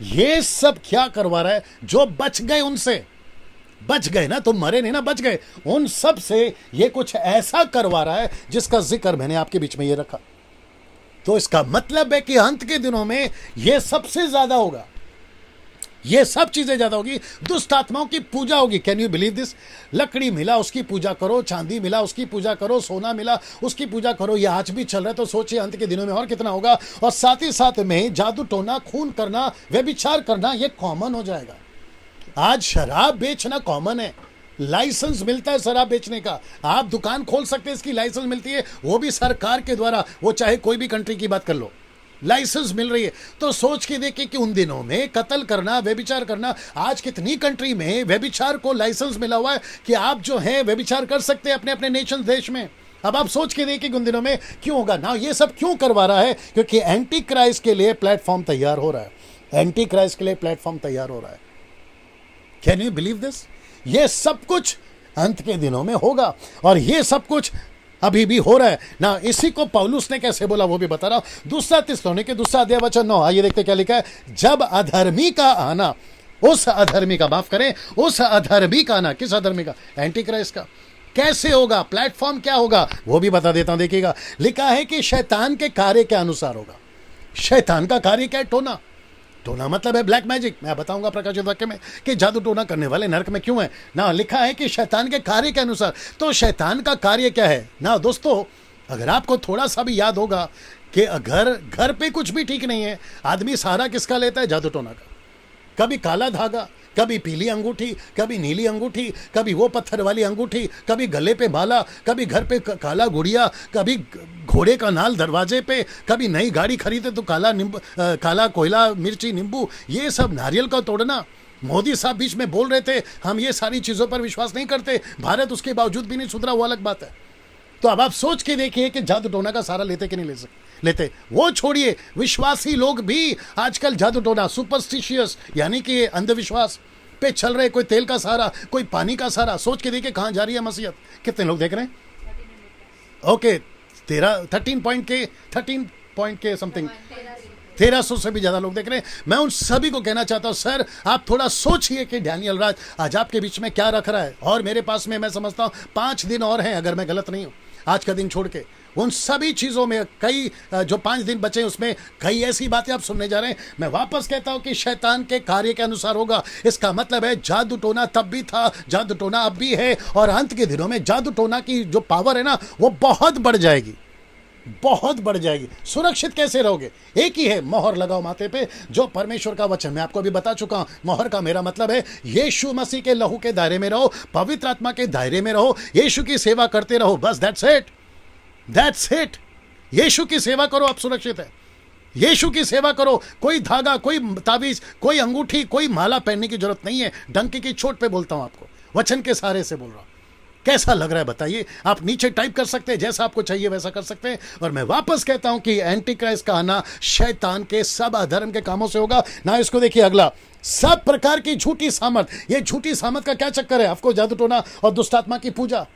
ये सब क्या करवा रहा है? जो बच गए उनसे, बच गए ना, तुम मरे नहीं ना, बच गए, उन सब से ये कुछ ऐसा करवा रहा है जिसका जिक्र मैंने आपके बीच में ये रखा। तो इसका मतलब है कि अंत के दिनों में ये सबसे ज्यादा होगा, ये सब चीजें ज्यादा होगी। दुष्ट आत्माओं की पूजा होगी। Can you believe this? लकड़ी मिला उसकी पूजा करो, चांदी मिला उसकी पूजा करो, सोना मिला उसकी पूजा करो। ये आज भी चल रहा है, तो सोचिए अंत के दिनों में और कितना होगा। और साथ ही साथ में जादू टोना, खून करना, व्यभिचार करना, ये कॉमन हो जाएगा। आज शराब बेचना कॉमन है, लाइसेंस मिलता है शराब बेचने का, आप दुकान खोल सकते हैं, इसकी लाइसेंस मिलती है, वो भी सरकार के द्वारा, वो चाहे कोई भी कंट्री की बात कर लो, लाइसेंस मिल रही है। तो सोच के देखिए कि उन दिनों में कत्ल करना, व्यभिचार करना, आज कितनी कंट्री में व्यभिचार को लाइसेंस मिला हुआ है कि आप जो है व्यभिचार कर सकते हैं अपने अपने नेशन देश में। अब आप सोच के देखिए कि उन दिनों में क्यों होगा ना। ये सब क्यों करवा रहा है? क्योंकि एंटी क्राइस्ट के लिए प्लेटफॉर्म तैयार हो रहा है। एंटी क्राइस्ट के लिए प्लेटफॉर्म तैयार हो रहा है। Can you believe this? ये सब कुछ अंत के दिनों में होगा और ये सब कुछ अभी भी हो रहा है ना। इसी को पौलुस ने कैसे बोला वो भी बता रहा हूं। दूसरा थिस्सलुनीके 2 अध्याय वचन 9, आइए देखते क्या लिखा है। जब अधर्मी का आना, उस अधर्मी का, माफ करें, उस अधर्मी का आना, किस अधर्मी का? एंटी क्राइस्ट का। कैसे होगा? प्लेटफॉर्म क्या होगा वो भी बता देता हूं, देखिएगा। लिखा है कि शैतान के कार्य के अनुसार होगा। शैतान का कार्य क्या है? टोना। टोना मतलब है ब्लैक मैजिक। मैं बताऊंगा प्रकाशित वाक्य में कि जादू टोना करने वाले नरक में क्यों है ना। लिखा है कि शैतान के कार्य के अनुसार। तो शैतान का कार्य क्या है ना दोस्तों? अगर आपको थोड़ा सा भी याद होगा कि अगर घर पे कुछ भी ठीक नहीं है, आदमी सहारा किसका लेता है? जादू टोना का। कभी काला धागा, कभी पीली अंगूठी, कभी नीली अंगूठी, कभी वो पत्थर वाली अंगूठी, कभी गले पे माला, कभी घर पे काला गुड़िया, कभी घोड़े का नाल दरवाजे पे, कभी नई गाड़ी खरीदे तो काला कोयला, मिर्ची, नींबू, ये सब नारियल का तोड़ना। मोदी साहब बीच में बोल रहे थे हम ये सारी चीज़ों पर विश्वास नहीं करते, भारत उसके बावजूद भी नहीं सुधरा, वो अलग बात है। तो अब आप सोच के देखिए कि जादू टोना का सहारा लेते कि नहीं लेते। वो छोड़िए, विश्वासी लोग भी आजकल जादू टोना, सुपरस्टिशियस यानी कि अंधविश्वास पे चल रहे। कोई तेल का सहारा, कोई पानी का सहारा। सोच के देखिए कहाँ जा रही है मसीहत। कितने लोग देख रहे हैं? ओके, 13 पॉइंट के समथिंग, 1300 से भी ज्यादा लोग देख रहे हैं। मैं उन सभी को कहना चाहता हूं, सर आप थोड़ा सोचिए कि डैनियल राज आज आपके बीच में क्या रख रहा है। और मेरे पास में, मैं समझता हूं 5 दिन और हैं, अगर मैं गलत नहीं हूं, आज का दिन छोड़ के। उन सभी चीज़ों में कई जो 5 दिन बचे उसमें कई ऐसी बातें आप सुनने जा रहे हैं। मैं वापस कहता हूं कि शैतान के कार्य के अनुसार होगा। इसका मतलब है जादू टोना तब भी था, जादू टोना अब भी है, और अंत के दिनों में जादू टोना की जो पावर है ना, वो बहुत बढ़ जाएगी, बहुत बढ़ जाएगी। सुरक्षित कैसे रहोगे? एक ही है, मोहर लगाओ माथे पे, जो परमेश्वर का वचन। मैं आपको अभी बता चुका हूं, मोहर का मेरा मतलब है यीशु मसीह के लहू के दायरे में रहो, पवित्र आत्मा के दायरे में रहो, यीशु की सेवा करते रहो, बस दैट्स इट, दैट्स इट। यीशु की सेवा करो, आप सुरक्षित है। यीशु की सेवा करो। कोई धागा, कोई ताबीज, कोई अंगूठी, कोई माला पहनने की जरूरत नहीं है। डंकी की चोट पे बोलता हूं आपको, वचन के सहारे से बोल रहा हूं। कैसा लग रहा है बताइए? आप नीचे टाइप कर सकते हैं, जैसा आपको चाहिए वैसा कर सकते हैं। और मैं वापस कहता हूं कि एंटी क्राइस्ट का आना शैतान के सब अधर्म के कामों से होगा ना। इसको देखिए अगला, सब प्रकार की झूठी सामर्थ। ये झूठी सामर्थ का क्या चक्कर है? आपको जादू टोना और दुष्टात्मा की पूजा।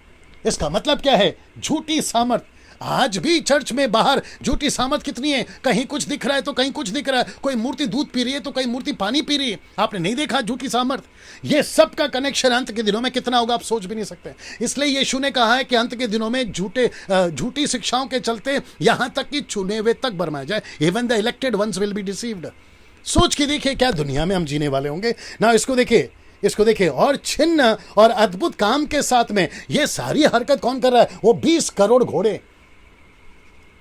इसका मतलब क्या है? झूठी सामर्थ। आज भी चर्च में बाहर झूठी सामर्थ कितनी है। कहीं कुछ दिख रहा है तो कहीं कुछ दिख रहा है। कोई मूर्ति दूध पी रही है तो कहीं मूर्ति पानी पी रही है। आपने नहीं देखा झूठी सामर्थ? ये सब का कनेक्शन अंत के दिनों में कितना होगा आप सोच भी नहीं सकते। इसलिए यीशु ने कहा है कि अंत के दिनों में झूठी शिक्षाओं के चलते यहां तक कि चुने हुए तक भरमाया जाए। Even the elected ones will be deceived. सोच के देखिए क्या दुनिया में हम जीने वाले होंगे ना। इसको देखिए और छिन्न और अद्भुत काम के साथ में ये सारी हरकत कौन कर रहा है? वो 20 करोड़ घोड़े।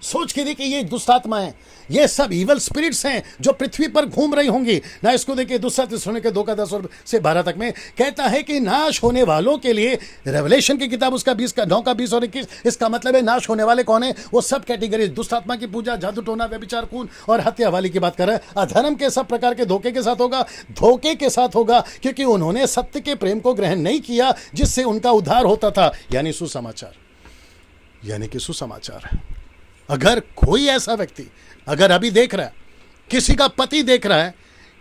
सोच के देखिए, ये दुष्ट आत्मा है, ये सब इवल स्पिरिट्स हैं जो पृथ्वी पर घूम रही होंगी ना। इसको देखिए दूसरा तिस्सलुनीके के 2:10 से 12 तक में कहता है कि नाश होने वालों के लिए, रेवलेशन की किताब उसका 9:20 और 21, इसका मतलब है नाश होने वाले कौन है? वो सब कैटेगरी, दुष्ट आत्मा की पूजा, जादू टोना, व्यभिचार, खून और हत्या वाली की बात कर रहा है। अधर्म के सब प्रकार के धोखे के साथ होगा, धोखे के साथ होगा, क्योंकि उन्होंने सत्य के प्रेम को ग्रहण नहीं किया जिससे उनका उद्धार होता था, यानी सुसमाचार, यानी कि सुसमाचार। अगर कोई ऐसा व्यक्ति अगर अभी देख रहा है, किसी का पति देख रहा है,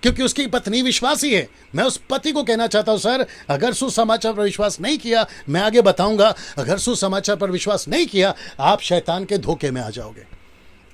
क्योंकि उसकी पत्नी विश्वासी है, मैं उस पति को कहना चाहता हूं, सर अगर सुसमाचार पर विश्वास नहीं किया, मैं आगे बताऊंगा, अगर सुसमाचार पर विश्वास नहीं किया आप शैतान के धोखे में आ जाओगे।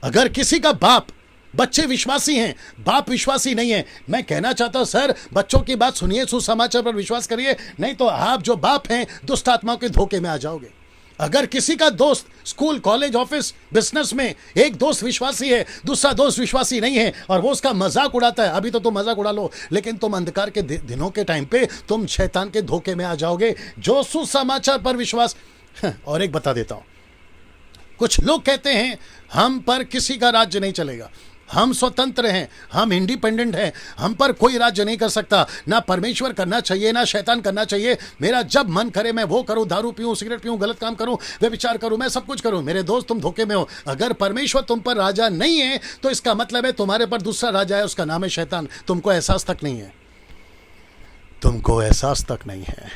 अगर किसी का बाप, बच्चे विश्वासी हैं, बाप विश्वासी नहीं है, मैं कहना चाहता हूं सर बच्चों की बात सुनिए, सुसमाचार पर विश्वास करिए, नहीं तो आप जो बाप हैं दुष्ट आत्माओं के धोखे में आ जाओगे। अगर किसी का दोस्त स्कूल, कॉलेज, ऑफिस, बिजनेस में एक दोस्त विश्वासी है, दूसरा दोस्त विश्वासी नहीं है और वो उसका मजाक उड़ाता है, अभी तो तुम मजाक उड़ा लो, लेकिन तुम अंधकार के दिनों के टाइम पे तुम शैतान के धोखे में आ जाओगे। जो सुसमाचार पर विश्वास और एक बता देता हूं, कुछ लोग कहते हैं हम पर किसी का राज्य नहीं चलेगा, हम स्वतंत्र हैं, हम इंडिपेंडेंट हैं, हम पर कोई राज्य नहीं कर सकता, ना परमेश्वर करना चाहिए ना शैतान करना चाहिए, मेरा जब मन करे मैं वो करूं, दारू पीऊं, सिगरेट पीऊं, गलत काम करूं, व्यभिचार करूं, मैं सब कुछ करूं। मेरे दोस्त तुम धोखे में हो। अगर परमेश्वर तुम पर राजा नहीं है तो इसका मतलब है तुम्हारे पर दूसरा राजा है, उसका नाम है शैतान। तुमको एहसास तक नहीं है, तुमको एहसास तक नहीं है।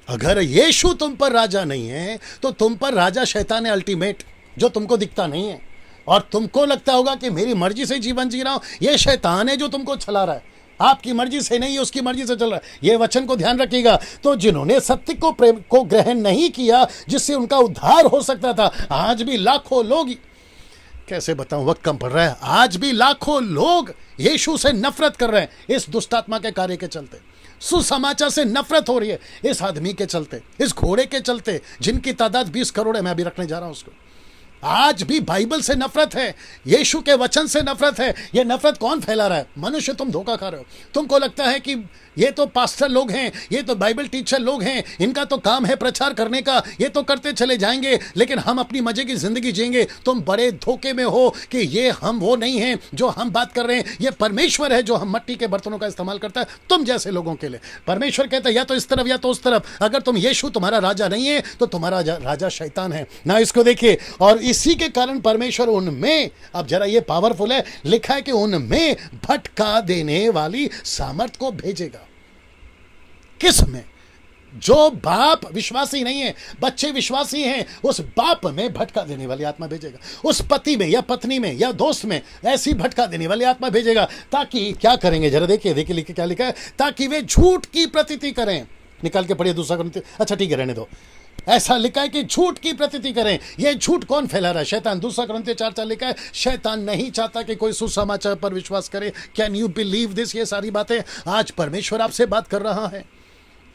अगर यीशु तुम पर राजा नहीं है तो तुम पर राजा शैतान है, अल्टीमेट, जो तुमको दिखता नहीं है। और तुमको लगता होगा कि मेरी मर्जी से जीवन जी रहा हूं, यह शैतान है जो तुमको चला रहा है, आपकी मर्जी से नहीं, उसकी मर्जी से चल रहा है। यह वचन को ध्यान रखिएगा। तो जिन्होंने सत्य को, प्रेम को ग्रहण नहीं किया जिससे उनका उद्धार हो सकता था, आज भी लाखों लोग, कैसे बताऊं, वक्त कम पड़ रहा है, आज भी लाखों लोग यीशु से नफरत कर रहे हैं इस दुष्टात्मा के कार्य के चलते। सुसमाचार से नफरत हो रही है इस आदमी के चलते, इस घोड़े के चलते, जिनकी तादाद 20 करोड़ है, मैं अभी रखने जा रहा हूं उसको। आज भी बाइबल से नफरत है, यीशु के वचन से नफरत है। यह नफरत कौन फैला रहा है? मनुष्य। तुम धोखा खा रहे हो। तुमको लगता है कि ये तो पास्टर लोग हैं, ये तो बाइबल टीचर लोग हैं, इनका तो काम है प्रचार करने का, ये तो करते चले जाएंगे, लेकिन हम अपनी मजे की जिंदगी जिएंगे। तुम बड़े धोखे में हो कि ये हम वो नहीं हैं जो हम बात कर रहे हैं, ये परमेश्वर है जो हम मट्टी के बर्तनों का इस्तेमाल करता है तुम जैसे लोगों के लिए। परमेश्वर कहता है या तो इस तरफ या तो उस तरफ। अगर तुम यीशु तुम्हारा राजा नहीं है तो तुम्हारा राजा शैतान है ना। इसको देखिए, और इसी के कारण परमेश्वर उनमें, अब जरा ये पावरफुल है, लिखा है कि उनमें भटका देने वाली सामर्थ को भेजेगा। किस में? जो बाप विश्वासी नहीं है, बच्चे विश्वासी हैं, उस बाप में भटका देने वाली आत्मा भेजेगा। उस पति में या पत्नी में या दोस्त में ऐसी भटका देने वाली आत्मा भेजेगा, ताकि क्या करेंगे जरा देखिए, देखिए लिखे क्या लिखा है, ताकि वे झूठ की प्रतीति करें। निकाल के पढ़िए दूसरा ग्रंथ, अच्छा ठीक है रहने दो। ऐसा लिखा है कि झूठ की प्रतीति करें। यह झूठ कौन फैला रहा है? शैतान। दूसरा ग्रंथ 4:4 लिखा है, शैतान नहीं चाहता कि कोई सुसमाचार पर विश्वास करे। Can you believe this? ये सारी बातें आज परमेश्वर आपसे बात कर रहा है।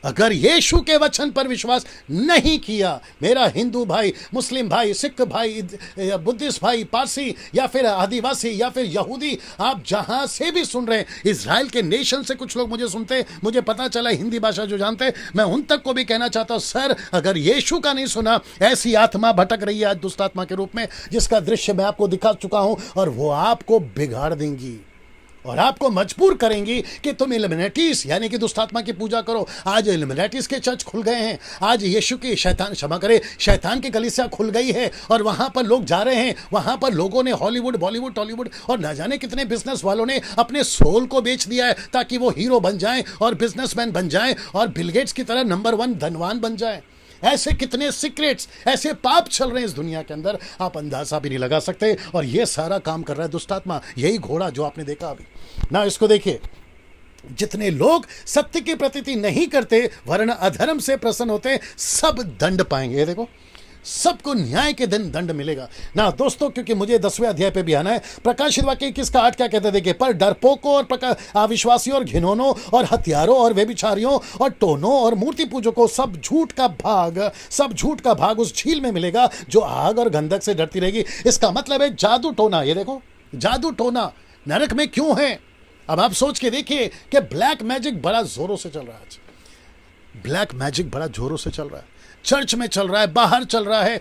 अगर यीशु के वचन पर विश्वास नहीं किया, मेरा हिंदू भाई, मुस्लिम भाई, सिख भाई, बुद्धिस्ट भाई, पारसी या फिर आदिवासी या फिर यहूदी, आप जहां से भी सुन रहे हैं, इजराइल के नेशन से कुछ लोग मुझे सुनते हैं, मुझे पता चला हिंदी भाषा जो जानते हैं, मैं उन तक को भी कहना चाहता हूं, सर अगर यीशु का नहीं सुना, ऐसी आत्मा भटक रही है आज दुष्ट आत्मा के रूप में, जिसका दृश्य मैं आपको दिखा चुका हूं, और वो आपको बिगाड़ देंगी और आपको मजबूर करेंगी कि तुम इल्यूमिनेटीज यानी कि दुष्टात्मा की पूजा करो। आज इल्यूमिनेटीज के चर्च खुल गए हैं, आज यीशु की, शैतान क्षमा करे, शैतान की कलीसिया खुल गई है, और वहां पर लोग जा रहे हैं। वहां पर लोगों ने हॉलीवुड, बॉलीवुड, टॉलीवुड और न जाने कितने बिजनेस वालों ने अपने सोल को बेच दिया है ताकि वो हीरो बन जाएं और बिजनेसमैन बन जाएं और बिल गेट्स की तरह नंबर 1 धनवान बन जाएं। ऐसे कितने सीक्रेट्स, ऐसे पाप चल रहे हैं इस दुनिया के अंदर, आप अंदाजा भी नहीं लगा सकते। और ये सारा काम कर रहा है दुष्टात्मा, यही घोड़ा जो आपने देखा अभी ना। इसको देखिए, जितने लोग सत्य की प्रतीति नहीं करते वरन अधर्म से प्रसन्न होते, सब दंड पाएंगे। देखो, सबको न्याय के दिन दंड मिलेगा ना दोस्तों, क्योंकि मुझे 10वें अध्याय पे भी आना है। प्रकाशित वाक्य 21:8 क्या कहते हैं देखिए, पर डरपोकों और अविश्वासियों और घिनौनों और हत्यारों और व्यभिचारियों और टोनों और मूर्ति पूजकों सब झूठ का भाग उस झील में मिलेगा जो आग और गंधक से डरती रहेगी। इसका मतलब है जादू टोना। ये देखो, जादू टोना नरक में क्यों है? अब आप सोच के देखिए कि ब्लैक मैजिक बड़ा जोरों से चल रहा है आज। ब्लैक मैजिक बड़ा जोरों से चल रहा है, चर्च में चल रहा है, बाहर चल रहा है।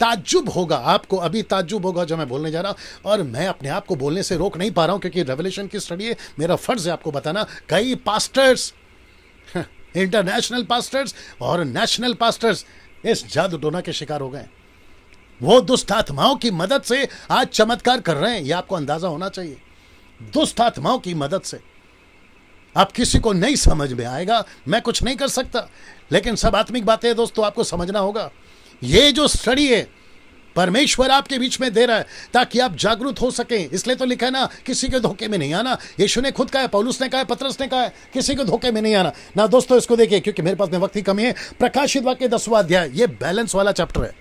ताज्जुब होगा, आपको अभी ताज्जुब होगा जो मैं बोलने जा रहा हूं, और मैं अपने आप को बोलने से रोक नहीं पा रहा हूं क्योंकि रेवलेशन की स्टडी है, मेरा फर्ज है आपको बताना। कई पास्टर्स, इंटरनेशनल पास्टर्स और नेशनल पास्टर्स इस जादू टोना के शिकार हो गए। वो दुष्ट आत्माओं की मदद से आज चमत्कार कर रहे हैं, ये आपको अंदाजा होना चाहिए। दुष्ट आत्माओं की मदद से। आप किसी को नहीं समझ में आएगा, मैं कुछ नहीं कर सकता, लेकिन सब आत्मिक बातें हैं दोस्तों, आपको समझना होगा। ये जो स्टडी है परमेश्वर आपके बीच में दे रहा है ताकि आप जागरूक हो सकें। इसलिए तो लिखा है ना, किसी के धोखे में नहीं आना। यीशु ने खुद कहा है, पौलुस ने कहा है, पतरस ने कहा है, किसी के धोखे में नहीं आना ना। दोस्तों इसको देखिए, क्योंकि मेरे पास में वक्त की कमी है। प्रकाशित वाक्य 10वां अध्याय, ये बैलेंस वाला चैप्टर है,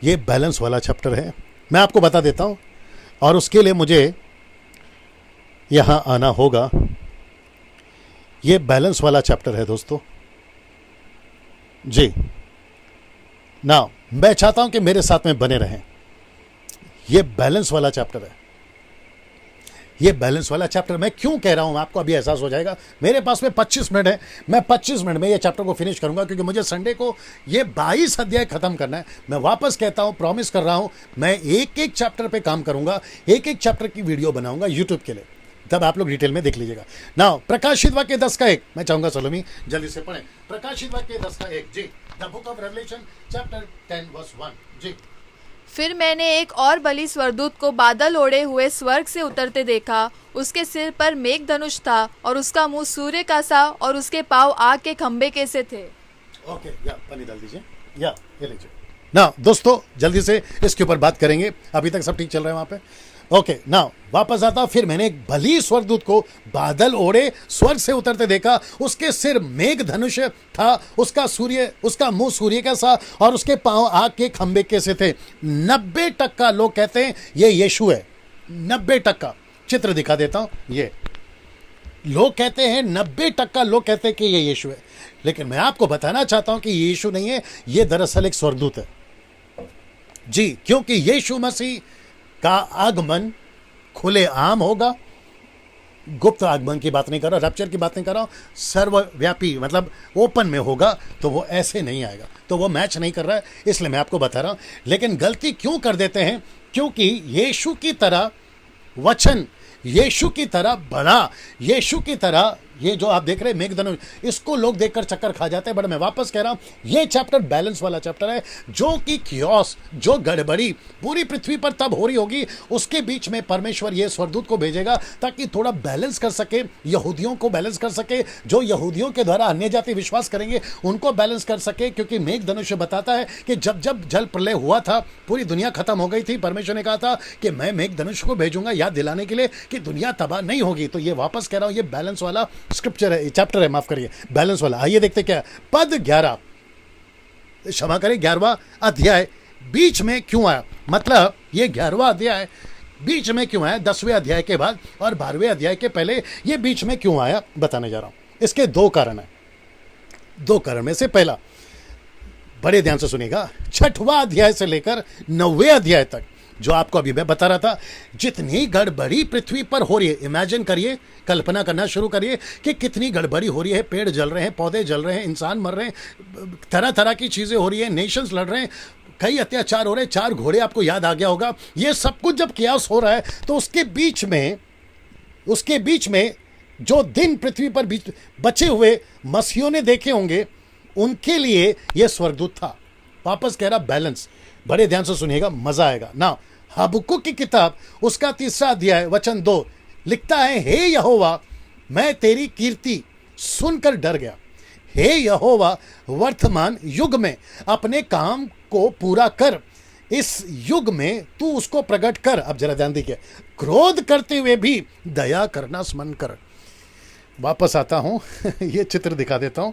ये बैलेंस वाला चैप्टर है, मैं आपको बता देता हूं, और उसके लिए मुझे यहां आना होगा। ये बैलेंस वाला चैप्टर है दोस्तों जी। ना मैं चाहता हूं कि मेरे साथ में बने रहें। ये बैलेंस वाला चैप्टर है, ये बैलेंस वाला चैप्टर। मैं क्यों कह रहा हूं आपको अभी एहसास हो जाएगा। मेरे पास में 25 मिनट है, मैं 25 मिनट में ये चैप्टर को फिनिश करूंगा, क्योंकि मुझे संडे को ये 22 अध्याय खत्म करना है। मैं वापस कहता हूं, प्रॉमिस कर रहा हूं, मैं एक एक चैप्टर पे काम करूंगा, एक एक चैप्टर की वीडियो बनाऊंगा यूट्यूब के लिए, तब आप लोग डिटेल में देख लीजिएगा। नाउ प्रकाशित वाक्य 10 मैं चाहूंगा सलोमी जल्दी से पढ़ें। प्रकाशित वाक्य 10 जी, the book of Revelation chapter 10 verse 1 जी। फिर मैंने एक और बलि स्वर्गदूत को बादल ओढ़े हुए स्वर्ग से उतरते देखा। उसके सिर पर मेघ धनुष था और उसका मुंह सूर्य का सा और उसके पांव आग के खंभे के से थे। ओके, या पानी डाल दीजिए, या ये लीजिए ना। दोस्तों जल्दी से इसके ऊपर बात करेंगे, अभी तक सब ठीक चल रहा है वहां पे। ओके ना, वापस आता। फिर मैंने एक भली स्वर्गदूत को बादल ओढ़े स्वर्ग से उतरते देखा। उसके सिर मेघ धनुष था, उसका मुंह सूर्य का सा और उसके पांव आग के खंभे के से थे। 90% लोग कहते हैं ये यीशु है। 90% चित्र दिखा देता हूं। ये लोग कहते हैं, 90% लोग कहते हैं कि ये यीशु है, लेकिन मैं आपको बताना चाहता हूं कि ये यीशु नहीं है, ये दरअसल एक स्वर्गदूत है जी। क्योंकि यीशु मसीह का आगमन खुले आम होगा। गुप्त आगमन की बात नहीं कर रहा, रैप्चर की बात नहीं कर रहा हूं, सर्वव्यापी मतलब ओपन में होगा, तो वो ऐसे नहीं आएगा, तो वो मैच नहीं कर रहा है, इसलिए मैं आपको बता रहा हूं। लेकिन गलती क्यों कर देते हैं? क्योंकि यीशु की तरह वचन, यीशु की तरह बड़ा, यीशु की तरह ये जो आप देख रहे हैं मेघधनुष, इसको लोग देखकर चक्कर खा जाते हैं। बट मैं वापस कह रहा हूं, ये चैप्टर बैलेंस वाला चैप्टर है, जो कि कियोस, जो गड़बड़ी पूरी पृथ्वी पर तब हो रही होगी, उसके बीच में परमेश्वर ये स्वर्गदूत को भेजेगा ताकि थोड़ा बैलेंस कर सके, यहूदियों को बैलेंस कर सके, जो यहूदियों के द्वारा अन्य जाति विश्वास करेंगे उनको बैलेंस कर सके। क्योंकि मेघधनुष बताता है कि जब जब जल प्रलय हुआ था, पूरी दुनिया खत्म हो गई थी, परमेश्वर ने कहा था कि मैं मेघधनुष को भेजूंगा याद दिलाने के लिए कि दुनिया तबाह नहीं होगी। तो ये वापस कह रहा हूं, ये बैलेंस वाला स्क्रिप्चर है, चैप्टर है, माफ करिए, बैलेंस वाला। आइए देखते क्या है। पद 11, क्षमा करें, 11वां अध्याय बीच में क्यों आया? मतलब ये 11वां अध्याय बीच में क्यों आया? 10वें अध्याय के बाद और 12वें अध्याय के पहले ये बीच में क्यों आया, बताने जा रहा हूं। इसके 2 कारण है। 2 कारण में से पहला, बड़े ध्यान से सुनिएगा, 6वां अध्याय से लेकर 9वें अध्याय तक जो आपको अभी मैं बता रहा था, जितनी गड़बड़ी पृथ्वी पर हो रही है, इमेजिन करिए, कल्पना करना शुरू करिए कि कितनी गड़बड़ी हो रही है। पेड़ जल रहे हैं, पौधे जल रहे हैं, इंसान मर रहे हैं, तरह तरह की चीजें हो रही है, नेशंस लड़ रहे हैं, कई अत्याचार हो रहे हैं, 4 घोड़े आपको याद आ गया होगा। ये सब कुछ जब कियास हो रहा है, तो उसके बीच में जो दिन पृथ्वी पर बचे हुए मसीहों ने देखे होंगे, उनके लिए यह स्वर्गदूत था। वापस कह रहा, बैलेंस। बड़े ध्यान से सुनिएगा, मजा आएगा ना। हबक्कुक की किताब, उसका 3रा अध्याय वचन 2 लिखता है, हे यहोवा, मैं तेरी कीर्ति सुनकर डर गया। हे यहोवा, वर्तमान युग में अपने काम को पूरा कर, इस युग में तू उसको प्रकट कर। अब जरा ध्यान दीजिए, क्रोध करते हुए भी दया करना स्मरण कर। वापस आता हूं ये चित्र दिखा देता हूं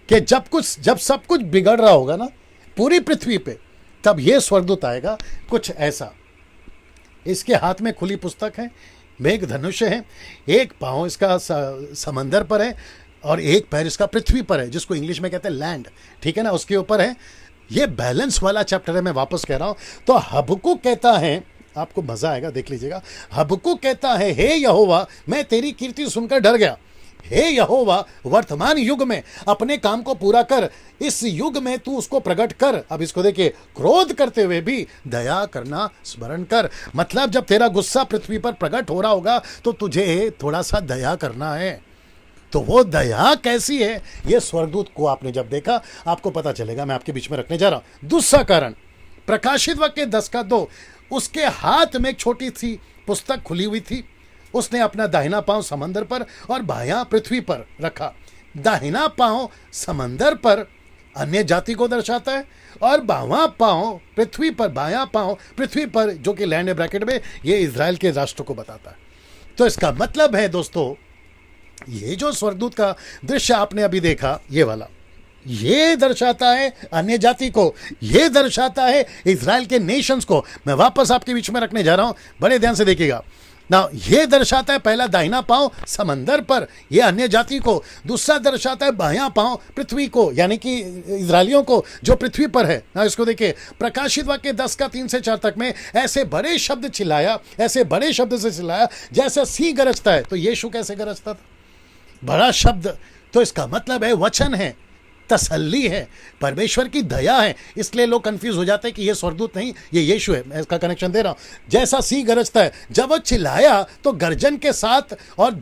कि जब सब कुछ बिगड़ रहा होगा ना पूरी पृथ्वी पे, तब ये स्वर्गदूत आएगा कुछ ऐसा। इसके हाथ में खुली पुस्तक है, मेघ धनुष है, एक पांव इसका समंदर पर है और एक पैर इसका पृथ्वी पर है, जिसको इंग्लिश में कहते हैं लैंड, ठीक है ना, उसके ऊपर है। ये बैलेंस वाला चैप्टर है, मैं वापस कह रहा हूं। तो हबक्कुक कहता है, आपको मजा आएगा, देख लीजिएगा। हबक्कुक कहता है, हे यहोवा, मैं तेरी कीर्ति सुनकर डर गया। हे यहोवा, वर्तमान युग में अपने काम को पूरा कर, इस युग में तू उसको प्रकट कर। अब इसको देखिए, क्रोध करते हुए भी दया करना स्मरण कर। मतलब जब तेरा गुस्सा पृथ्वी पर प्रकट हो रहा होगा तो तुझे थोड़ा सा दया करना है। तो वो दया कैसी है, ये स्वर्गदूत को आपने जब देखा आपको पता चलेगा। मैं आपके बीच में रखने जा रहा हूं। दूसरा कारण, प्रकाशित वाक्य 10:2, उसके हाथ में एक छोटी सी पुस्तक खुली हुई थी। उसने अपना दाहिना पांव समंदर पर और बायां पृथ्वी पर रखा। दाहिना पांव समंदर पर अन्य जाति को दर्शाता है और बावां पांव पृथ्वी पर, बायां पांव पृथ्वी पर, जो कि लैंड है ब्रैकेट में, ये इजराइल के राष्ट्र को बताता है। तो इसका मतलब है दोस्तों, ये जो स्वर्गदूत का दृश्य आपने अभी देखा, ये वाला, ये दर्शाता है अन्य जाति को, ये दर्शाता है इजराइल के नेशंस को। मैं वापस आपके बीच में रखने जा रहा हूं, बड़े ध्यान से देखिएगा ना। ये दर्शाता है पहला दाहिना पांव समंदर पर, ये अन्य जाति को। दूसरा दर्शाता है बायां पांव पृथ्वी को, यानी कि इजराइलियों को जो पृथ्वी पर है ना। इसको देखिए, प्रकाशित वाक्य 10:3-4 तक में ऐसे बड़े शब्द चिल्लाया, ऐसे बड़े शब्द से चिल्लाया जैसे सिंह गरजता है। तो यीशु कैसे गरजता था? बड़ा शब्द। तो इसका मतलब है वचन है, तसल्ली है, परमेश्वर की दया है। इसलिए लोग कंफ्यूज हो जाते हैं कि ये स्वर्गदूत नहीं, ये यीशु है। मैं इसका कनेक्शन दे रहा हूं। जैसा सिंह गरजता है, जब वो चिल्लाया तो गर्जन के साथ, और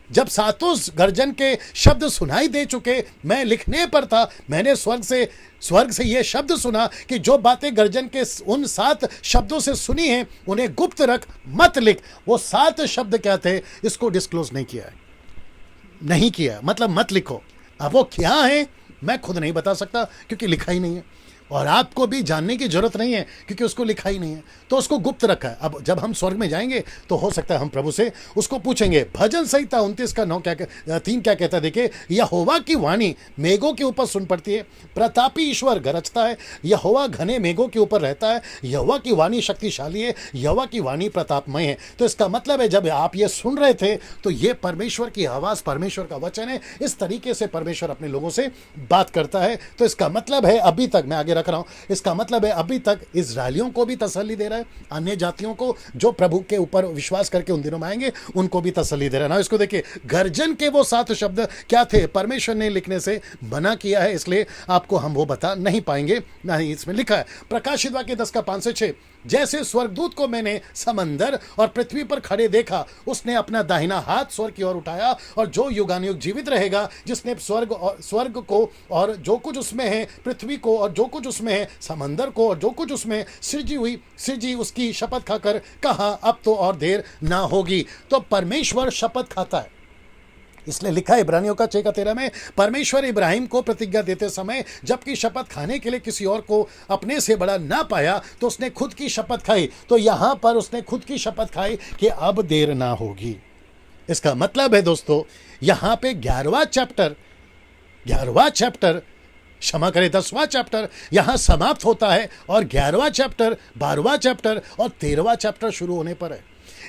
जब सातों गर्जन के शब्द सुनाई दे चुके, मैं लिखने पर था, मैंने स्वर्ग से ये शब्द सुना कि जो बातें गर्जन के उन 7 शब्दों से सुनी हैं उन्हें गुप्त रख, मत लिख। वो 7 शब्द क्या थे, इसको डिस्क्लोज नहीं किया, मतलब मत लिखो। अब वो क्या है मैं खुद नहीं बता सकता, क्योंकि लिखा ही नहीं है, और आपको भी जानने की जरूरत नहीं है, क्योंकि उसको लिखा ही नहीं है। तो उसको गुप्त रखा है। अब जब हम स्वर्ग में जाएंगे तो हो सकता है हम प्रभु से उसको पूछेंगे। भजन संहिता 29:3 क्या कहता है, देखिए, यहोवा की वाणी मेघों के ऊपर सुन पड़ती है, प्रतापी ईश्वर गरजता है, यहोवा घने मेघों के ऊपर रहता है, यहोवा की वाणी शक्तिशाली है, यहोवा की वाणी प्रतापमय है। तो इसका मतलब है जब आप ये सुन रहे थे तो ये परमेश्वर की आवाज़, परमेश्वर का वचन है। इस तरीके से परमेश्वर अपने लोगों से बात करता है। तो इसका मतलब है अभी तक, मैं आगे रख रहा हूं, इसका मतलब है अभी तक इजराइलियों को भी तसल्ली दे रहा है, अन्य जातियों को जो प्रभु के ऊपर विश्वास करके उन दिनों में आएंगे उनको भी तसल्ली दे रहा है ना। इसको देखिए, गर्जन के वो 7 शब्द क्या थे, परमेश्वर ने लिखने से मना किया है, इसलिए आपको हम वो बता नहीं पाएंगे, ना ही इसमें लिखा है। प्रकाशित वाक्य 10:5-6, जैसे स्वर्गदूत को मैंने समंदर और पृथ्वी पर खड़े देखा, उसने अपना दाहिना हाथ स्वर्ग की ओर उठाया, और जो युगानुयुग जीवित रहेगा, जिसने स्वर्ग को और जो कुछ उसमें है, पृथ्वी को और जो कुछ उसमें है, समंदर को और जो कुछ उसमें सृजी उसकी शपथ खाकर कहा, अब तो और देर ना होगी। तो परमेश्वर शपथ खाता है, इसलिए लिखा है इब्रानियों का 6:13 में, परमेश्वर इब्राहिम को प्रतिज्ञा देते समय जबकि शपथ खाने के लिए किसी और को अपने से बड़ा ना पाया तो उसने खुद की शपथ खाई। तो यहां पर उसने खुद की शपथ खाई कि अब देर ना होगी। इसका मतलब है दोस्तों, यहां पे 11वां चैप्टर, क्षमा करें 10वां चैप्टर यहां समाप्त होता है, और 11वां चैप्टर, 12वां चैप्टर और 13वां चैप्टर शुरू होने पर है।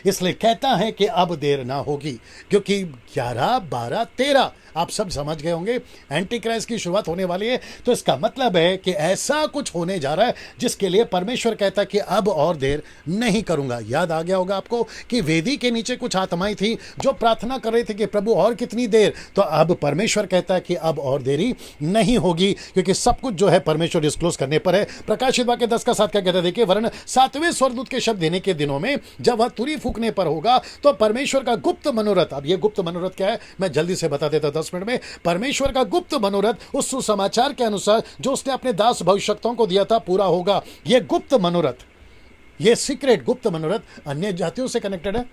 इसलिए कहता है कि अब देर ना होगी, क्योंकि 11, 12, 13 आप सब समझ गए होंगे, एंटी क्राइस्ट की शुरुआत होने वाली है। तो इसका मतलब है कि ऐसा कुछ होने जा रहा है जिसके लिए परमेश्वर कहता है कि अब और देर नहीं करूंगा। याद आ गया होगा आपको कि वेदी के नीचे कुछ आत्माएं थी जो प्रार्थना कर रही थी कि प्रभु और कितनी देर। तो अब परमेश्वर कहता है कि अब और देरी नहीं होगी, क्योंकि सब कुछ जो है परमेश्वर डिस्क्लोज करने पर है। प्रकाशित वाक्य 10:7 क्या कहता है, देखिए, वरन 7वें स्वर्गदूत के शब्द देने के दिनों में जब वह तुरी फूकने पर होगा तो परमेश्वर का गुप्त मनोरथ, अब ये गुप्त मनोरथ क्या है मैं जल्दी से बता देता 10 मिनट में। परमेश्वर का गुप्त मनोरथ उस सुसमाचार के अनुसार जो उसने अपने दास भविष्यवक्ताओं को दिया था पूरा होगा। ये गुप्त मनोरथ, ये सीक्रेट गुप्त मनोरथ अन्य जातियों से कनेक्टेड है,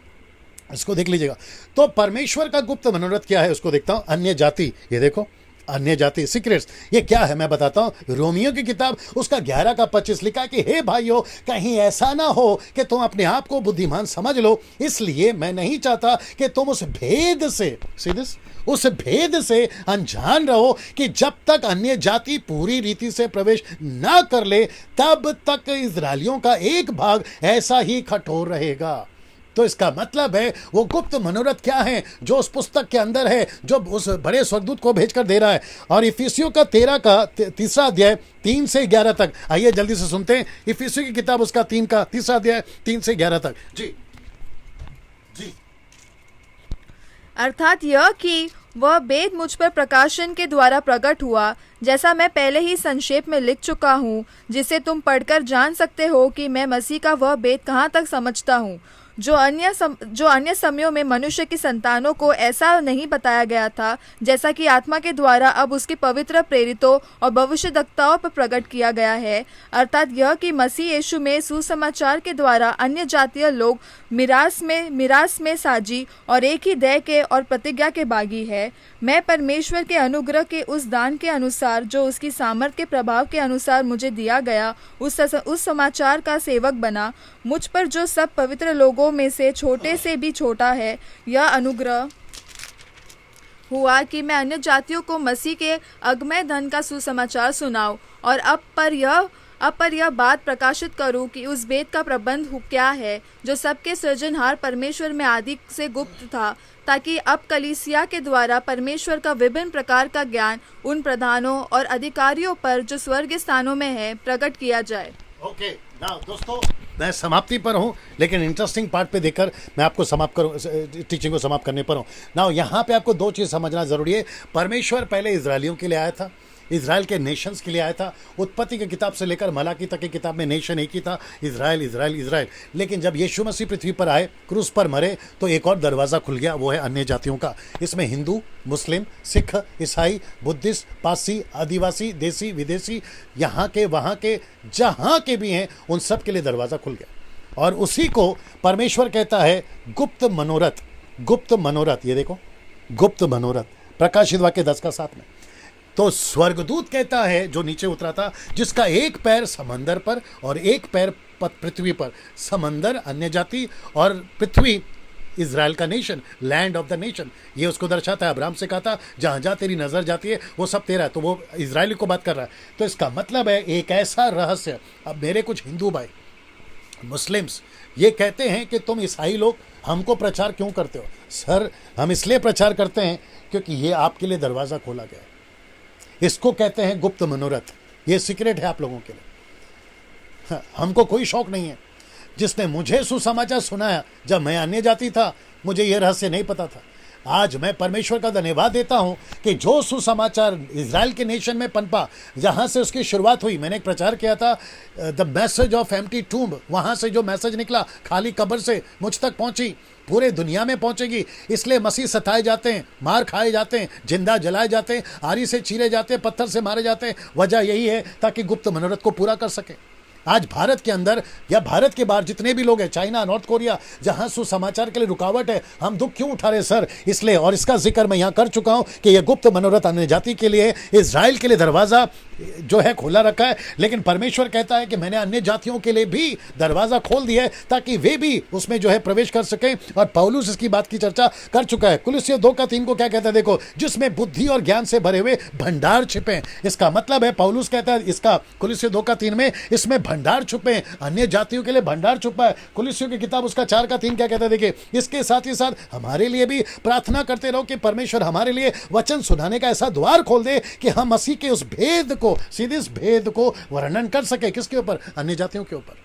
इसको देख लीजिएगा। तो परमेश्वर का गुप्त मनोरथ क्या है उसको देखता हूं। अन्य जाति, ये देखो, अन्य जाति सीक्रेट्स, ये क्या है मैं बताता हूं। रोमियो की किताब उसका 11:25 लिखा कि हे भाइयों, कहीं ऐसा ना हो कि तुम अपने आप को बुद्धिमान समझ लो, इसलिए मैं नहीं चाहता कि तुम उस भेद से अनजान रहो कि जब तक अन्य जाति पूरी रीति से प्रवेश ना कर ले तब तक इजरायलियों का एक भाग ऐसा ही कठोर रहेगा। तो इसका मतलब है वो गुप्त मनोरथ क्या है जो उस पुस्तक के अंदर है, जो उस बड़े स्वर्गदूत को भेजकर दे रहा है। और इफिसियों का 13 का 3 अध्याय 3 से 11 तक, आइए जल्दी से सुनते हैं। इफिसियों की किताब उसका 3 का 3 अध्याय 3 से 11 तक। जी अर्थात यह कि वह भेद मुझ पर प्रकाशन के द्वारा प्रकट हुआ, जैसा मैं पहले ही संक्षेप में लिख चुका हूँ, जिसे तुम पढ़कर जान सकते हो कि मैं मसीह का वह भेद कहाँ तक समझता हूँ, जो अन्य समयों में मनुष्य की संतानों को ऐसा नहीं बताया गया था, जैसा कि आत्मा के द्वारा अब उसके पवित्र प्रेरितों और भविष्यद्वक्ताओं पर प्रकट किया गया है, अर्थात यह कि मसीह यीशु में सुसमाचार के द्वारा अन्य जातीय लोग मिरास में साजी और एक ही देह के और प्रतिज्ञा के बागी है। मैं परमेश्वर के अनुग्रह के उस दान के अनुसार जो उसकी सामर्थ के प्रभाव के अनुसार मुझे दिया गया, उस समाचार का सेवक बना। मुझ पर जो सब पवित्र लोगों में से छोटे से भी छोटा है, यह अनुग्रह हुआ कि मैं अन्य जातियों को मसीह के अगमय धन का सुसमाचार सुनाऊं और अब पर यह बात प्रकाशित करूं कि उस भेद का प्रबंध क्या है जो सबके सृजनहार परमेश्वर में आदि से गुप्त था, ताकि अब कलीसिया के द्वारा परमेश्वर का विभिन्न प्रकार का ज्ञान उन प्रधानों और अधिकारियों पर जो स्वर्गीय स्थानों में है प्रकट किया जाए। ओके नाउ दोस्तों, मैं समाप्ति पर हूँ, लेकिन इंटरेस्टिंग पार्ट पे देखकर मैं आपको टीचिंग को समाप्त करने पर हूँ। नाउ यहाँ पे आपको दो चीज़ समझना ज़रूरी है। परमेश्वर पहले इजरायलियों के लिए आया था, इजराइल के नेशंस के लिए आया था। उत्पत्ति की किताब से लेकर मलाकी तक की किताब में नेशन एक ही था, इजराइल इजराइल इजराइल। लेकिन जब यीशु मसीह पृथ्वी पर आए, क्रूस पर मरे, तो एक और दरवाज़ा खुल गया, वो है अन्य जातियों का। इसमें हिंदू, मुस्लिम, सिख, ईसाई, बुद्धिस्ट, पारसी, आदिवासी, देसी, विदेशी, यहाँ के वहाँ के जहाँ के भी हैं, उन सब के लिए दरवाज़ा खुल गया। और उसी को परमेश्वर कहता है गुप्त मनोरथ। गुप्त मनोरथ, ये देखो, गुप्त मनोरथ, प्रकाशित वाक्य 10:7 में। तो स्वर्गदूत कहता है, जो नीचे उतरा था, जिसका एक पैर समंदर पर और एक पैर पृथ्वी पर। समंदर अन्य जाति और पृथ्वी इजराइल का nation, land of the nation, ये उसको दर्शाता है। अब्राहम से कहा था जहाँ जहाँ तेरी नज़र जाती है वो सब तेरा है, तो वो इजराइली को बात कर रहा है। तो इसका मतलब है एक ऐसा रहस्य। अब मेरे कुछ हिंदू भाई, मुस्लिम्स ये कहते हैं कि तुम ईसाई लोग हमको प्रचार क्यों करते हो? सर, हम इसलिए प्रचार करते हैं क्योंकि ये आपके लिए दरवाज़ा खोला गया है। इसको कहते हैं गुप्त मनोरथ। ये सीक्रेट है आप लोगों के लिए। हमको कोई शौक नहीं है। जिसने मुझे सुसमाचार सुनाया जब मैं अन्य जाति था, मुझे ये रहस्य नहीं पता था। आज मैं परमेश्वर का धन्यवाद देता हूं कि जो सुसमाचार इजराइल के नेशन में पनपा, जहां से उसकी शुरुआत हुई। मैंने एक प्रचार किया था, the message of empty tomb. वहां से जो मैसेज निकला खाली कब्र से मुझ तक पहुंची, पूरे दुनिया में पहुंचेगी। इसलिए मसीह सताए जाते हैं, मार खाए जाते हैं, जिंदा जलाए जाते हैं, आरी से चीरे जाते हैं, पत्थर से मारे जाते हैं। वजह यही है ताकि गुप्त मनोरथ को पूरा कर सके। आज भारत के अंदर या भारत के बाहर जितने भी लोग हैं, चाइना, नॉर्थ कोरिया, जहां सुसमाचार के लिए रुकावट है, हम दुख क्यों उठा रहे सर? इसलिए, और इसका जिक्र मैं यहां कर चुका हूं कि यह गुप्त मनोरथ अन्य जाति के लिए, इजराइल के लिए दरवाजा जो है खोला रखा है। लेकिन परमेश्वर कहता है कि मैंने अन्य जातियों के लिए भी दरवाजा खोल दिया है ताकि वे भी उसमें जो है प्रवेश कर सकें। और पौलुस इसकी बात की चर्चा कर चुका है। कुलुस्सियों 2:3 को क्या कहता है? देखो, जिसमें बुद्धि और ज्ञान से भरे हुए भंडार छिपे। इसका मतलब है, पौलुस कहता है इसका कुलुस्सियों 2:3 में, इसमें भंडार छुपे, अन्य जातियों के लिए भंडार छुपा है। कुलुस्सियों की किताब उसका 4:3 क्या कहता है? देखिए, इसके साथ ही साथ हमारे लिए भी प्रार्थना करते रहो कि परमेश्वर हमारे लिए वचन सुनाने का ऐसा द्वार खोल दे कि हम मसीह के उस भेद को, सीधे इस भेद को वर्णन कर सके। किसके ऊपर? अन्य जातियों के ऊपर।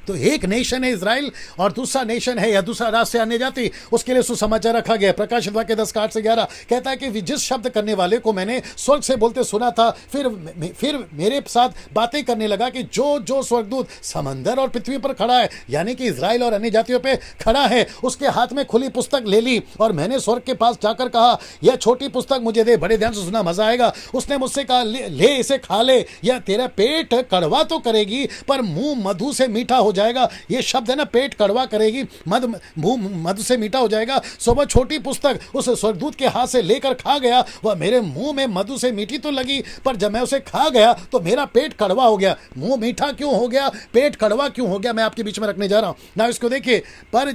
तो एक नेशन है इजराइल और दूसरा नेशन है या दूसरा राष्ट्र अन्य जाति, उसके लिए सुसमाचार रखा गया। प्रकाशित वाक्य 10:8-11 कहता है कि जिस शब्द करने वाले को मैंने स्वर्ग से बोलते सुना था, फिर मेरे साथ बातें करने लगा कि जो स्वर्गदूत समंदर और पृथ्वी पर खड़ा है, यानी कि इजराइल और अन्य जातियों पे खड़ा है, उसके हाथ में खुली पुस्तक ले ली और मैंने स्वर्ग के पास जाकर कहा, यह छोटी पुस्तक मुझे दे। बड़े ध्यान से सुना, मजा आएगा। उसने मुझसे कहा, ले इसे खा ले, यह तेरा पेट कड़वा तो करेगी पर मुंह मधु से मीठा हो जाएगा। ये शब्द है ना, पेट कड़वा करेगी, मधु से मीठा हो जाएगा। सो वह छोटी पुस्तक उस स्वर्गदूत के हाथ से लेकर खा गया। वह मेरे मुंह में मधु से मीठी तो लगी, पर जब मैं उसे खा गया तो मेरा पेट कड़वा हो गया। मुंह मीठा क्यों हो गया, पेट कड़वा क्यों हो गया, मैं आपके बीच में रखने जा रहा हूं ना। इसको देखिए, पर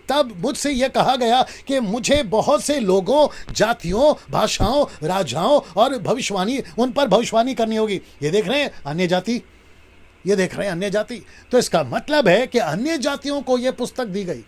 तब मुझसे यह कहा गया कि मुझे बहुत से लोगों, जातियों, भाषाओं, राजाओं और भविष्यवाणी, उन पर भविष्यवाणी करनी होगी। ये देख रहे हैं अन्य जाति, ये देख रहे हैं अन्य जाति। तो इसका मतलब है कि अन्य जातियों को यह पुस्तक दी गई।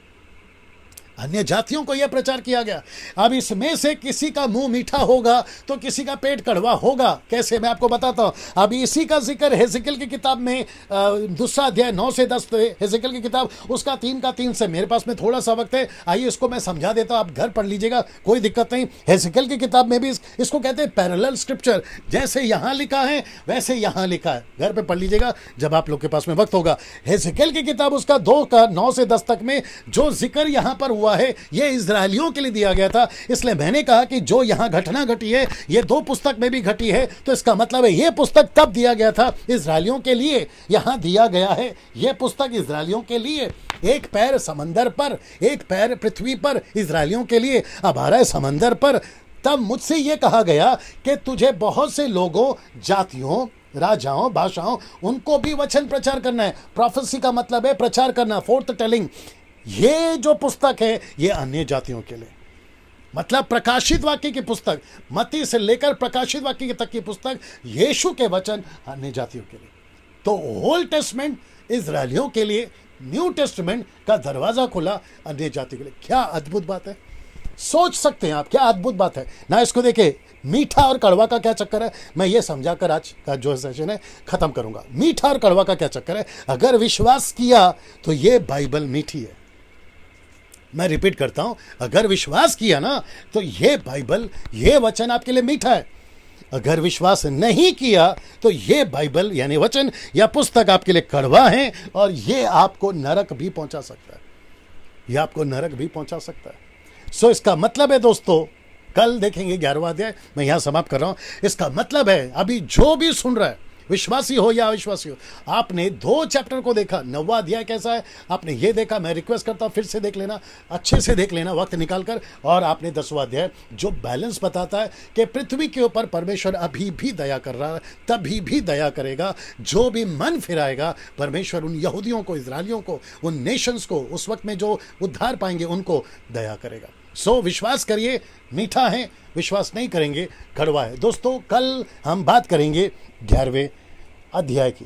अन्य जातियों को यह प्रचार किया गया। अब इसमें से किसी का मुंह मीठा होगा तो किसी का पेट कड़वा होगा। कैसे, मैं आपको बताता हूं। अभी इसी का जिक्र हेzekiel की किताब में दूसरा अध्याय 9 से 10, हेzekiel की किताब उसका 3 का 3 से। मेरे पास में थोड़ा सा वक्त है, आइए इसको मैं समझा देता हूं, आप घर पढ़ लीजिएगा, कोई दिक्कत नहीं। हेzekiel की किताब में भी इसको कहते हैं पैरेलल स्क्रिप्चर। जैसे यहां लिखा है वैसे यहां लिखा है, घर पे पढ़ लीजिएगा जब आप लोग के पास में वक्त होगा। हेzekiel की किताब उसका 2 का 9 से 10 तक में जो जिक्र यहां पर हुआ है ये इजरायलियों के लिए दिया गया था। इसलिए मैंने कहा कि जो यहां घटना घटी है ये 2 पुस्तक में भी घटी है, तो इसका मतलब है ये पुस्तक तब दिया गया था इजरायलियों के लिए, यहां दिया गया है ये पुस्तक इजरायलियों के लिए। एक पैर समंदर पर, एक पैर पृथ्वी पर इजरायलियों के लिए। अब आ रहा है समंदर पर। तब मुझसे यह कहा गया कि तुझे बहुत से लोगों, जातियों, राजाओं, भाषाओं, उनको भी वचन प्रचार करना है। प्रोफेसी का मतलब है प्रचार करना, फोर्थ टेलिंग। ये जो पुस्तक है ये अन्य जातियों के लिए, मतलब प्रकाशित वाक्य की पुस्तक, मत्ती से लेकर प्रकाशित वाक्य तक की पुस्तक, यीशु के वचन अन्य जातियों के लिए। तो ओल्ड टेस्टमेंट इजरायलियों के लिए, न्यू टेस्टमेंट का दरवाजा खुला अन्य जाति के लिए। क्या अद्भुत बात है, सोच सकते हैं आप, क्या अद्भुत बात है ना। इसको देखे, मीठा और कड़वा का क्या चक्कर है, मैं ये समझाकर आज का जो सेशन है खत्म करूंगा। मीठा और कड़वा का क्या चक्कर है। अगर विश्वास किया तो ये बाइबल मीठी है। मैं रिपीट करता हूं, अगर विश्वास किया ना तो ये बाइबल, ये वचन आपके लिए मीठा है। अगर विश्वास नहीं किया तो ये बाइबल यानी वचन या पुस्तक आपके लिए कड़वा है और ये आपको नरक भी पहुंचा सकता है, ये आपको नरक भी पहुंचा सकता है। सो इसका मतलब है दोस्तों, कल देखेंगे 11वां अध्याय, मैं यहां समाप्त कर रहा हूं। इसका मतलब है अभी जो भी सुन रहा है, विश्वासी हो या अविश्वासी हो, आपने 2 चैप्टर को देखा। 9वां अध्याय कैसा है आपने ये देखा। मैं रिक्वेस्ट करता हूं फिर से देख लेना, अच्छे से देख लेना वक्त निकालकर। और आपने 10वां अध्याय जो बैलेंस बताता है कि पृथ्वी के ऊपर परमेश्वर अभी भी दया कर रहा है, तभी भी दया करेगा। जो भी मन फिराएगा परमेश्वर उन यहूदियों को, इजरायलियों को, उन नेशंस को, उस वक्त में जो उद्धार पाएंगे उनको दया करेगा। सो विश्वास करिए, मीठा है। विश्वास नहीं करेंगे, कड़वा है। दोस्तों कल हम बात करेंगे 11वें अध्याय की,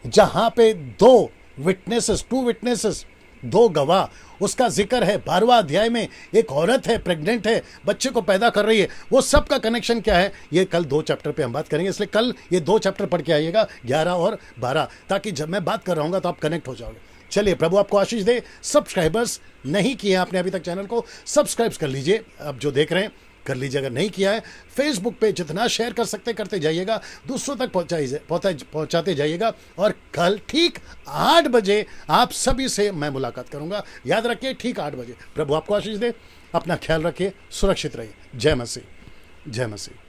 जहां पे 2 विटनेसेस, 2 गवाह, उसका जिक्र है। 12वां अध्याय में एक औरत है, प्रेग्नेंट है, बच्चे को पैदा कर रही है। वो सब का कनेक्शन क्या है, ये कल 2 चैप्टर पे हम बात करेंगे। इसलिए कल ये 2 चैप्टर पढ़ के आइएगा, 11 और 12, ताकि जब मैं बात कर रहा हूँ तो आप कनेक्ट हो जाओगे। चलिए, प्रभु आपको आशीष दे। सब्सक्राइबर्स नहीं किए आपने अभी तक चैनल को, सब्सक्राइब कर लीजिए। अब जो देख रहे हैं कर लीजिए, अगर नहीं किया है फेसबुक पे जितना शेयर कर सकते करते जाइएगा, दूसरों तक पहुंचाते जाइएगा। और कल ठीक 8 बजे आप सभी से मैं मुलाकात करूंगा। याद रखिए, ठीक 8 बजे। प्रभु आपको आशीष दे, अपना ख्याल रखिए, सुरक्षित रहिए। जय मसीह, जय मसीह।